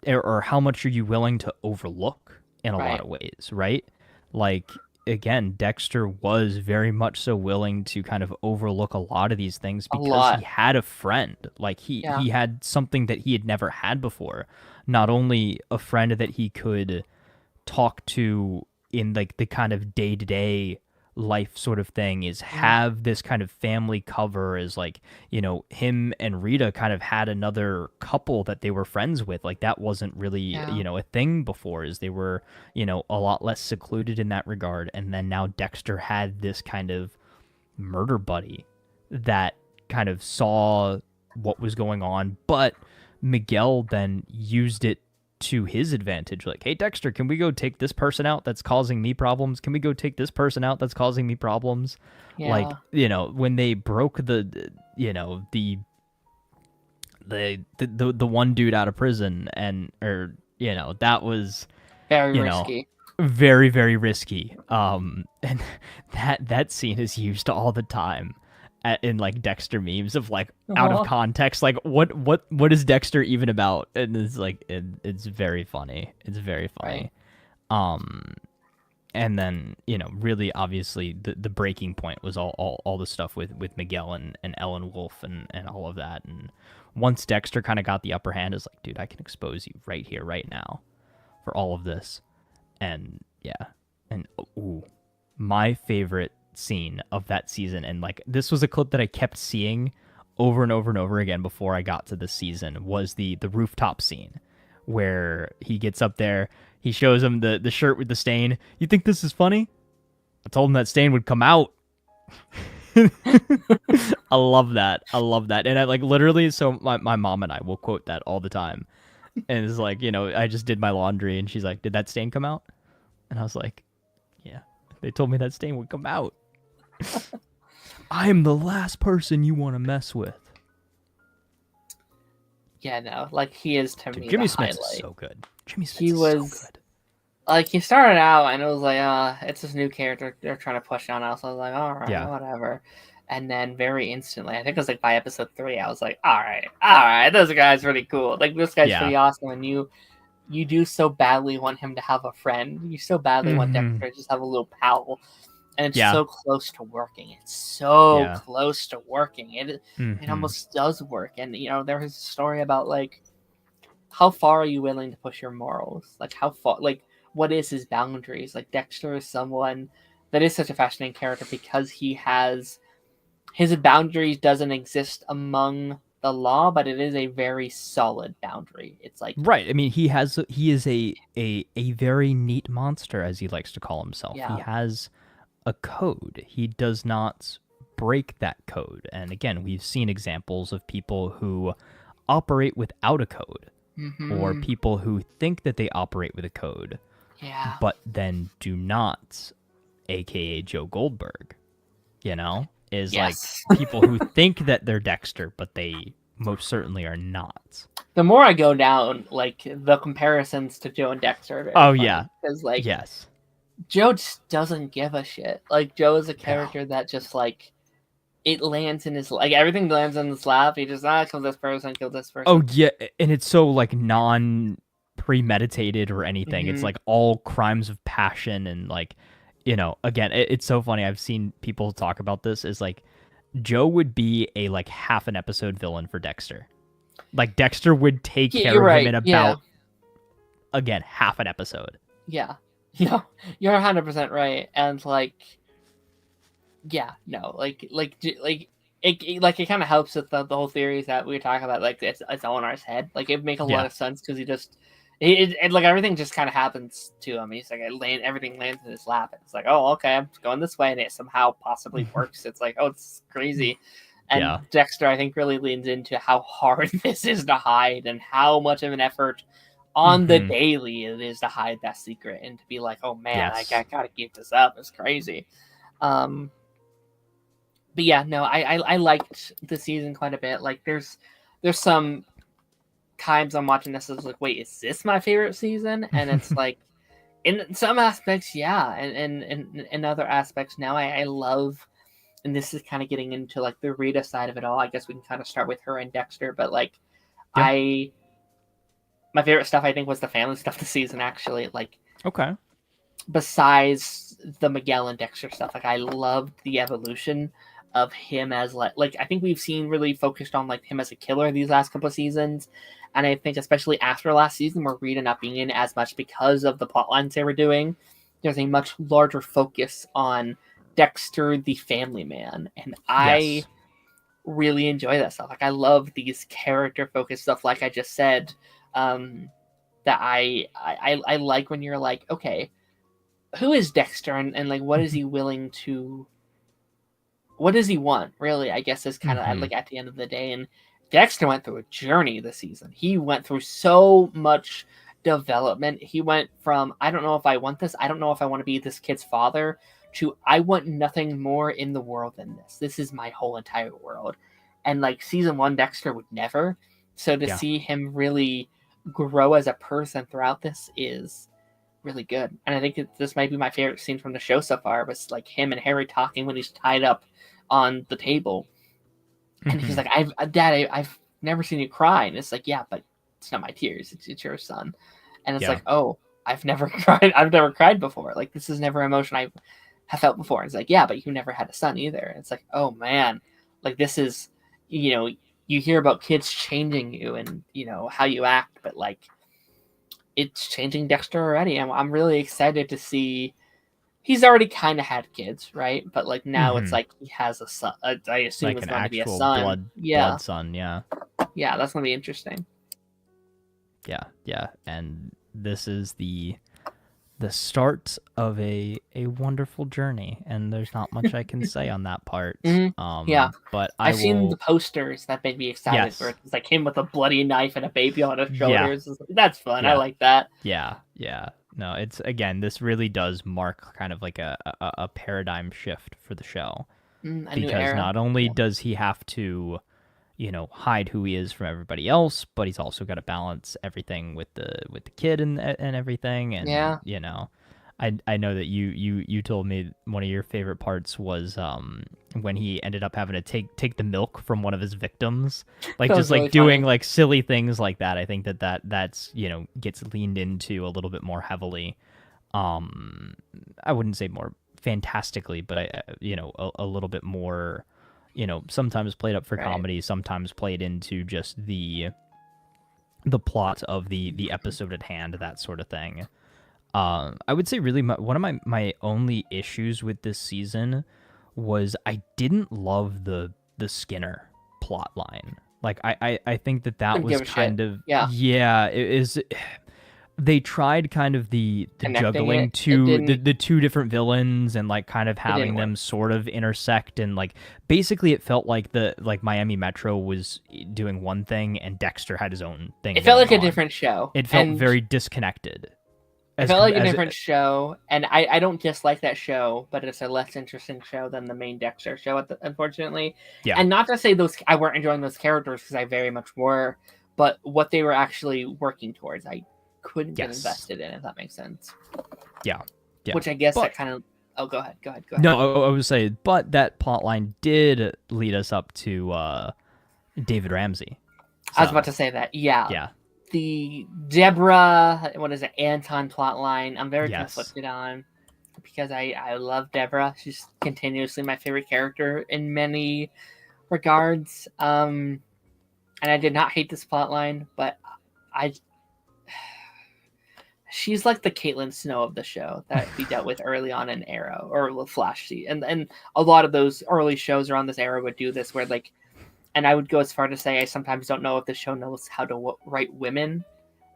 or how much are you willing to overlook in a lot of ways, right? Like, again, Dexter was very much so willing to kind of overlook a lot of these things because he had a friend. Like, he had something that he had never had before. Not only a friend that he could talk to in like the kind of day-to-day life sort of thing, is have this kind of family cover, is like, you know, him and Rita kind of had another couple that they were friends with. Like, that wasn't really you know, a thing before, is they were, you know, a lot less secluded in that regard. And then now Dexter had this kind of murder buddy that kind of saw what was going on, but Miguel then used it to his advantage. Like, hey, Dexter, can we go take this person out that's causing me problems? Can we go take this person out that's causing me problems? Like, you know, when they broke the one dude out of prison, and, or, you know, that was very risky. Very, very risky. And that scene is used all the time in like Dexter memes of like out of context, like what is Dexter even about? And it's like it's very funny. It's very funny. Right. And then, you know, really obviously the breaking point was all the stuff with Miguel and Ellen Wolf and all of that. And once Dexter kind of got the upper hand, is like, dude, I can expose you right here, right now for all of this. And yeah. And my favorite scene of that season, and like this was a clip that I kept seeing over and over and over again before I got to this season, was the rooftop scene where he gets up there. He shows him the shirt with the stain. You think this is funny? I told him that stain would come out. I love that. And I like literally, so my mom and I will quote that all the time. And it's like, you know, I just did my laundry and she's like, did that stain come out? And I was like, yeah, they told me that stain would come out. I am the last person you want to mess with. Yeah, no, like he is to me Jimmy the Smith highlight. Is so good. Jimmy Smith is so good. Like he started out and it was like, it's this new character they're trying to push on us. So I was like, all right, whatever. And then very instantly, I think it was like by episode 3, I was like, all right, this guy's really cool. Like this guy's pretty awesome. And you do so badly want him to have a friend. You so badly want Dexter to just have a little pal. And it's so close to working. It's so close to working. It almost does work. And, you know, there was a story about, like, how far are you willing to push your morals? Like, how far, like, what is his boundaries? Like, Dexter is someone that is such a fascinating character because he has, his boundaries doesn't exist among the law, but it is a very solid boundary. It's like, right. I mean, he is a very neat monster, as he likes to call himself. He has a code. He does not break that code. And again, we've seen examples of people who operate without a code, or people who think that they operate with a code, but then do not, aka Joe Goldberg, you know, is like people who think that they're Dexter, but they most certainly are not. The more I go down, like the comparisons to Joe and Dexter. Because like, Joe just doesn't give a shit. Like, Joe is a character that just, like, it lands in his, like, everything lands in his lap. He just, kill this person, kill this person. Oh, yeah, and it's so, like, non-premeditated or anything. It's, like, all crimes of passion and, like, you know, again, it's so funny. I've seen people talk about this, is, like, Joe would be a, like, half an episode villain for Dexter. Like, Dexter would take care of him in about, again, half an episode. Yeah. No, you're 100% right, and like, it kind of helps with the whole theories that we were talking about. Like, it's all in our head. Like, it make a lot of sense because he just, it like everything just kind of happens to him. He's like, everything lands in his lap. It's like, oh, okay, I'm going this way, and it somehow possibly works. It's like, oh, it's crazy. And Dexter, I think, really leans into how hard this is to hide and how much of an effort on the daily it is to hide that secret and to be like, oh man, I gotta keep this up. It's crazy. But yeah, no, I liked the season quite a bit. Like there's some times I'm watching this, is like, wait, is this my favorite season? And it's like, in some aspects, and in other aspects now I love, and this is kind of getting into like the Rita side of it all. I guess we can kind of start with her and Dexter, but like my favorite stuff, I think, was the family stuff this season, actually. Like, besides the Miguel and Dexter stuff, like, I loved the evolution of him as, like I think we've seen really focused on, like, him as a killer these last couple of seasons. And I think especially after last season, where Rita not being in as much because of the plot lines they were doing, there's a much larger focus on Dexter, the family man. And I really enjoy that stuff. Like, I love these character-focused stuff, like I just said, that I like when you're like, okay, who is Dexter and like what is he willing to, what does he want, really, I guess, is kind of like at the end of the day. And Dexter went through a journey this season. He went through so much development. He went from, I don't know if I want this, I don't know if I want to be this kid's father, to I want nothing more in the world than this. This is my whole entire world. And like season 1, Dexter would never. So to see him really grow as a person throughout this is really good. And I think this might be my favorite scene from the show so far, was like him and Harry talking when he's tied up on the table. And he's like, I've never seen you cry. And it's like, yeah, but it's not my tears. It's your son. And it's like, oh, I've never cried. I've never cried before. Like, this is never an emotion I have felt before. And it's like, yeah, but you never had a son either. And it's like, oh man, like this is, you hear about kids changing you and, how you act, but like it's changing Dexter already. I'm really excited to see. He's already kind of had kids, right? But like now it's like he has a son. I assume like it's an going to be a actual son. blood son, yeah. Yeah, that's going to be interesting. Yeah. And this is the start of a wonderful journey, and there's not much I can say on that part. But I've seen the posters that made me excited. Yes. Where it's like him with a bloody knife and a baby on his shoulders. That's fun. I like that. Yeah. No, it's, again, this really does mark kind of like a paradigm shift for the show, because not only does he have to, hide who he is from everybody else, but he's also got to balance everything with the kid and everything. And I know that you told me one of your favorite parts was when he ended up having to take the milk from one of his victims, like just like really doing funny, like silly things like that. I think that's gets leaned into a little bit more heavily. I wouldn't say more fantastically, but a little bit more, sometimes played up for comedy, sometimes played into just the plot of the episode at hand, that sort of thing. I would say really one of my only issues with this season was I didn't love the Skinner plot line. Like I think that was kind of it is. They tried kind of the juggling the two different villains and like kind of having them sort of intersect, and like basically it felt like Miami Metro was doing one thing and Dexter had his own thing. It felt like a different show. It felt very disconnected. It felt like a different show, and I don't dislike that show, but it's a less interesting show than the main Dexter show, unfortunately. Yeah. And not to say I weren't enjoying those characters, because I very much were, but what they were actually working towards, I couldn't get invested in, if that makes sense. Yeah. Which I guess that kind of... Oh, go ahead. No, I would say, but that plotline did lead us up to David Ramsey. So. I was about to say that, yeah. The Deborah, Anton plotline, I'm very conflicted on, because I love Deborah. She's continuously my favorite character in many regards. And I did not hate this plotline, but she's like the Caitlin Snow of the show that we dealt with early on in Arrow or Flash. And a lot of those early shows around this era would do this, where like, and I would go as far to say I sometimes don't know if the show knows how to write women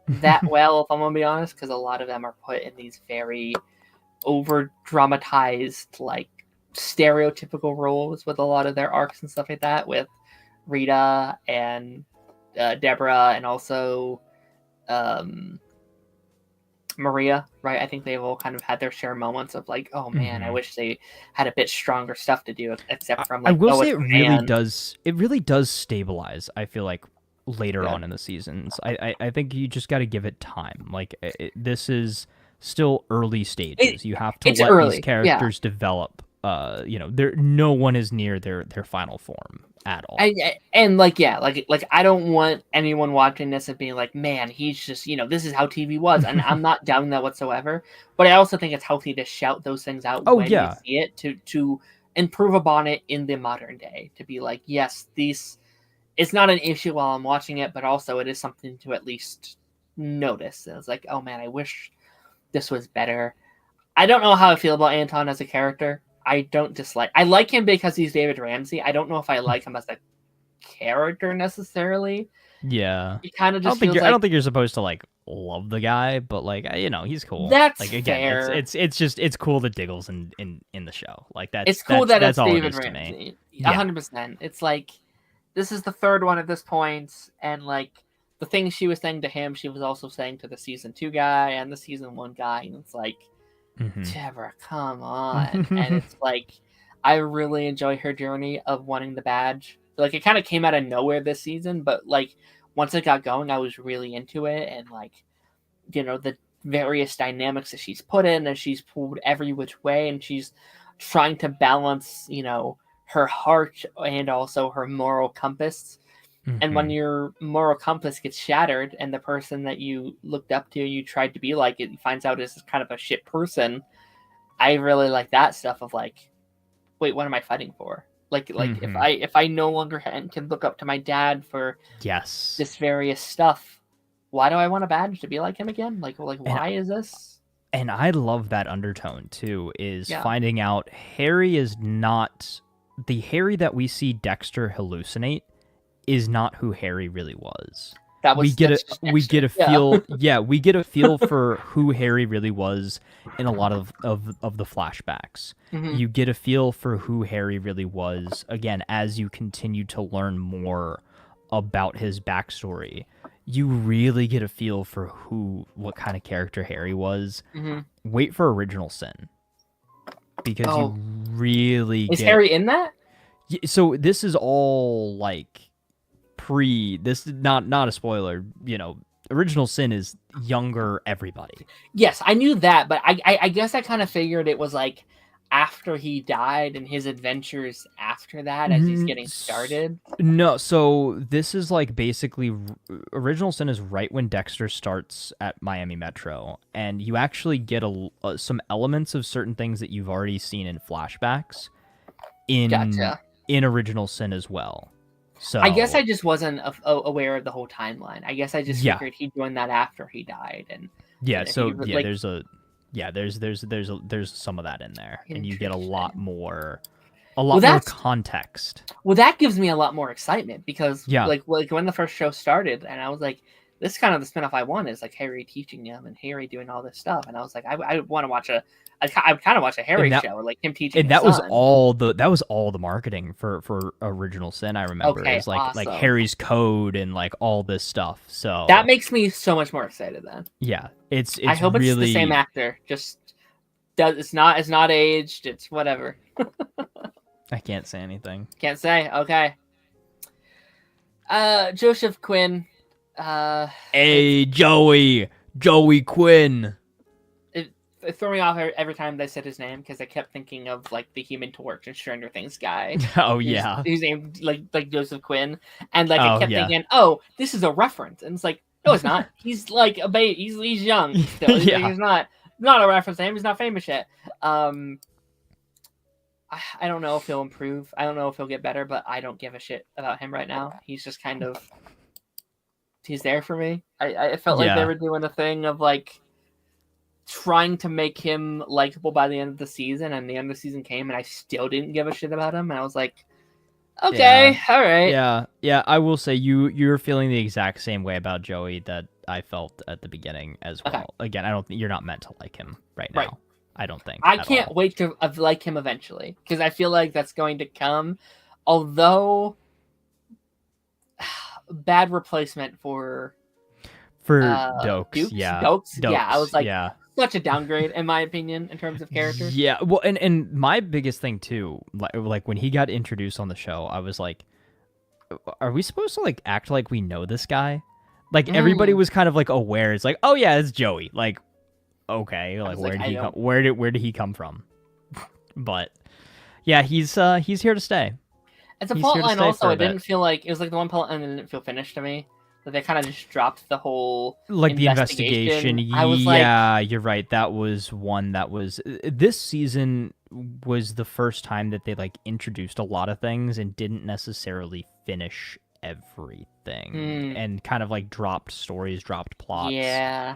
that well, if I'm gonna be honest, because a lot of them are put in these very over dramatized, like stereotypical roles with a lot of their arcs and stuff like that, with Rita and Deborah, and also Maria, right? I think they've all kind of had their share moments of like, oh man, I wish they had a bit stronger stuff to do, except from like, I will say it really does stabilize, I feel like, later on in the seasons. I think you just got to give it time. Like this is still early stages. You have to let these characters develop. No one is near their final form at all. And I don't want anyone watching this and being like, man, he's just, this is how TV was. And I'm not doubting that whatsoever. But I also think it's healthy to shout those things out when you see it, to improve upon it in the modern day. To be like, yes, it's not an issue while I'm watching it, but also it is something to at least notice. And it's like, oh man, I wish this was better. I don't know how I feel about Anton as a character. I like him because he's David Ramsey. I don't know if I like him as a character necessarily. Yeah. He kind of just I don't think you're supposed to like love the guy, but like, he's cool. That's like, again, fair. It's cool that Diggle's in the show. Like it's cool that it's all David it is Ramsey. 100%. It's like, this is the third one at this point, and like the things she was saying to him, she was also saying to the season 2 guy and the season 1 guy, and it's like, Deborah, come on. And it's like, I really enjoy her journey of wanting the badge. Like, it kind of came out of nowhere this season, but like once it got going, I was really into it, and like, the various dynamics that she's put in, and she's pulled every which way, and she's trying to balance, her heart and also her moral compass. And when your moral compass gets shattered and the person that you looked up to, you tried to be like, it finds out is kind of a shit person, I really like that stuff of like, wait, what am I fighting for? Like if I no longer can look up to my dad for this various stuff, why do I want a badge to be like him again? Like why is this? And I love that undertone too, is finding out Harry is not the Harry that we see Dexter hallucinate is not who Harry really was. We get a feel we get a feel for who Harry really was in a lot of the flashbacks. You get a feel for who Harry really was again as you continue to learn more about his backstory. You really get a feel for what kind of character Harry was. Wait for Original Sin, because you really is Harry in that? So this is all like this is not a spoiler, Original Sin is younger everybody. Yes, I knew that, but I guess I kind of figured it was like after he died and his adventures after that as he's getting started. No, so this is like basically Original Sin is right when Dexter starts at Miami Metro, and you actually get some elements of certain things that you've already seen in flashbacks in Original Sin as well. So I guess I just wasn't aware of the whole timeline. I guess I just figured he joined that after he died, and there's some of that in there, and you get a lot more context. Well, that gives me a lot more excitement because like when the first show started, and I was like, this is kind of the spinoff I want, is like Harry teaching him and Harry doing all this stuff, and I was like, I want to watch I kind of watch a Harry show, or like him teaching. And that was all the marketing for Original Sin. I remember is like Harry's code and like all this stuff. So that makes me so much more excited then. Yeah, it's I hope really... it's the same actor. It's not aged. It's whatever. I can't say anything. Can't say. Okay. Joseph Quinn. Hey, Joey Quinn. It threw me off every time they said his name because I kept thinking of like the Human Torch and Stranger Things guy. Who's named like Joseph Quinn, and like I kept thinking, oh, this is a reference, and it's like, no, it's not. He's like a baby. He's young still. He's not a reference to him. He's not famous yet. I don't know if he'll improve. I don't know if he'll get better, but I don't give a shit about him right now. He's just kind of he's there for me. I felt like they were doing a thing of like trying to make him likable by the end of the season, and the end of the season came and I still didn't give a shit about him, and I was like, okay, all right. Yeah, I will say you're feeling the exact same way about Joey that I felt at the beginning as well. Okay. Again, I don't think you're not meant to like him right now. Right. I don't think. I can't wait to like him eventually, because I feel like that's going to come, although bad replacement for Dokes. Dokes. I was like, such a downgrade in my opinion in terms of character. Yeah, well, and my biggest thing too, like when he got introduced on the show, I was like, are we supposed to like act like we know this guy? Like everybody was kind of like aware. It's like, oh yeah, it's Joey. Like, okay, like where did he come from? But yeah, he's here to stay. It's a plot line also. It didn't feel like it was like the one plot line that didn't feel finished to me. That they kind of just dropped the whole the investigation. I was you're right. That was one that was this season was the first time that they like introduced a lot of things and didn't necessarily finish everything and kind of like dropped stories, dropped plots. Yeah.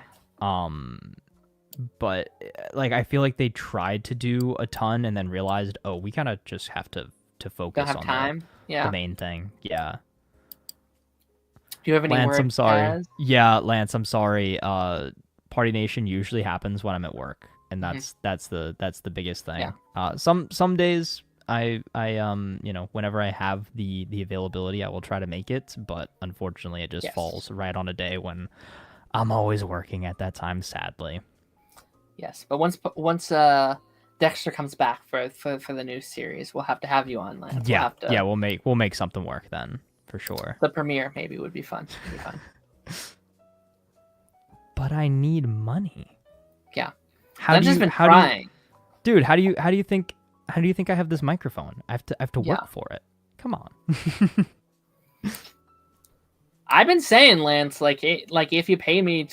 But like I feel like they tried to do a ton and then realized, oh, we kind of just have to focus on the main thing. Yeah. Do you have any Lance, I'm sorry. Yeah, Lance, I'm sorry. Party Nation usually happens when I'm at work, and that's the biggest thing. Yeah. Some days I whenever I have the availability, I will try to make it, but unfortunately, it just falls right on a day when I'm always working at that time. Sadly. Yes, but once Dexter comes back for the new series, we'll have to have you on, Lance. We'll make something work then. For sure. The premiere maybe would be fun. But I need money. Yeah. How do you think how do you think I have this microphone? I have to work for it. Come on. I've been saying, Lance, if you pay me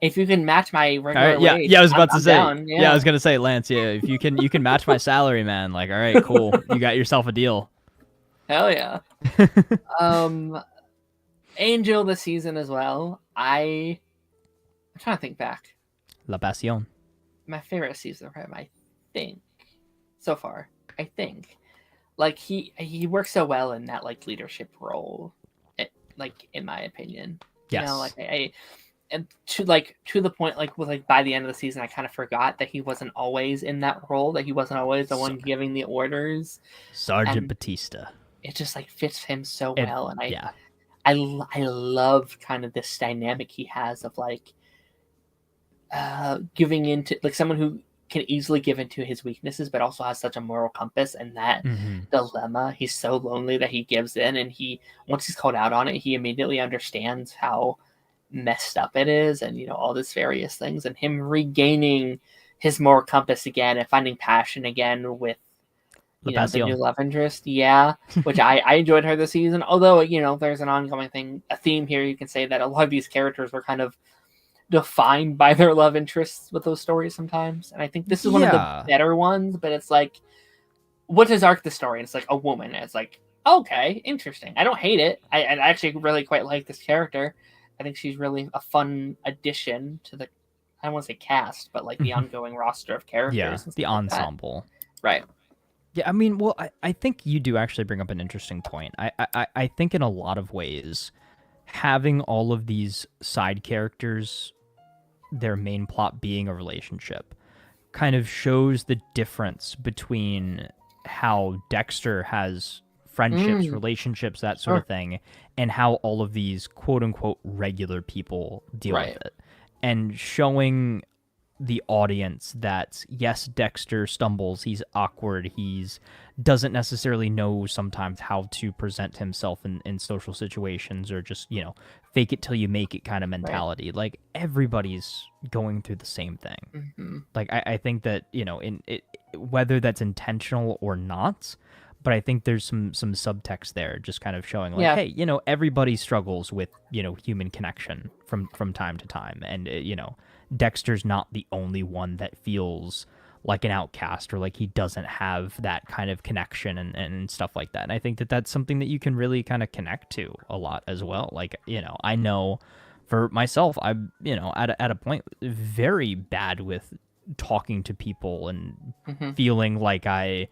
if you can match my regular wage, I was about to say, down. I was gonna say, Lance, if you can match my salary, man. Like, all right, cool, you got yourself a deal. Hell yeah. Angel this season as well. I'm trying to think back. La Pasión. My favorite season of him, I think, so far. I think, like he works so well in that like leadership role. In my opinion, yes. And to the point, by the end of the season, I kind of forgot that he wasn't always in that role, that he wasn't always the one giving the orders. Sergeant Batista. It just fits him so well, and I love kind of this dynamic he has of giving into someone who can easily give into his weaknesses, but also has such a moral compass and that dilemma. He's so lonely that he gives in, and once he's called out on it, he immediately understands how messed up it is, and all these various things, and him regaining his moral compass again and finding passion again with the new love interest. Which I enjoyed her this season, although there's an ongoing a theme here. You can say that a lot of these characters were kind of defined by their love interests with those stories sometimes, and I think this is one of the better ones. But it's what's his arc the story? And it's a woman, and it's okay, interesting. I don't hate it. I actually really quite like this character. I think she's really a fun addition to the, I don't want to say cast, but the ongoing roster of characters. The ensemble. Right. Yeah, I mean, well, I think you do actually bring up an interesting point. I think in a lot of ways, having all of these side characters, their main plot being a relationship, kind of shows the difference between how Dexter has friendships, relationships, that sort of thing, and how all of these quote-unquote regular people deal with it. And showing the audience that, yes, Dexter stumbles, he's awkward, he's doesn't necessarily know sometimes how to present himself in social situations, or just, fake it till you make it kind of mentality. Everybody's going through the same thing. I think that, in it, whether that's intentional or not, but I think there's some subtext there, just kind of showing hey, everybody struggles with, human connection from time to time. And, Dexter's not the only one that feels like an outcast, or he doesn't have that kind of connection and stuff like that. And I think that that's something that you can really kind of connect to a lot as well. I know for myself, I'm, at a point very bad with talking to people and feeling like I,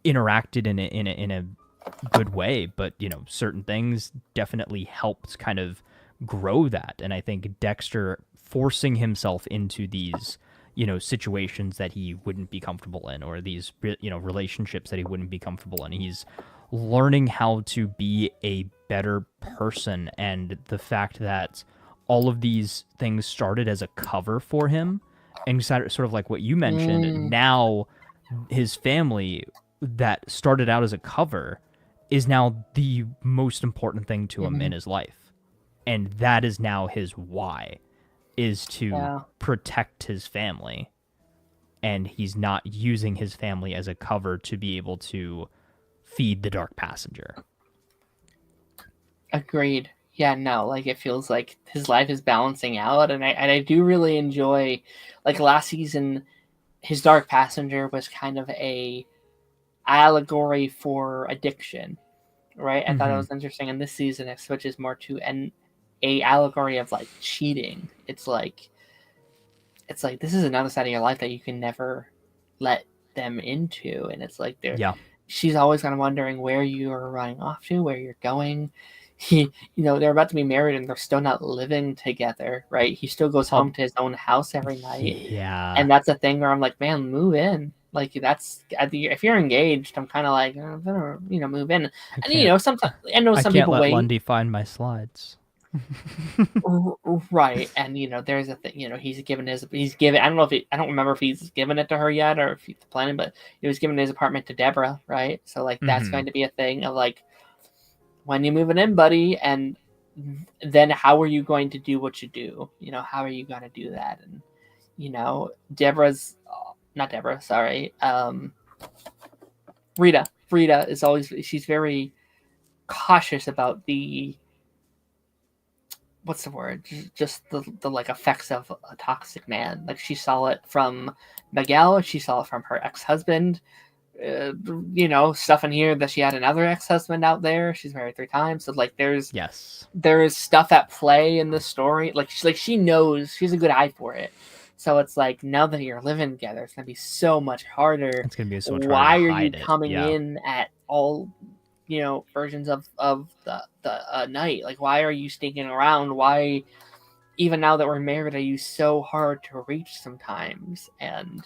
interacted in a good way, but certain things definitely helped kind of grow that. And I think Dexter forcing himself into these situations that he wouldn't be comfortable in, or these relationships that he wouldn't be comfortable in, he's learning how to be a better person. And the fact that all of these things started as a cover for him, and sort of like what you mentioned, now his family that started out as a cover is now the most important thing to him in his life. And that is now his why, is to protect his family. And he's not using his family as a cover to be able to feed the Dark Passenger. Agreed. Yeah, no, it feels like his life is balancing out, and I do really enjoy, last season, his Dark Passenger was kind of a allegory for addiction, right? I thought it was interesting. And this season it switches more to a allegory of cheating. It's this is another side of your life that you can never let them into, and it's she's always kind of wondering where you are running off to, where you're going. They're about to be married and they're still not living together, right? He still goes home to his own house every night. And that's a thing where I'm man, move in. That's, if you're engaged, I'm kind of I better, move in. And sometimes I know some people wait. I can't let Lundy find my slides. Right. And there's a thing, he's given I don't know I don't remember if he's given it to her yet, or if he's planning, but he was giving his apartment to Deborah, right? So that's going to be a thing of when you're moving in, buddy, and then how are you going to do what you do? How are you going to do that? And Deborah's not Deborah, sorry. Rita. Rita is always, she's very cautious about the, what's the word? Just the like effects of a toxic man. Like she saw it from Miguel, she saw it from her ex-husband. Stuff in here that she had another ex-husband out there. She's married 3 times. So like there's stuff at play in the story. Like she knows, she's a good eye for it. So it's like, now that you're living together, it's gonna be so much harder. It's gonna be so much Why harder to are you hide coming it. in at all, versions of the night? Like, why are you sneaking around? Why, even now that we're married, are you so hard to reach sometimes? And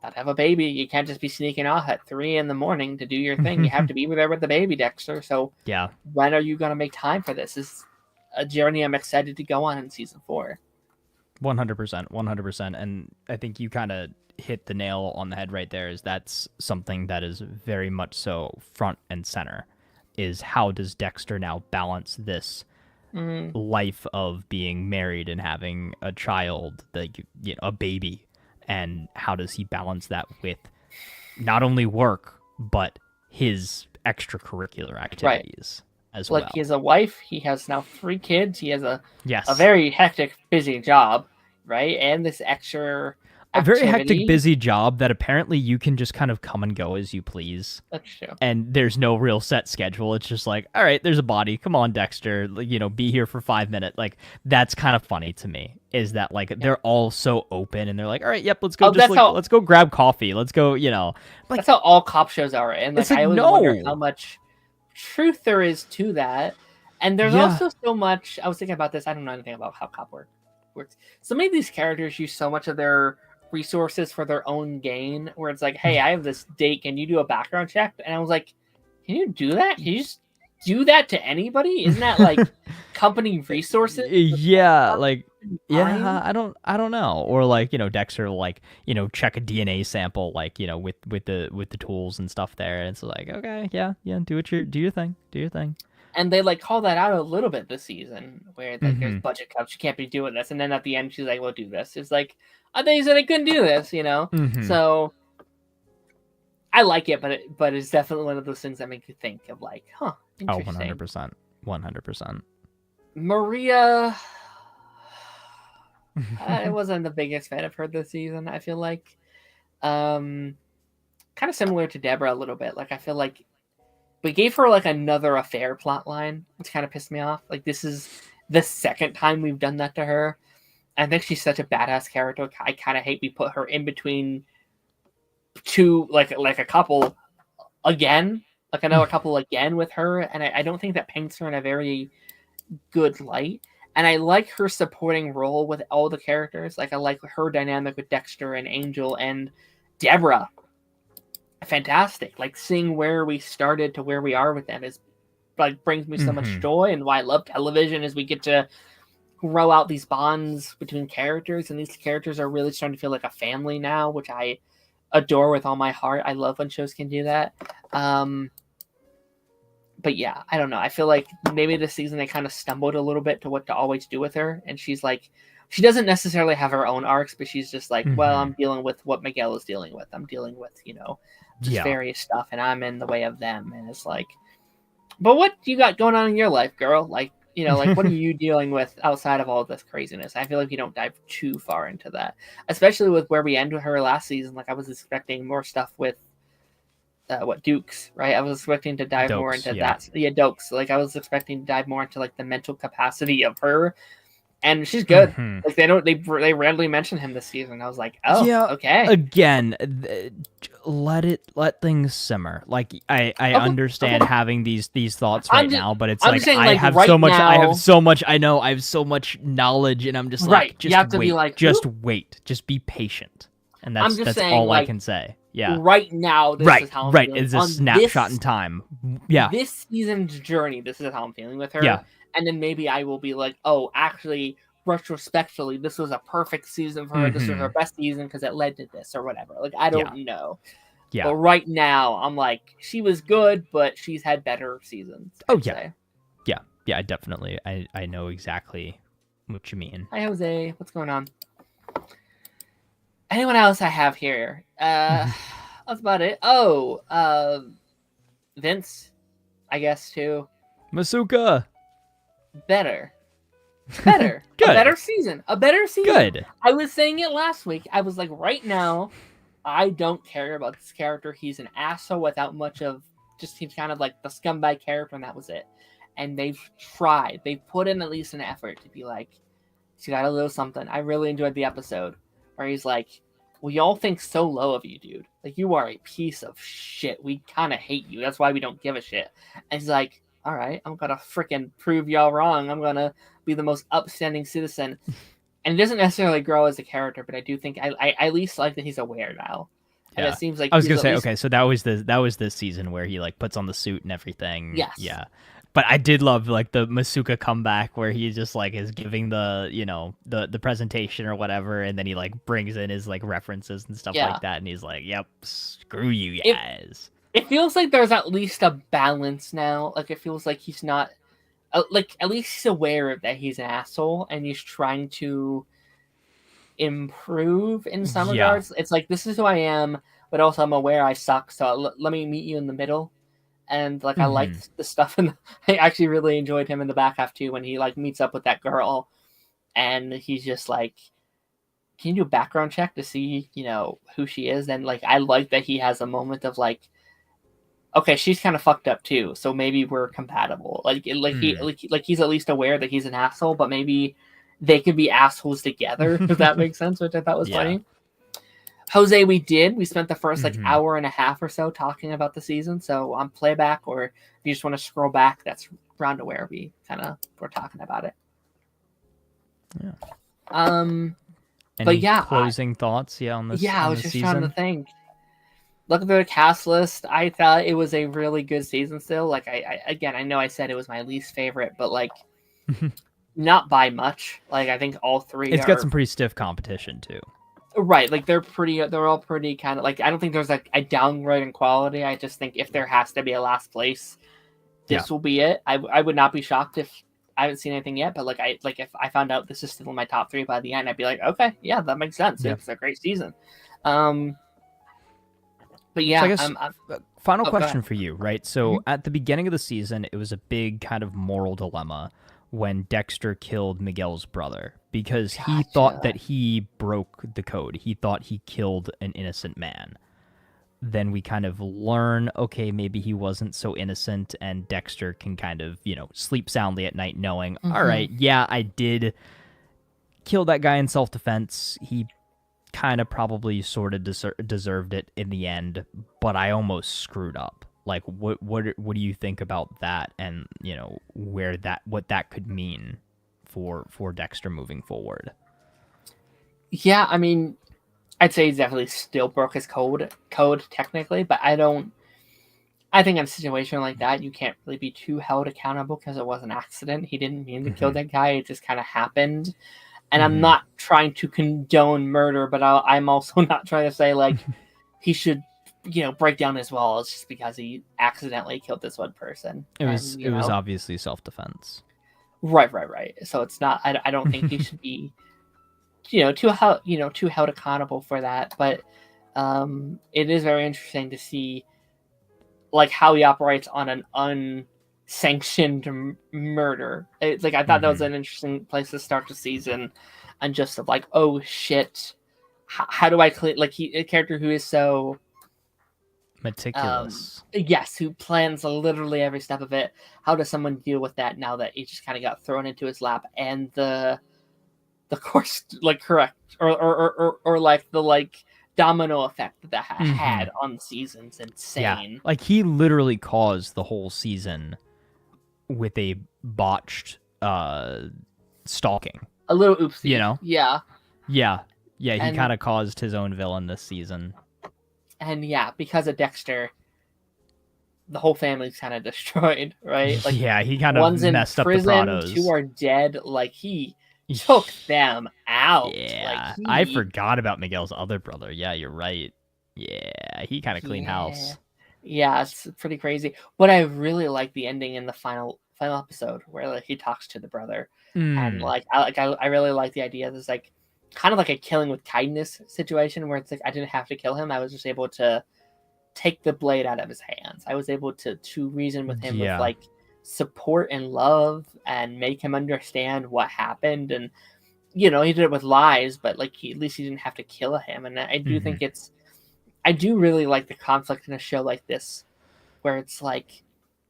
not have a baby, you can't just be sneaking off at 3 a.m. to do your thing. You have to be there with the baby, Dexter. So yeah, when are you gonna make time for this? This is a journey I'm excited to go on in season 4. 100%. And I think you kind of hit the nail on the head right there. Is that's something that is very much so front and center, is how does Dexter now balance this life of being married and having a child, a baby, and how does he balance that with not only work but his extracurricular activities as well? Like, he has a wife, he has now 3 kids, he has a Yes. a very hectic, busy job, right? And this extra a very activity. hectic, busy job that apparently you can just kind of come and go as you please. That's true. And there's no real set schedule. It's just like, all right, there's a body. Come on, Dexter. Be here for 5 minutes. Like, that's kind of funny to me. Is that like they're all so open and they're like, all right, yep, let's go. Let's go grab coffee. Let's go. Like, that's how all cop shows are. And like, I always wonder how much truth there is to that. And there's also so much. I was thinking about this. I don't know anything about how cop works. So many of these characters use so much of their resources for their own gain, where it's like, hey, I have this date, can you do a background check? And I was like, can you do that? Can you just do that to anybody? Isn't that like company resources? I don't know. Or like, Dexter will like, check a DNA sample, like, with the tools and stuff there, and it's like, okay, yeah, do your thing. And they like call that out a little bit this season, where like, there's budget cuts, you can't be doing this, and then at the end she's like, we'll do this. It's like, I thought you said I couldn't do this, So I like it, but it's definitely one of those things that make you think of like, interesting. 100%. Maria, I wasn't the biggest fan of her this season. I feel like, kind of similar to Deborah a little bit. Like, I feel like we gave her like another affair plot line, which kind of pissed me off. Like, this is the second time we've done that to her. I think she's such a badass character. I kind of hate we put her in between two, like a couple again, like another couple again with her, and I don't think that paints her in a very good light. And I like her supporting role with all the characters. Like, I like her dynamic with Dexter and Angel and Deborah. Fantastic. Like, seeing where we started to where we are with them is like brings me so much joy, and why I love television is we get to grow out these bonds between characters, and these characters are really starting to feel like a family now, which I adore with all my heart. I love when shows can do that. But yeah, I don't know. I feel like maybe this season they kind of stumbled a little bit to what to always do with her, and she's like, she doesn't necessarily have her own arcs, but she's just like, well, I'm dealing with what Miguel is dealing with. I'm dealing with, just various stuff, and I'm in the way of them. And it's like, but what do you got going on in your life, girl? Like, like, what are you dealing with outside of all of this craziness? I feel like we don't dive too far into that, especially with where we end with her last season. Like, I was expecting more stuff with Dukes, right? I was expecting to dive more into that. Yeah, Dokes. Like, I was expecting to dive more into like the mental capacity of her, and she's good. Like, they rarely mention him this season. I was like, oh, yeah, okay. Again, let things simmer. Like, I understand having these thoughts now, but it's like, I have so much knowledge, and I'm just like, just wait, just be patient, and that's all I can say. Yeah. Right now, this is how I'm feeling. It's a snapshot in time. Yeah. This season's journey, this is how I'm feeling with her. Yeah. And then maybe I will be like, oh, actually, retrospectively, this was a perfect season for her. This was her best season because it led to this or whatever. Like, I don't know. Yeah. But right now, I'm like, she was good, but she's had better seasons. Oh, yeah. Say. Yeah. Yeah, definitely. I know exactly what you mean. Hi, Jose. What's going on? Anyone else I have here? That's about it. Vince, I guess too. Masuka. Better. Good. A better season. Good. I was saying it last week. I was like, right now, I don't care about this character. He's an asshole without much of, just he's kind of like the scumbag character, and that was it. And they've tried. They've put in at least an effort to be like, he's got a little something. I really enjoyed the episode where he's like, we all think so low of you, dude. Like, you are a piece of shit. We kind of hate you. That's why we don't give a shit. And he's like, all right, I'm going to freaking prove y'all wrong. I'm going to be the most upstanding citizen. And he doesn't necessarily grow as a character, but I do think I at least like that he's aware now. And it seems like I was gonna say, okay, so that was the season where he like puts on the suit and everything. Yes. Yeah. But I did love like the Masuka comeback where he just like is giving the, you know, the presentation or whatever, and then he like brings in his like references and stuff like that, and he's like, yep, screw you guys. It feels like there's at least a balance now. Like, it feels like he's not, like, at least he's aware that he's an asshole and he's trying to improve in some regards. It's like, this is who I am, but also I'm aware I suck, so let me meet you in the middle. And like, I liked the stuff, and I actually really enjoyed him in the back half too, when he like meets up with that girl and he's just like, can you do a background check to see, you know, who she is? And like, I like that he has a moment of like, okay, she's kind of fucked up too, so maybe we're compatible. He's at least aware that he's an asshole, but maybe they could be assholes together, if that makes sense, which I thought was funny. Jose, we spent the first like hour and a half or so talking about the season. So on playback, or if you just want to scroll back, that's around to where we kind of were talking about it. Any closing thoughts? On this. I was just trying to think. Looking through the cast list, I thought it was a really good season still. Like, I know I said it was my least favorite, but like, not by much. Like, I think all three. It's got some pretty stiff competition too. Right, like they're all pretty kind of like, I don't think there's like a downgrade in quality. I just think if there has to be a last place, this will be it. I would not be shocked if I haven't seen anything yet, but if I found out this is still in my top 3 by the end, I'd be like, okay, yeah, that makes sense. Yeah. It's a great season. But yeah, so I guess final question for you, right? So at the beginning of the season, it was a big kind of moral dilemma when Dexter killed Miguel's brother, because he thought that he broke the code. He thought he killed an innocent man. Then we kind of learn, okay, maybe he wasn't so innocent, and Dexter can kind of, you know, sleep soundly at night knowing, all right, yeah, I did kill that guy in self-defense. He kind of probably sort of deserved it in the end, but I almost screwed up. Like, what do you think about that, and, you know, what that could mean for Dexter moving forward? Yeah, I mean, I'd say he definitely still broke his code technically, but I think in a situation like that, you can't really be too held accountable because it was an accident. He didn't mean to kill that guy. It just kind of happened. And I'm not trying to condone murder, but I'm also not trying to say like he should, you know, break down his walls just because he accidentally killed this one person. It was obviously self-defense. Right. So it's not. I don't think he should be, too held accountable for that. But it is very interesting to see, like, how he operates on an unsanctioned murder. It's like, I thought that was an interesting place to start the season, and just of like, oh shit, how do I clean? Like, a character who is so meticulous. Yes, who plans literally every step of it. How does someone deal with that now that it just kind of got thrown into his lap, and the course, like, correct or like the like domino effect that had on the season's insane. Yeah, like he literally caused the whole season with a botched stalking. A little oopsie, you know? Yeah. He kind of caused his own villain this season. And yeah, because of Dexter, the whole family's kind of destroyed, right? Like, yeah, he kind of messed up the Prados. 2 are dead. Like, he took them out. Yeah, I forgot about Miguel's other brother. Yeah, you're right. Yeah, he kind of cleaned house. Yeah, it's pretty crazy. But I really like the ending in the final episode where, like, he talks to the brother, and like I really like the idea. There's like, kind of like a killing with kindness situation where it's like I didn't have to kill him. I was just able to take the blade out of his hands. I was able to reason with him with like support and love and make him understand what happened. And he did it with lies, but like at least he didn't have to kill him. And I do think I do really like the conflict in a show like this, where it's like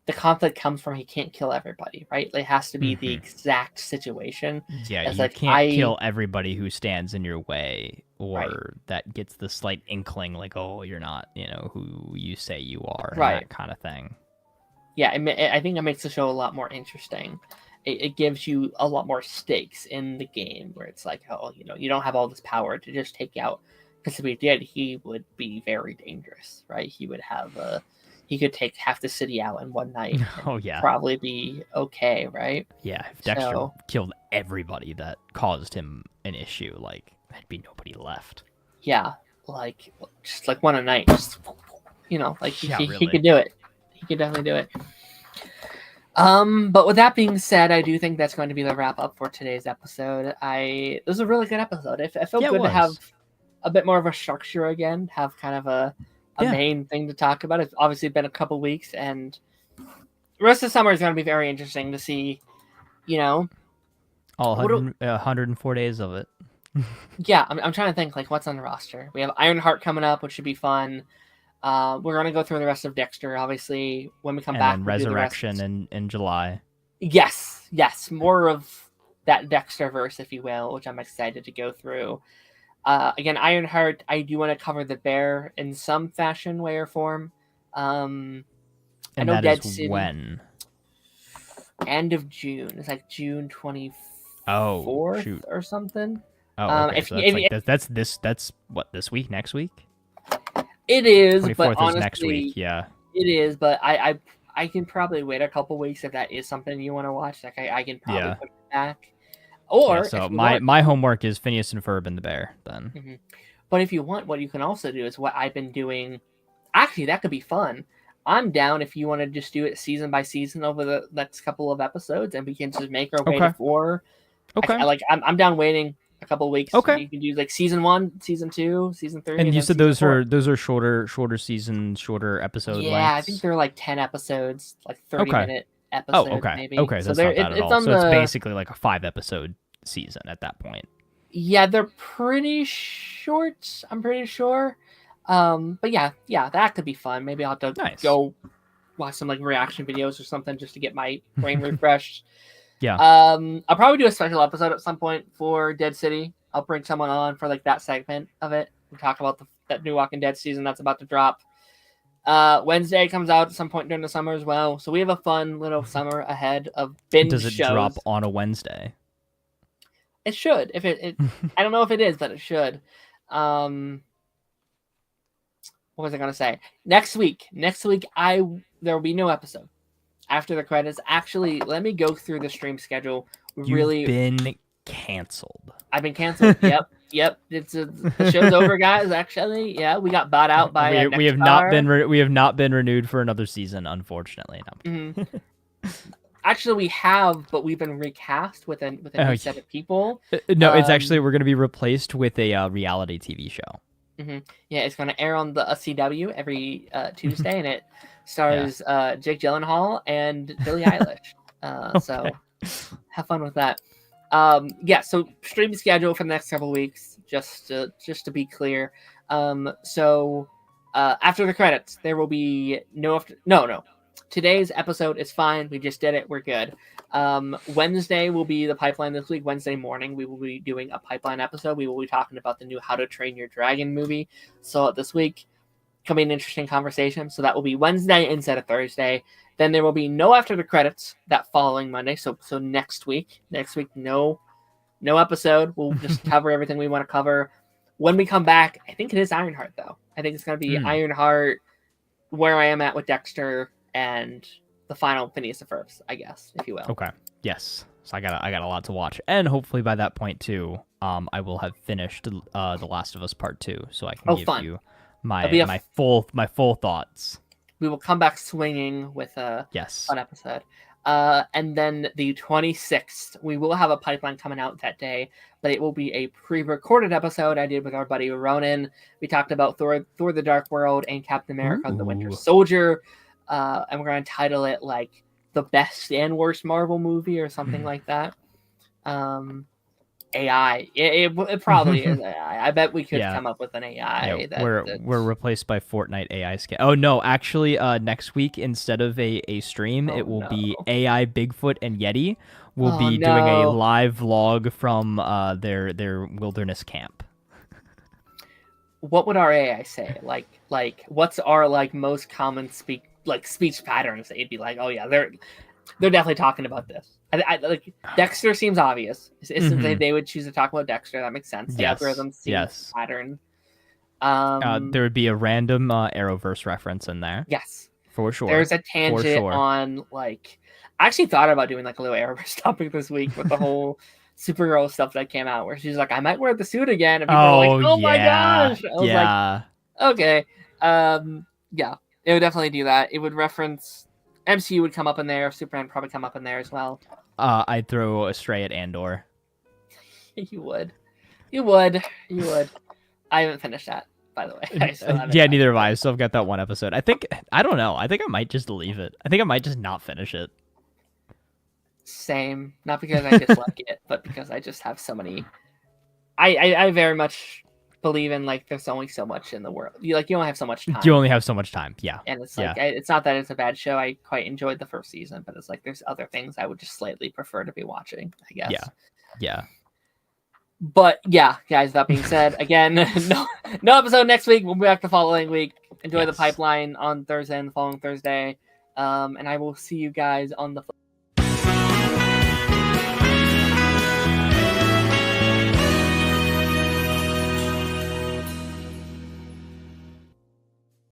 the conflict comes from he can't kill everybody, right? It has to be the exact situation. Yeah, you can't kill everybody who stands in your way, or that gets the slight inkling like, oh, you're not, who you say you are, and that kind of thing. Yeah, I think it makes the show a lot more interesting. It gives you a lot more stakes in the game, where it's like, oh, you don't have all this power to just take out. Because if he did, he would be very dangerous, right? He would have he could take half the city out in one night. Oh yeah, probably be okay, right? Yeah, if Dexter killed everybody that caused him an issue, like there'd be nobody left. Yeah, like just like one a night, just like really. He could do it. He could definitely do it. But with that being said, I do think that's going to be the wrap up for today's episode. This was a really good episode. It felt good to have a bit more of a structure again, have kind of a main thing to talk about. It's obviously been a couple weeks, and the rest of the summer is going to be very interesting to see, all 104 days of it. Yeah, I'm trying to think, like, what's on the roster. We have Ironheart coming up, which should be fun. We're going to go through the rest of Dexter, obviously, when we come back. And Resurrection in July. Yes. More of that Dexter-verse, if you will, which I'm excited to go through. Again, Ironheart, I do want to cover the bear in some fashion, way, or form. And I know that Dead is City, when? End of June. It's like June 24th or something. Oh, okay. That's what, this week, next week? It is, 24th but is honestly, next week, yeah. It is, but I can probably wait a couple weeks if that is something you want to watch. Like I can probably put it back. Or so my homework is Phineas and Ferb and the bear then. Mm-hmm. But if you want, what you can also do is what I've been doing. Actually, that could be fun. I'm down if you want to just do it season by season over the next couple of episodes, and we can just make our way to 4. Okay. I'm down waiting a couple of weeks. Okay. You can do like season 1, season 2, season 3. And you said those are shorter seasons, shorter episode lengths. I think they're like 10 episodes, like 30-minute episodes. Oh, okay. Maybe. Okay, so that's not bad at all. So it's basically like a 5-episode season at that point. Yeah, they're pretty short, I'm pretty sure. But yeah, that could be fun. Maybe I'll have to go watch some like reaction videos or something just to get my brain refreshed. Yeah. I'll probably do a special episode at some point for Dead City. I'll bring someone on for like that segment of it. We'll talk about that new Walking Dead season that's about to drop. Wednesday comes out at some point during the summer as well. So we have a fun little summer ahead of binge shows. Does it drop on a Wednesday? It should. If it I don't know if it is, but it should. What was I gonna say? Next week, there will be no episode after the credits. Actually, let me go through the stream schedule. You've been canceled. I've been canceled. Yep. The show's over, guys. Actually, yeah, we got bought out by. We have not been renewed for another season, unfortunately. No. Mm-hmm. Actually, we have, but we've been recast with a new set of people. No, it's actually we're going to be replaced with a reality TV show. Mm-hmm. Yeah, it's going to air on the CW every Tuesday, and it stars Jake Gyllenhaal and Billie Eilish. So have fun with that. So stream schedule for the next couple weeks, just to be clear. So after the credits, there will be no. Today's episode is fine. We just did it. We're good. Wednesday will be the pipeline this week. Wednesday morning, we will be doing a pipeline episode. We will be talking about the new How to Train Your Dragon movie. So this week can be an interesting conversation. So that will be Wednesday instead of Thursday. Then there will be no after the credits that following Monday. So next week, no episode. We'll just cover everything we want to cover. When we come back, I think it is Ironheart though. I think it's going to be Ironheart, where I am at with Dexter, and the final Phineas and Ferb, I guess, if you will. Okay. Yes. So I got a lot to watch, and hopefully by that point too, I will have finished The Last of Us Part 2, so I can give you my full thoughts. We will come back swinging with a fun episode. And then the 26th, we will have a pipeline coming out that day, but it will be a pre-recorded episode I did with our buddy Ronan. We talked about Thor the Dark World and Captain America the Winter Soldier, and we're going to title it like the best and worst Marvel movie or something like that. AI. It probably is AI. I bet we could come up with an AI. Yeah, we're replaced by Fortnite AI scan. Oh no, actually, next week instead of a stream, it will be AI Bigfoot and Yeti will be doing a live vlog from their wilderness camp. What would our AI say? Like what's our like most common speech patterns that you'd be like, oh yeah, they're definitely talking about this. I like Dexter seems obvious. They would choose to talk about Dexter. That makes sense. The algorithm seems pattern. There would be a random Arrowverse reference in there. Yes, for sure. There's a tangent on like. I actually thought about doing like a little Arrowverse topic this week with the whole Supergirl stuff that came out, where she's like, "I might wear the suit again," and people are like, "Oh my gosh!" I was like, "Okay, yeah, it would definitely do that. It would reference." MCU would come up in there. Superman probably come up in there as well. I'd throw a stray at Andor. You would. I haven't finished that, by the way. Neither have I. So I've got that one episode. I don't know. I think I might just leave it. I think I might just not finish it. Same. Not because I dislike it, but because I just have so many. I very much believe in like there's only so much in the world. You only have so much time. You only have so much time. Yeah. And it's like it's not that it's a bad show. I quite enjoyed the first season, but it's like there's other things I would just slightly prefer to be watching, I guess. Yeah. But yeah, guys, that being said, again, no episode next week. We'll be back the following week. Enjoy the pipeline on Thursday and the following Thursday. And I will see you guys on the